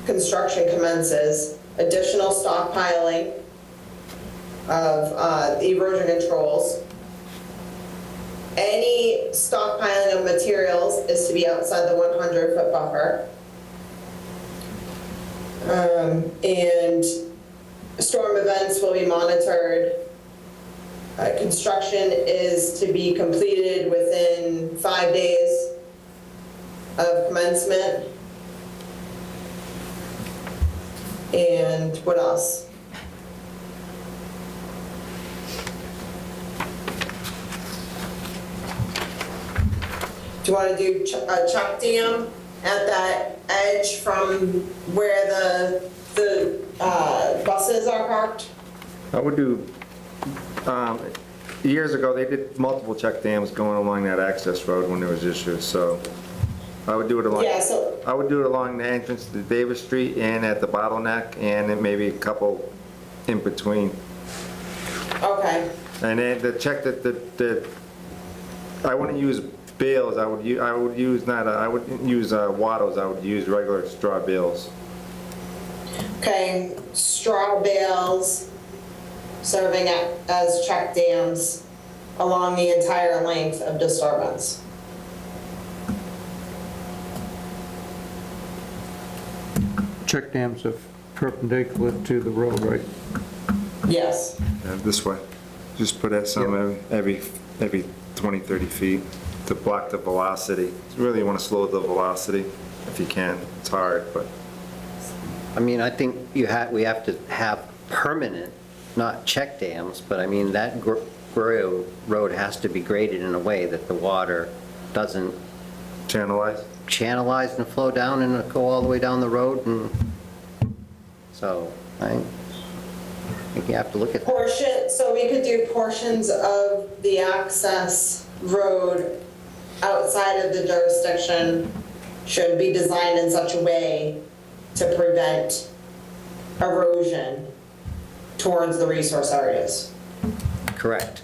Speaker 1: construction commences, additional stockpiling of the erosion controls. Any stockpiling of materials is to be outside the 100-foot buffer. And storm events will be monitored. Construction is to be completed within 5 days of commencement. And what else? Do you want to do a chuck dam at that edge from where the buses are parked?
Speaker 6: I would do, years ago, they did multiple check dams going along that access road when there was issues, so I would do it along,
Speaker 1: Yeah, so,
Speaker 6: I would do it along the entrance to Davis Street and at the bottleneck, and then maybe a couple in between.
Speaker 1: okay.
Speaker 6: And then to check that I wouldn't use bales, I would use not, I wouldn't use wattles, I would use regular straw bales.
Speaker 1: Okay, straw bales serving as check dams along the entire length of disturbance.
Speaker 15: Check dams are perpendicular to the road, right?
Speaker 1: Yes.
Speaker 6: This way. Just put that some every 20, 30 feet to block the velocity. You really want to slow the velocity if you can. It's hard, but.
Speaker 4: I mean, I think we have to have permanent, not check dams, but I mean, that road has to be graded in a way that the water doesn't channelize and flow down and go all the way down the road. And so I think you have to look at that.
Speaker 1: So we could do portions of the access road outside of the jurisdiction should be designed in such a way to prevent erosion towards the resource areas.
Speaker 4: Correct.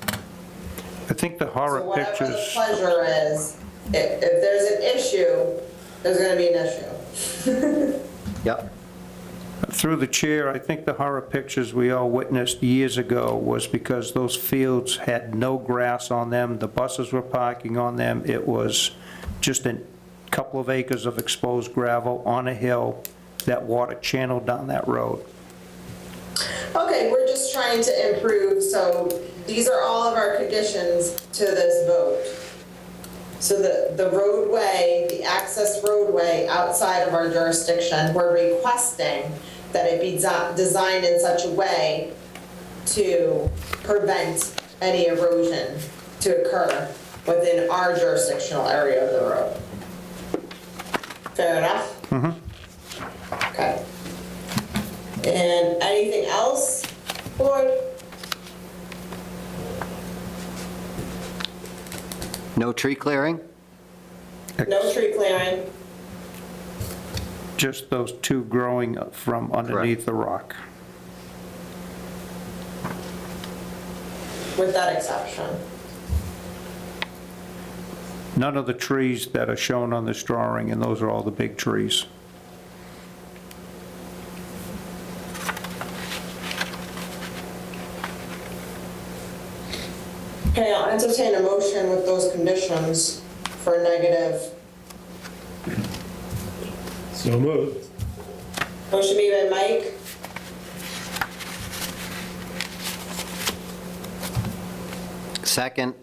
Speaker 15: I think the horror
Speaker 1: So whatever the
Speaker 15: pictures,
Speaker 1: pleasure is, if there's an issue, there's gonna be an issue.
Speaker 4: Yep.
Speaker 15: through the chair, I think the horror pictures we all witnessed years ago was because those fields had no grass on them, the buses were parking on them, it was just a couple of acres of exposed gravel on a hill, that water channeled down that road.
Speaker 1: Okay, we're just trying to improve, so these are all of our conditions to this vote. So the roadway, the access roadway outside of our jurisdiction, we're requesting that it be designed in such a way to prevent any erosion to occur within our jurisdictional area of the road. Fair enough?
Speaker 15: Mm-hmm.
Speaker 1: Okay. And anything else, board?
Speaker 4: No tree clearing?
Speaker 1: No tree clearing?
Speaker 15: Just those two growing from underneath the rock.
Speaker 1: With that exception.
Speaker 15: None of the trees that are shown on this drawing, and those are all the big trees.
Speaker 1: Okay, I'll entertain a motion with those conditions for negative.
Speaker 2: So moved.
Speaker 1: Motion made by Mike.
Speaker 4: Second.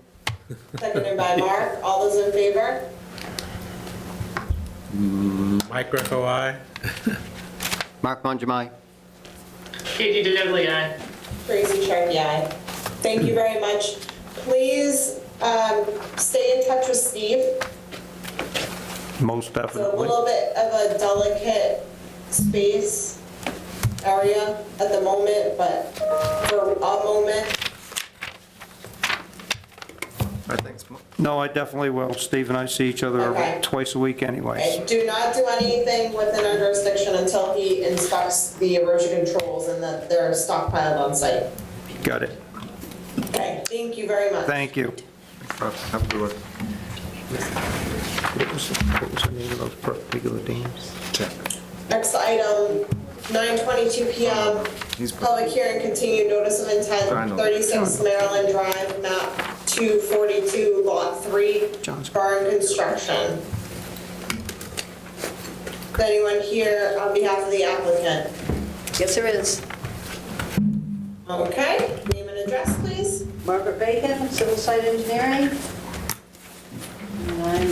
Speaker 1: Seconded by Mark. All those in favor?
Speaker 2: Mike Greco, aye.
Speaker 4: Mark Mongemai.
Speaker 5: Katie DeDebley, aye.
Speaker 1: Tracy Sharkey, aye. Thank you very much. Please stay in touch with Steve.
Speaker 15: Most
Speaker 1: It's a
Speaker 15: definitely.
Speaker 1: little bit of a delicate space area at the moment, but for a moment.
Speaker 6: I think it's
Speaker 15: No, I definitely will. Steve and I see each other
Speaker 1: Okay.
Speaker 15: twice a week anyways.
Speaker 1: Do not do anything within our jurisdiction until he inspects the erosion controls and that they're stockpiled on site.
Speaker 15: Got it.
Speaker 1: Okay, thank you very much.
Speaker 15: Thank you.
Speaker 6: have a good one.
Speaker 15: What was the name of those particular dams?
Speaker 1: Next item, 9:22 PM, public hearing continued, notice of intent, 36 Maryland Drive, map 242, lot 3, barn construction. Is anyone here on behalf of the applicant?
Speaker 10: Yes, there is.
Speaker 1: Okay, name and address, please.
Speaker 10: Margaret Bacon, Civil Site Engineering. And I'm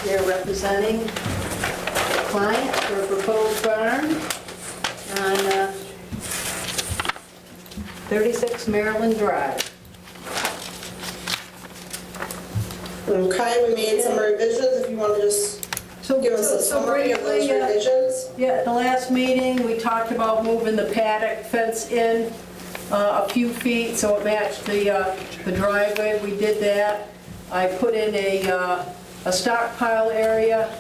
Speaker 10: here representing the client for a proposed barn on 36 Maryland Drive.
Speaker 1: Okay, we made some revisions, if you want to just give us a summary of those
Speaker 10: briefly,
Speaker 1: revisions.
Speaker 10: Yeah, at the last meeting, we talked about moving the paddock fence in a few feet so it matched the driveway. We did that. I put in a a stockpile area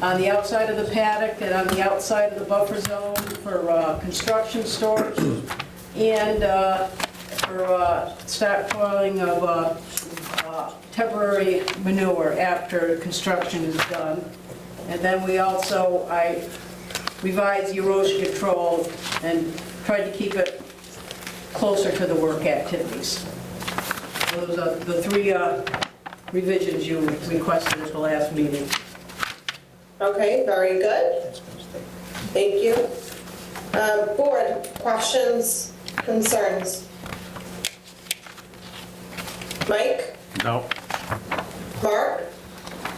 Speaker 10: on the outside of the paddock and on the outside of the buffer zone for construction storage and for stockpiling of temporary manure after construction is done. And then I revised the erosion control and tried to keep it closer to the work activities. Those are the three revisions you requested at the last meeting.
Speaker 1: Okay, very good. Thank you. Board, questions, concerns? Mike?
Speaker 2: No.
Speaker 1: Mark?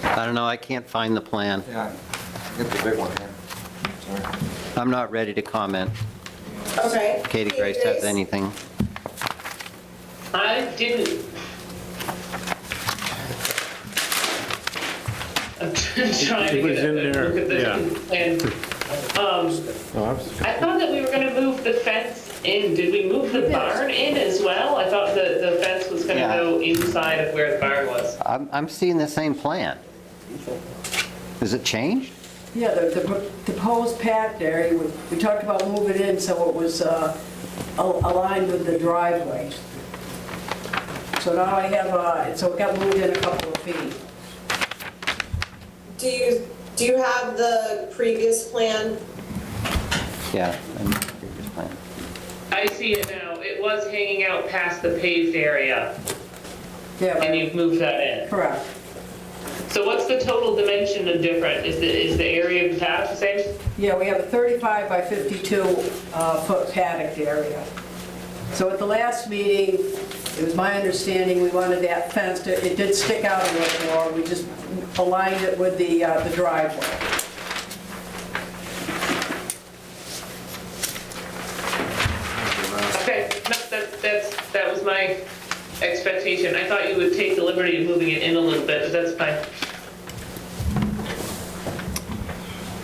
Speaker 4: I don't know, I can't find the plan.
Speaker 6: Yeah, get the big one here. Sorry.
Speaker 4: I'm not ready to comment.
Speaker 1: Okay.
Speaker 4: Katie Grace has anything?
Speaker 5: I didn't. I'm trying to
Speaker 2: It was
Speaker 5: get
Speaker 2: in
Speaker 5: a
Speaker 2: there,
Speaker 5: look at the
Speaker 2: yeah.
Speaker 5: and I thought that we were going to move the fence in. Did we move the barn in as well? I thought the fence was going to
Speaker 4: Yeah.
Speaker 5: go inside of where the barn was.
Speaker 4: I'm seeing the same plan. Is it changed?
Speaker 10: Yeah, the proposed packed area, we talked about moving in so it was aligned with the driveway. So now I have, so it got moved in a couple of feet.
Speaker 1: Do you have the previous plan?
Speaker 4: Yeah. Previous plan.
Speaker 5: I see it now. It was hanging out past the paved area,
Speaker 10: Yeah,
Speaker 5: and you've moved that in.
Speaker 10: correct.
Speaker 5: So what's the total dimension of different? Is the area of the paddock the same?
Speaker 10: Yeah, we have a 35 by 52 foot paddock area. So at the last meeting, it was my understanding we wanted that fenced. It did stick out a little more. We just aligned it with the driveway.
Speaker 5: Okay, no, that was my expectation. I thought you would take the liberty of moving it in a little bit, but that's fine.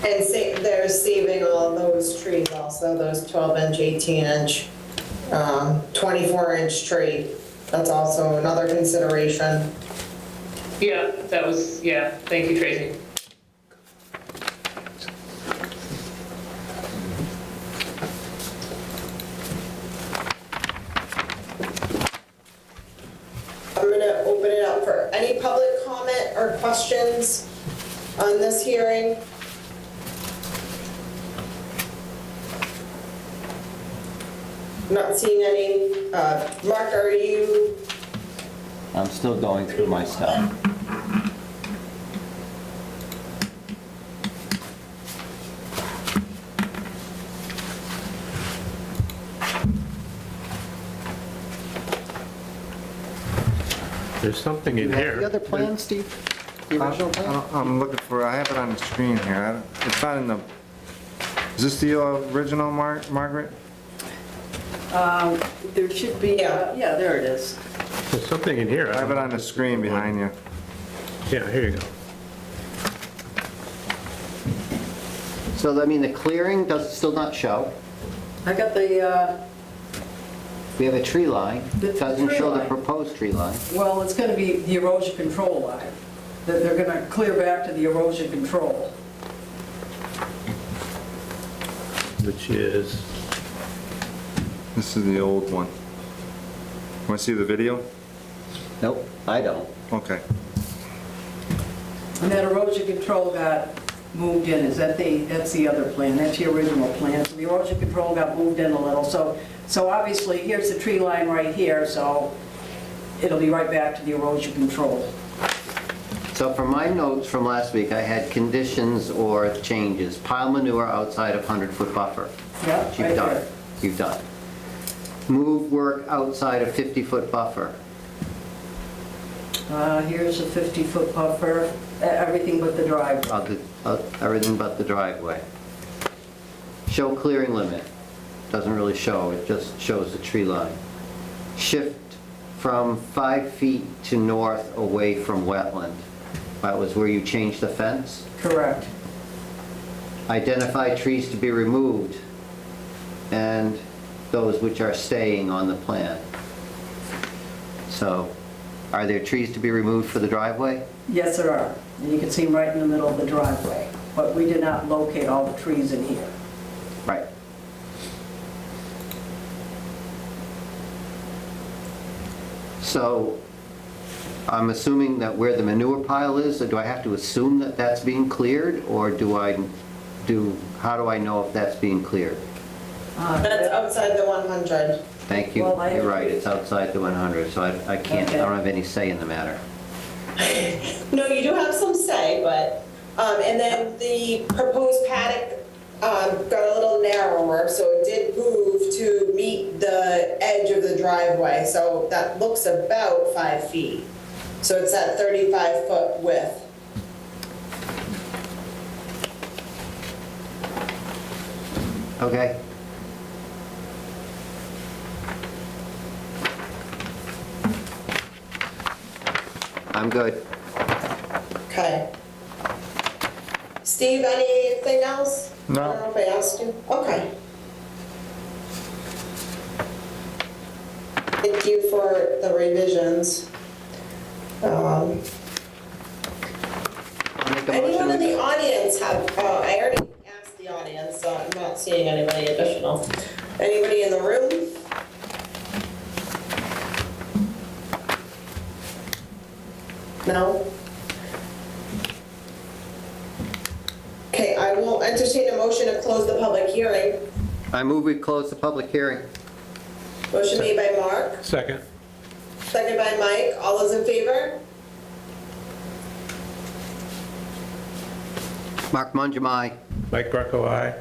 Speaker 1: And there's saving all those trees also, those 12-inch, 18-inch, 24-inch tree. That's also another consideration.
Speaker 5: Yeah, thank you, Tracy.
Speaker 1: I'm going to open it up for any public comment or questions on this hearing. Not seeing any. Mark, are you?
Speaker 4: I'm still going through my stuff.
Speaker 2: There's something
Speaker 4: You
Speaker 2: in
Speaker 4: have
Speaker 2: here.
Speaker 4: the other plan, Steve? The original plan?
Speaker 6: I'm looking for, I have it on the screen here. It's not in the, is this the original, Margaret?
Speaker 10: There should be, yeah, there it is.
Speaker 2: There's something in here.
Speaker 6: I have it on the screen behind you.
Speaker 2: Yeah, here you go.
Speaker 4: So, I mean, the clearing does still not show.
Speaker 10: I got the,
Speaker 4: We have a tree line.
Speaker 10: The
Speaker 4: Doesn't
Speaker 10: tree
Speaker 4: show the
Speaker 10: line.
Speaker 4: proposed tree line.
Speaker 10: well, it's going to be the erosion control line. They're going to clear back to the erosion control.
Speaker 2: Which is,
Speaker 6: This is the old one. Want to see the video?
Speaker 4: Nope, I don't.
Speaker 6: Okay.
Speaker 10: And that erosion control got moved in, that's the other plan, that's the original plan. So the erosion control got moved in a little, so obviously, here's the tree line right here, so it'll be right back to the erosion control.
Speaker 4: So for my notes from last week, I had conditions or changes. Pile manure outside of 100-foot buffer.
Speaker 10: Yeah,
Speaker 4: Which
Speaker 10: right
Speaker 4: you've done.
Speaker 10: there.
Speaker 4: You've done. Move work outside of 50-foot buffer.
Speaker 10: Here's a 50-foot buffer, everything but the driveway.
Speaker 4: Everything but the driveway. Show clearing limit. Doesn't really show, it just shows the tree line. Shift from 5 feet to north away from wetland. That was where you changed the fence?
Speaker 10: Correct.
Speaker 4: Identify trees to be removed and those which are staying on the plan. So Are there trees to be removed for the driveway?
Speaker 10: Yes, there are. And you can see them right in the middle of the driveway. But we did not locate all the trees in here.
Speaker 4: Right. So I'm assuming that where the manure pile is, or do I have to assume that that's being cleared? Or how do I know if that's being cleared?
Speaker 1: That's outside the 100.
Speaker 4: Thank you.
Speaker 10: Well,
Speaker 4: You're right, it's outside the 100, so I can't, I don't have any say in the matter.
Speaker 1: No, you do have some say, but, and then the proposed paddock got a little narrower, so it did move to meet the edge of the driveway, so that looks about 5 feet. So it's that 35-foot width.
Speaker 4: Okay. I'm good.
Speaker 1: Okay. Steve, anything else?
Speaker 6: No.
Speaker 1: I don't know if I asked you. Okay. Thank you for the revisions.
Speaker 4: I'll make a
Speaker 1: Anyone
Speaker 4: motion.
Speaker 1: in the audience have, I already asked the audience, so I'm not seeing anybody additional. Anybody in the room? No? Okay, I will entertain a motion to close the public hearing.
Speaker 4: I move we close the public hearing.
Speaker 1: Motion made by Mark,
Speaker 2: Second.
Speaker 1: second by Mike. All those in favor?
Speaker 4: Mark Mungem, aye.
Speaker 2: Mike Greco, aye.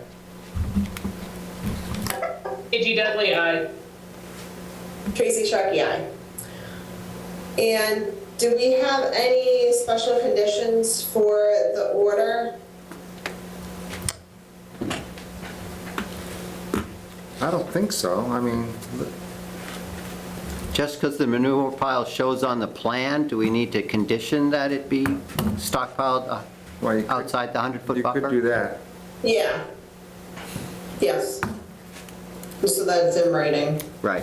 Speaker 5: KG Dudley, aye.
Speaker 1: Tracy Sharkey, aye. And do we have any special conditions for the order?
Speaker 6: I don't think so. I mean,
Speaker 4: Just because the manure pile shows on the plan, do we need to condition that it be stockpiled
Speaker 6: well, you could-
Speaker 4: outside the 100-foot
Speaker 6: you
Speaker 4: buffer?
Speaker 6: could do that.
Speaker 1: Yeah. Yes. Just so that it's in writing.
Speaker 4: Right.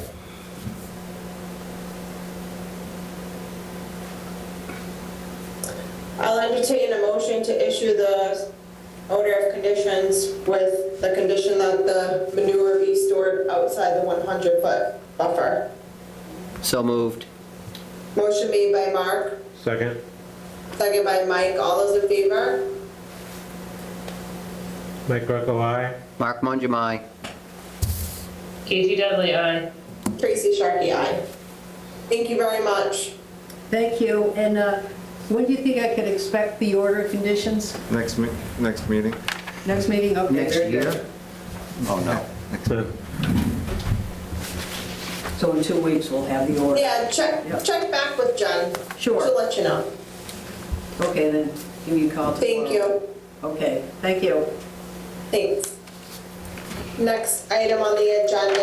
Speaker 1: I'll entertain a motion to issue the order of conditions with the condition that the manure be stored outside the 100-foot buffer.
Speaker 4: So moved.
Speaker 1: Motion made by Mark,
Speaker 2: Second.
Speaker 1: second by Mike. All those in favor?
Speaker 2: Mike Greco, aye.
Speaker 4: Mark Mungem, aye.
Speaker 5: KG Dudley, aye.
Speaker 1: Tracy Sharkey, aye. Thank you very much.
Speaker 10: Thank you. And when do you think I could expect the order conditions?
Speaker 6: Next meeting?
Speaker 10: Next meeting? Okay,
Speaker 4: Next
Speaker 10: very good.
Speaker 4: year? Oh, no.
Speaker 10: So in 2 weeks, we'll have the order.
Speaker 1: Yeah, check back with Jen.
Speaker 10: Sure.
Speaker 1: She'll let you know.
Speaker 10: Okay, then give me a call tomorrow.
Speaker 1: Thank you.
Speaker 10: Okay, thank you.
Speaker 1: Thanks. Next item on the agenda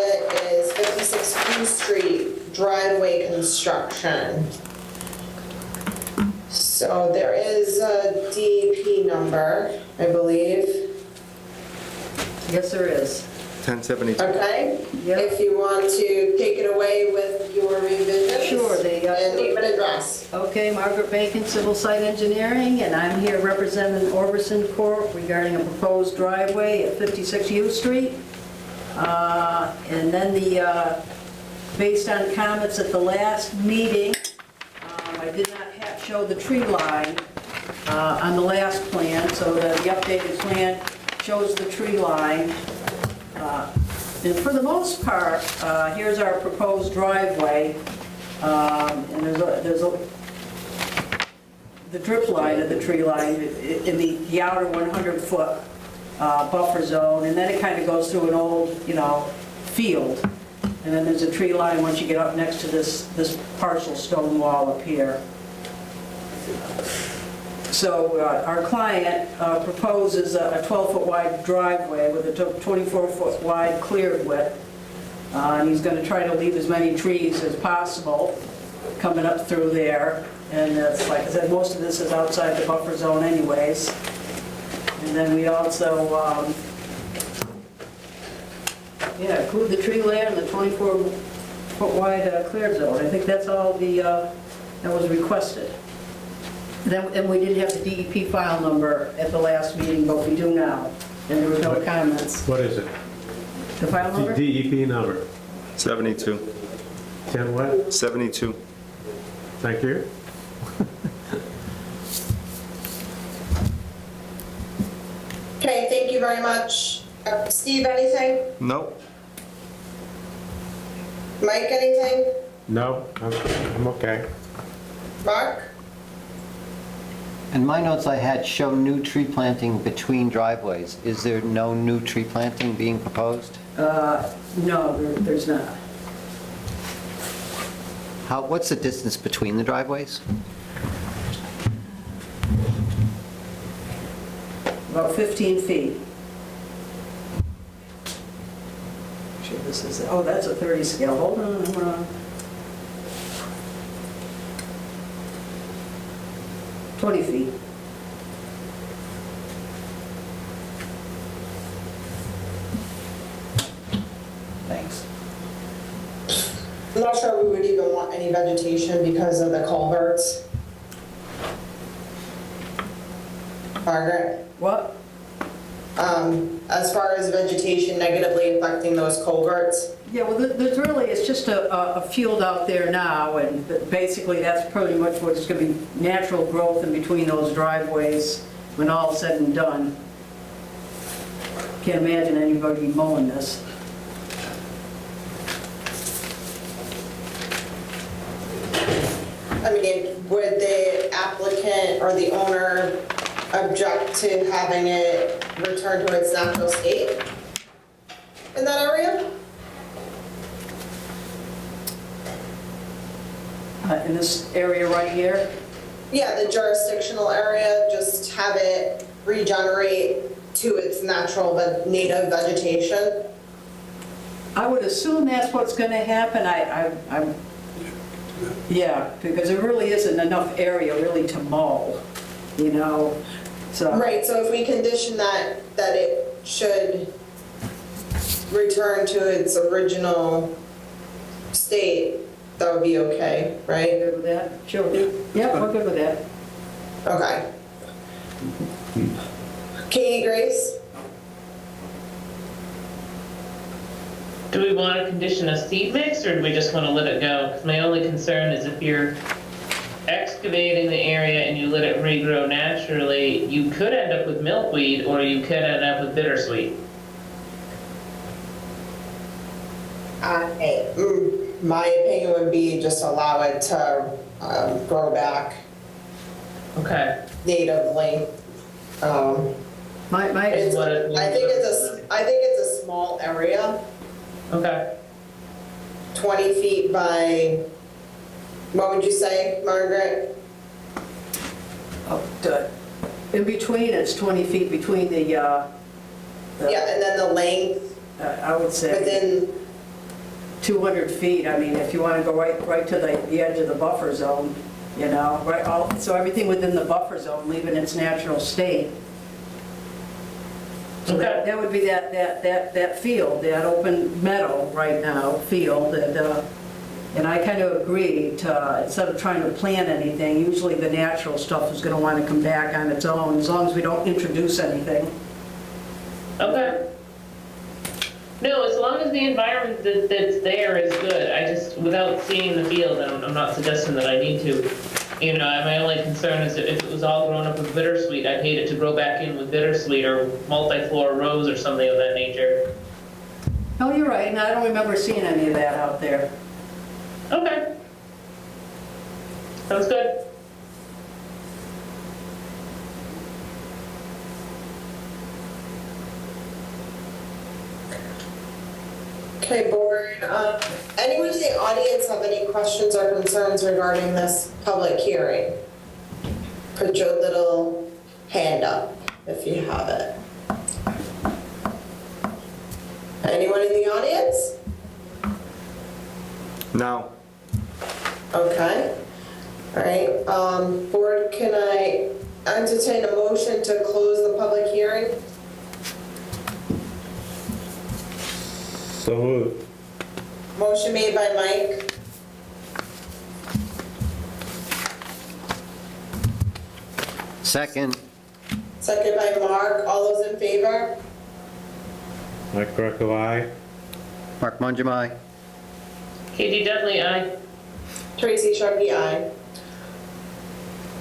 Speaker 1: is 56 Q Street driveway construction. So there is a DEP number, I believe.
Speaker 10: Yes, there is.
Speaker 6: 1072.
Speaker 1: Okay?
Speaker 10: Yep.
Speaker 1: If you want to take it away with your revisions.
Speaker 10: Sure,
Speaker 1: And name and address.
Speaker 10: Okay, Margaret Bacon, Civil Site Engineering, and I'm here representing Orbison Corp. regarding a proposed driveway at 56 U Street. And then based on comments at the last meeting, I did not show the tree line on the last plan, so the updated plan shows the tree line. And for the most part, here's our proposed driveway. And there's the drip line of the tree line in the outer 100-foot buffer zone, and then it kind of goes through an old, field. And then there's a tree line once you get up next to this partial stone wall up here. So our client proposes a 12-foot wide driveway with a 24-foot wide cleared width. And he's going to try to leave as many trees as possible coming up through there. And it's, like I said, most of this is outside the buffer zone anyways. And then we also, include the tree layer and the 24-foot wide cleared zone. I think that's all the that was requested. And we didn't have the DEP file number at the last meeting, but we do now, and there was no comments.
Speaker 2: What is it?
Speaker 10: The file
Speaker 2: The
Speaker 10: number?
Speaker 2: DEP number.
Speaker 6: 72.
Speaker 2: 10 what?
Speaker 6: 72.
Speaker 2: Thank you.
Speaker 1: Okay, thank you very much. Steve, anything?
Speaker 6: Nope.
Speaker 1: Mike, anything?
Speaker 2: No, I'm okay.
Speaker 1: Mark?
Speaker 4: And my notes I had show new tree planting between driveways. Is there no new tree planting being proposed?
Speaker 10: No, there's not.
Speaker 4: What's the distance between the driveways?
Speaker 10: About 15 feet. Sure, this is, oh, that's a 30 scale. Hold on. 20 feet.
Speaker 4: Thanks.
Speaker 1: I'm not sure we would even want any vegetation because of the culverts. Margaret?
Speaker 10: What?
Speaker 1: As far as vegetation negatively affecting those culverts?
Speaker 10: Yeah, well, there's really, it's just a field out there now, and basically that's pretty much what's going to be natural growth in between those driveways when all is said and done. Can't imagine anybody mowing this.
Speaker 1: I mean, would the applicant or the owner object to having it return to its natural state in that area?
Speaker 10: In this area right here?
Speaker 1: Yeah, the jurisdictional area, just have it regenerate to its natural native vegetation.
Speaker 10: I would assume that's what's going to happen. Yeah, because there really isn't enough area really to mow, you know, so.
Speaker 1: Right, so if we condition that it should return to its original state, that would be okay, right?
Speaker 10: Good with that? Sure. Yeah, we're good with that.
Speaker 1: Okay. Katie, Grace?
Speaker 5: Do we want to condition a seed mix, or do we just want to let it go? Because my only concern is if you're excavating the area and you let it regrow naturally, you could end up with milkweed, or you could end up with bittersweet.
Speaker 1: My opinion would be just allow it to grow back
Speaker 5: Okay.
Speaker 1: natively.
Speaker 10: I
Speaker 1: think it's a small area,
Speaker 5: Okay.
Speaker 1: 20 feet by, what would you say, Margaret?
Speaker 10: In between, it's 20 feet between the,
Speaker 1: Yeah, and then the length
Speaker 10: I would say
Speaker 1: within,
Speaker 10: 200 feet. I mean, if you want to go right to the edge of the buffer zone, you know, so everything within the buffer zone, leave in its natural state. So that would be that field, that open meadow right now, field, and I kind of agree to, instead of trying to plant anything, usually the natural stuff is going to want to come back on its own, as long as we don't introduce anything.
Speaker 5: Okay. No, as long as the environment that's there is good. I just, without seeing the field, I'm not suggesting that I need to. You know, my only concern is that if it was all grown up with bittersweet, I'd hate it to grow back in with bittersweet or multiflora rose or something of that nature.
Speaker 10: Oh, you're right, and I don't remember seeing any of that out there.
Speaker 5: Okay. Sounds good.
Speaker 1: okay, board, anyone in the audience have any questions or concerns regarding this public hearing? Put your little hand up if you have it. Anyone in the audience?
Speaker 6: No.
Speaker 1: Okay. All right, board, can I entertain a motion to close the public hearing?
Speaker 2: So moved.
Speaker 1: Motion made by Mike.
Speaker 4: Second.
Speaker 1: Second by Mark. All those in favor?
Speaker 2: Mike Greco, aye.
Speaker 4: Mark Mangum, aye.
Speaker 5: Katie Dudley, aye.
Speaker 1: Tracy Sharkey, aye.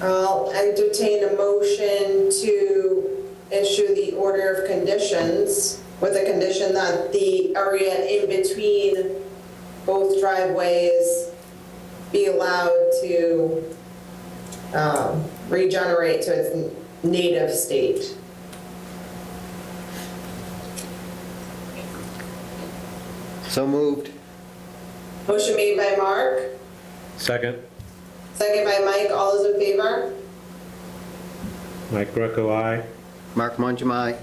Speaker 1: I'll entertain a motion to issue the order of conditions with the condition that the area in between both driveways be allowed to regenerate to its native state.
Speaker 4: So moved.
Speaker 1: Motion made by Mark,
Speaker 2: Second.
Speaker 1: second by Mike. All those in favor?
Speaker 2: Mike Greco, aye.
Speaker 4: Mark Mangum, aye.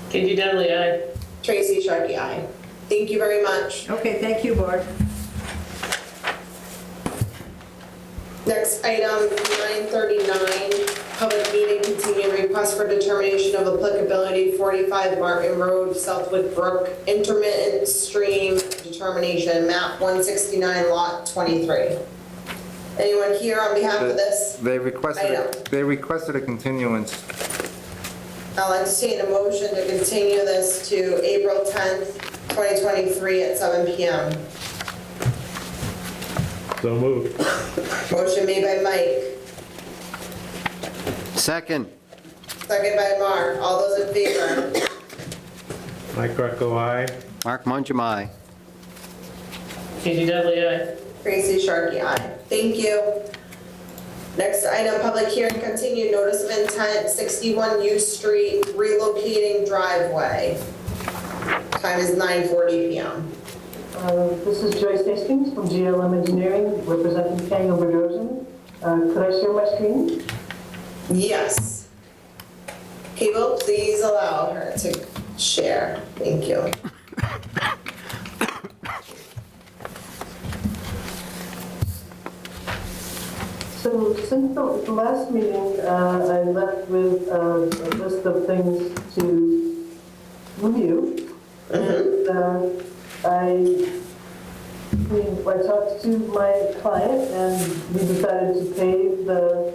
Speaker 5: Katie Dudley, aye.
Speaker 1: Tracy Sharkey, aye. Thank you very much.
Speaker 10: Okay, thank you, Bart.
Speaker 1: Next item, 939, public meeting continued request for determination of applicability, 45 Martin Road, Southwood Brook, intermittent stream determination, map 169, lot 23. Anyone here on behalf of this?
Speaker 6: They requested a continuance.
Speaker 1: I'll entertain a motion to continue this to April 10th, 2023 at 7 p.m.
Speaker 2: So moved.
Speaker 1: Motion made by Mike,
Speaker 4: Second.
Speaker 1: second by Mark. All those in favor?
Speaker 2: Mike Greco, aye.
Speaker 4: Mark Mangum, aye.
Speaker 5: Katie Dudley, aye.
Speaker 1: Tracy Sharkey, aye. Thank you. Next item, public hearing continued, notice of intent, 61 U Street, relocating driveway. Time is 9:40 p.m.
Speaker 16: This is Joyce Hastings from GLM Engineering, representing Kango Berdozen. Could I share my screen?
Speaker 1: Yes. Cable, please allow her to share. Thank you.
Speaker 16: So since the last meeting, I left with a list of things to review. And I talked to my client and we decided to pave the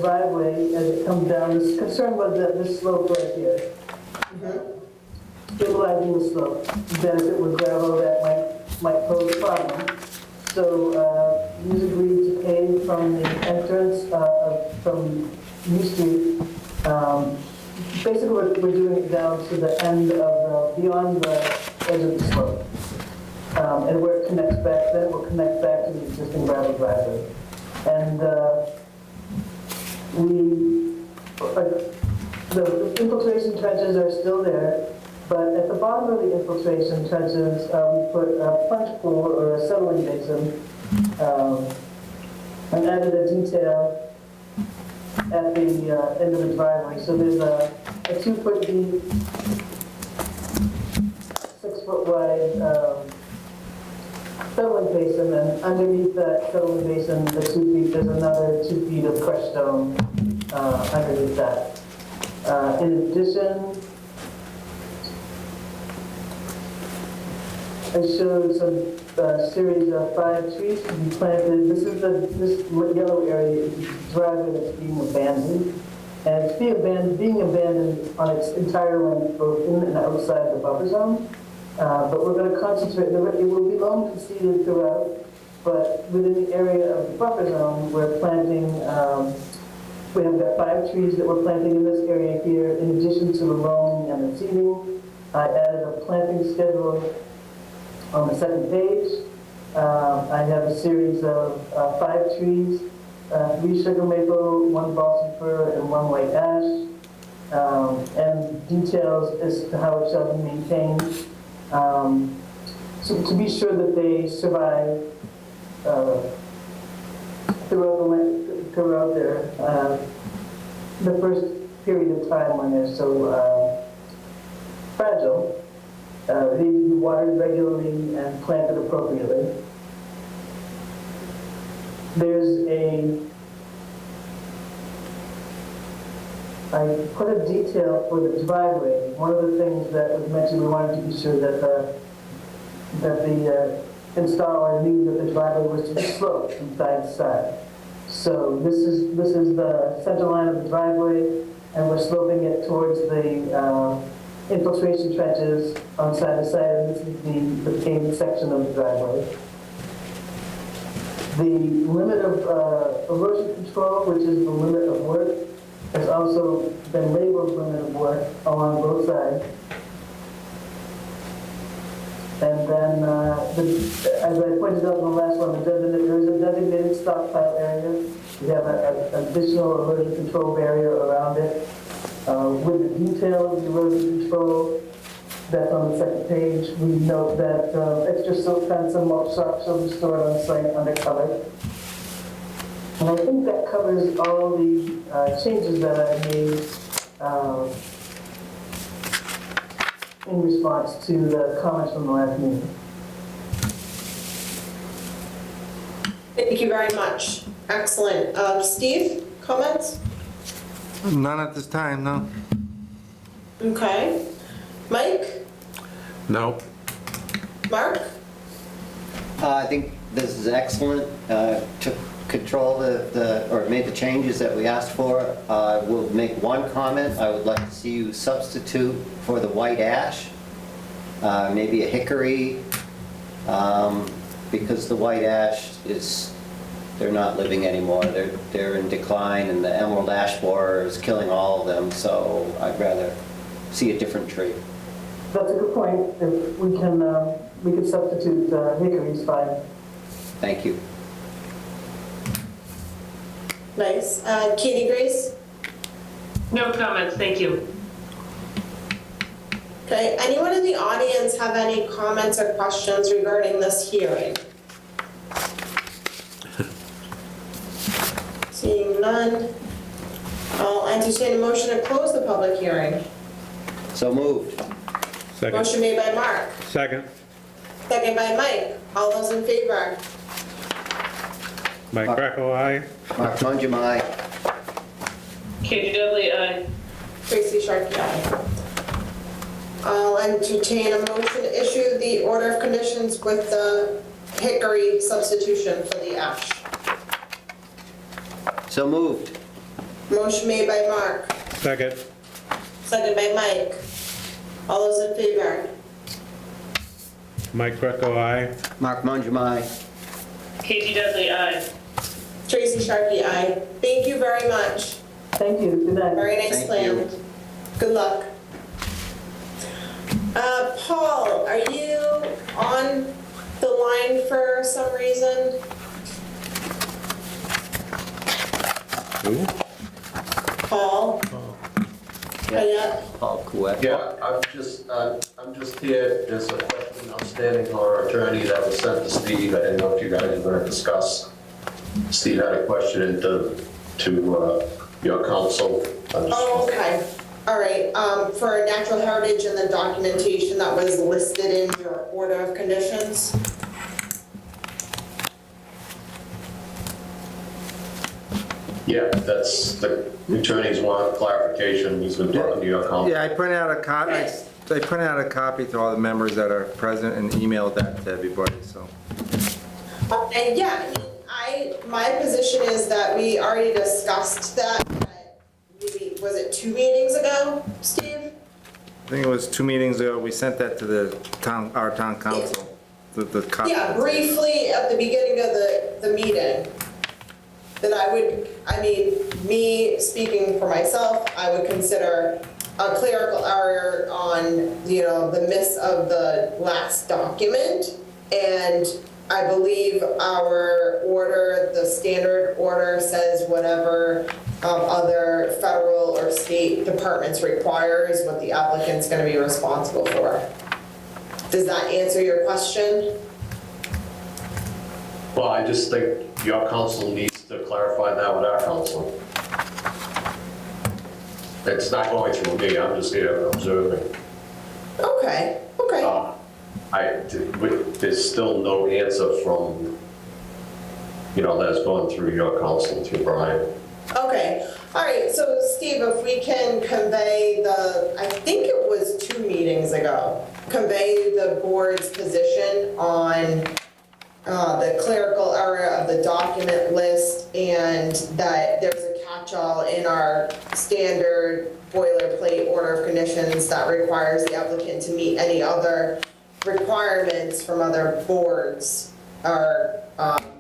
Speaker 16: driveway as it comes down. This concern was that this slope right here. Stabilizing the slope. Then if it was gravel, that might pose a problem. So we agreed to pave from the entrance from U Street. Basically, we're doing it down to the end of beyond the edge of the slope. And where it connects back, then it will connect back to the existing gravel driveway. And the infiltration trenches are still there, but at the bottom of the infiltration trenches, we put a plunge pool or a settling basin, and added a detail at the end of the driveway. So there's a 2-foot deep, 6-foot wide settling basin, and underneath that settling basin, the 2 feet, there's another 2 feet of crushed stone underneath that. In addition, I showed some series of 5 trees to be planted. This is this yellow area is the driveway that's being abandoned. And it's being abandoned on its entire length, both in and outside the buffer zone. But we're going to concentrate, it will be loam conceded throughout, but within the area of the buffer zone, we're planting, we have got 5 trees that we're planting in this area here, in addition to the loam and the seeding. I added a planting schedule on the second page. I have a series of 5 trees, 3 sugar maple, 1 balsam fir, and 1 white ash, and details as to how it shall be maintained. So to be sure that they survive throughout the first period of time when they're so fragile. They need to be watered regularly and planted appropriately. I put a detail for the driveway. One of the things that was mentioned, we wanted to be sure that the installer knew that the driveway was to be sloped from side to side. So this is the center line of the driveway, and we're sloping it towards the infiltration trenches on side to side, and this is the paved section of the driveway. The limit of erosion control, which is the limit of work, has also been labeled limit of work along both sides. And then, as I pointed out in the last one, there is a designated stockpile area. We have an additional erosion control barrier around it. With the detail of the erosion control, that's on the second page, we note that extra silt fence and mulch socks will be stored on site under cover. And I think that covers all the changes that I made in response to the comments from the last meeting.
Speaker 1: Thank you very much. Excellent. Steve, comments?
Speaker 6: None at this time, no.
Speaker 1: Okay. Mike?
Speaker 2: No.
Speaker 1: Mark?
Speaker 4: I think this is excellent. Took control or made the changes that we asked for. I will make one comment. I would like to see you substitute for the white ash, maybe a hickory, because the white ash they're not living anymore. They're in decline, and the emerald ash borer is killing all of them, so I'd rather see a different tree.
Speaker 16: That's a good point. If we can substitute hickory's fine.
Speaker 4: Thank you.
Speaker 1: Nice. Katie Grace?
Speaker 5: No comments, thank you.
Speaker 1: Okay. Anyone in the audience have any comments or questions regarding this hearing? Seeing none, I'll entertain a motion to close the public hearing.
Speaker 4: So moved.
Speaker 2: Second.
Speaker 1: Motion made by Mark,
Speaker 2: Second.
Speaker 1: second by Mike. All those in favor?
Speaker 2: Mike Greco, aye.
Speaker 4: Mark Mungem, aye.
Speaker 5: Katie Dudley, aye.
Speaker 1: Tracy Sharkey, aye. I'll entertain a motion to issue the order of conditions with the hickory substitution for the ash.
Speaker 4: So moved.
Speaker 1: Motion made by Mark,
Speaker 2: Second.
Speaker 1: second by Mike. All those in favor?
Speaker 2: Mike Greco, aye.
Speaker 4: Mark Mungem, aye.
Speaker 5: Katie Dudley, aye.
Speaker 1: Tracy Sharkey, aye. Thank you very much.
Speaker 16: Thank you. Good night.
Speaker 1: Very nice
Speaker 4: Thank
Speaker 1: plan.
Speaker 4: you.
Speaker 1: Good luck. Paul, are you on the line for some reason?
Speaker 2: Who?
Speaker 1: Paul? Yeah.
Speaker 4: Paul Couette.
Speaker 17: Yeah, I'm just here, there's a question outstanding for our attorney that was sent to Steve. I didn't know if you guys were going to discuss. Steve had a question to your counsel.
Speaker 1: Oh, okay. All right. For natural heritage and the documentation that was listed in your order of conditions.
Speaker 17: Yeah, that's, the attorneys want clarification, he's been talking to your counsel.
Speaker 6: Yeah, I printed out a copy to all the members that are present and emailed that to everybody, so.
Speaker 1: And yeah, my position is that we already discussed that, maybe, was it 2 meetings ago, Steve?
Speaker 6: I think it was 2 meetings ago, we sent that to our town council, the copy.
Speaker 1: Yeah, briefly at the beginning of the meeting. That me speaking for myself, I would consider a clerical error on, the miss of the last document. And I believe our order, the standard order, says whatever other federal or state departments require is what the applicant's going to be responsible for. Does that answer your question?
Speaker 17: Well, I just think your counsel needs to clarify that with our counsel. It's not going through me, I'm just here observing.
Speaker 1: Okay.
Speaker 17: There's still no answer from, that's going through your counsel to Brian.
Speaker 1: Okay, all right, so Steve, if we can convey I think it was 2 meetings ago, convey the board's position on the clerical error of the document list and that there's a catch-all in our standard boilerplate order of conditions that requires the applicant to meet any other requirements from other boards or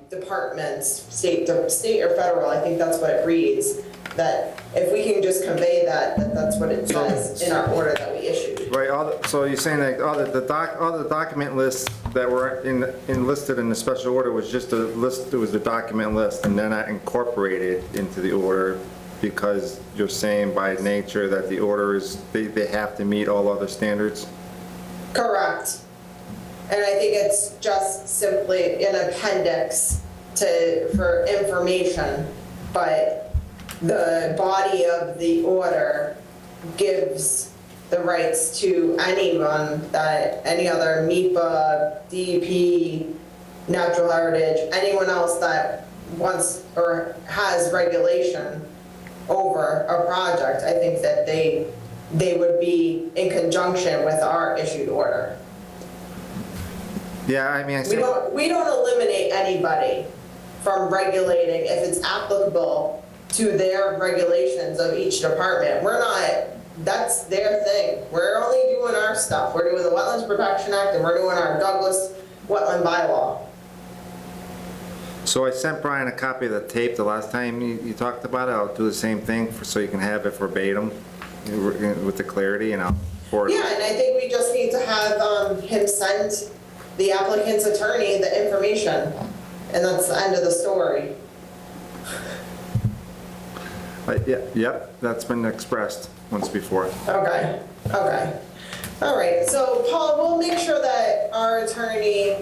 Speaker 1: departments, state or federal, I think that's what it reads, that if we can just convey that that's what it says in our order that we issued.
Speaker 6: Right, so you're saying that all the document lists that were listed in the special order was just a list, it was the document list, and then I incorporated into the order because you're saying by nature that the order is, they have to meet all other standards?
Speaker 1: Correct. And I think it's just simply an appendix for information, but the body of the order gives the rights to anyone that, any other MIPA, DEP, Natural Heritage, anyone else that wants or has regulation over a project. I think that they would be in conjunction with our issued order.
Speaker 6: Yeah, I mean,
Speaker 1: We don't eliminate anybody from regulating if it's applicable to their regulations of each department. We're not, that's their thing. We're only doing our stuff. We're doing the Wetlands Protection Act and we're doing our Douglas Wetland Bylaw.
Speaker 6: So I sent Brian a copy of the tape the last time you talked about it. I'll do the same thing so you can have it verbatim with the clarity, and I'll forward it.
Speaker 1: Yeah, and I think we just need to have him send the applicant's attorney the information, and that's the end of the story.
Speaker 6: Yep, that's been expressed once before.
Speaker 1: Okay, okay. All right, so Paul, we'll make sure that our attorney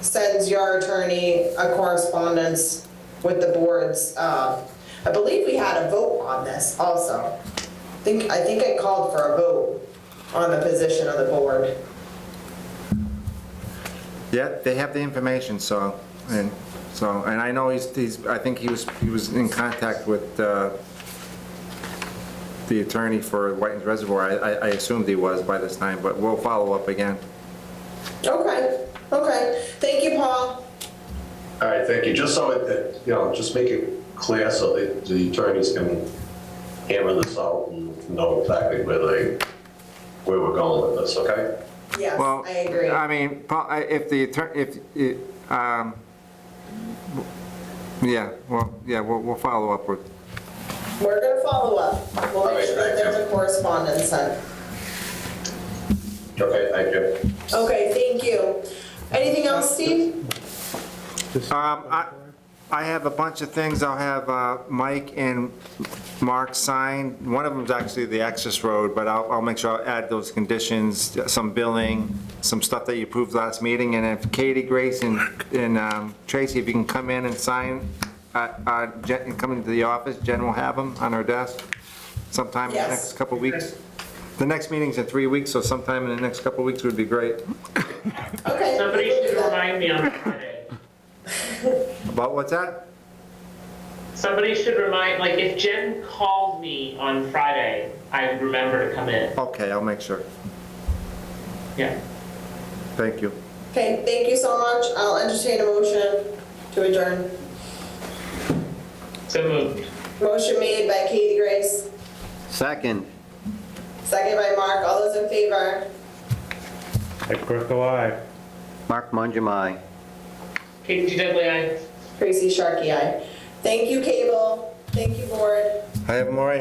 Speaker 1: sends your attorney a correspondence with the boards. I believe we had a vote on this also. I think I called for a vote on the position of the board.
Speaker 6: Yeah, they have the information, and I know I think he was in contact with the attorney for Whitens Reservoir. I assumed he was by this time, but we'll follow up again.
Speaker 1: Okay, okay. Thank you, Paul.
Speaker 17: All right, thank you. Just so it, just make it clear so that the attorneys can hammer this out and know exactly where we're going with this, okay?
Speaker 1: Yes,
Speaker 6: Well,
Speaker 1: I agree.
Speaker 6: I mean, Paul, we'll follow up with.
Speaker 1: We're gonna follow up. We'll make sure that there's a correspondence sent.
Speaker 17: Okay, thank you.
Speaker 1: Okay, thank you. Anything else, Steve?
Speaker 6: I have a bunch of things. I'll have Mike and Mark sign. One of them is actually the access road, but I'll make sure I'll add those conditions, some billing, some stuff that you approved last meeting. And if Katie, Grace, and Tracy, if you can come in and sign, and come into the office, Jen will have them on her desk sometime in the next couple of weeks. The next meeting's in 3 weeks, so sometime in the next couple of weeks would be great.
Speaker 1: Okay.
Speaker 5: Somebody should remind me on Friday.
Speaker 6: About what's that?
Speaker 5: Somebody should remind, like, if Jen called me on Friday, I would remember to come in.
Speaker 6: Okay, I'll make sure.
Speaker 5: Yeah.
Speaker 6: Thank you.
Speaker 1: Okay, thank you so much. I'll entertain a motion to adjourn.
Speaker 5: So moved.
Speaker 1: Motion made by Katie Grace,
Speaker 4: Second.
Speaker 1: second by Mark. All those in favor?
Speaker 2: Ed Kirkle, aye.
Speaker 4: Mark Mangum, aye.
Speaker 5: Katie Dudley, aye.
Speaker 1: Tracy Sharkey, aye. Thank you, Cable. Thank you, board.
Speaker 6: I have more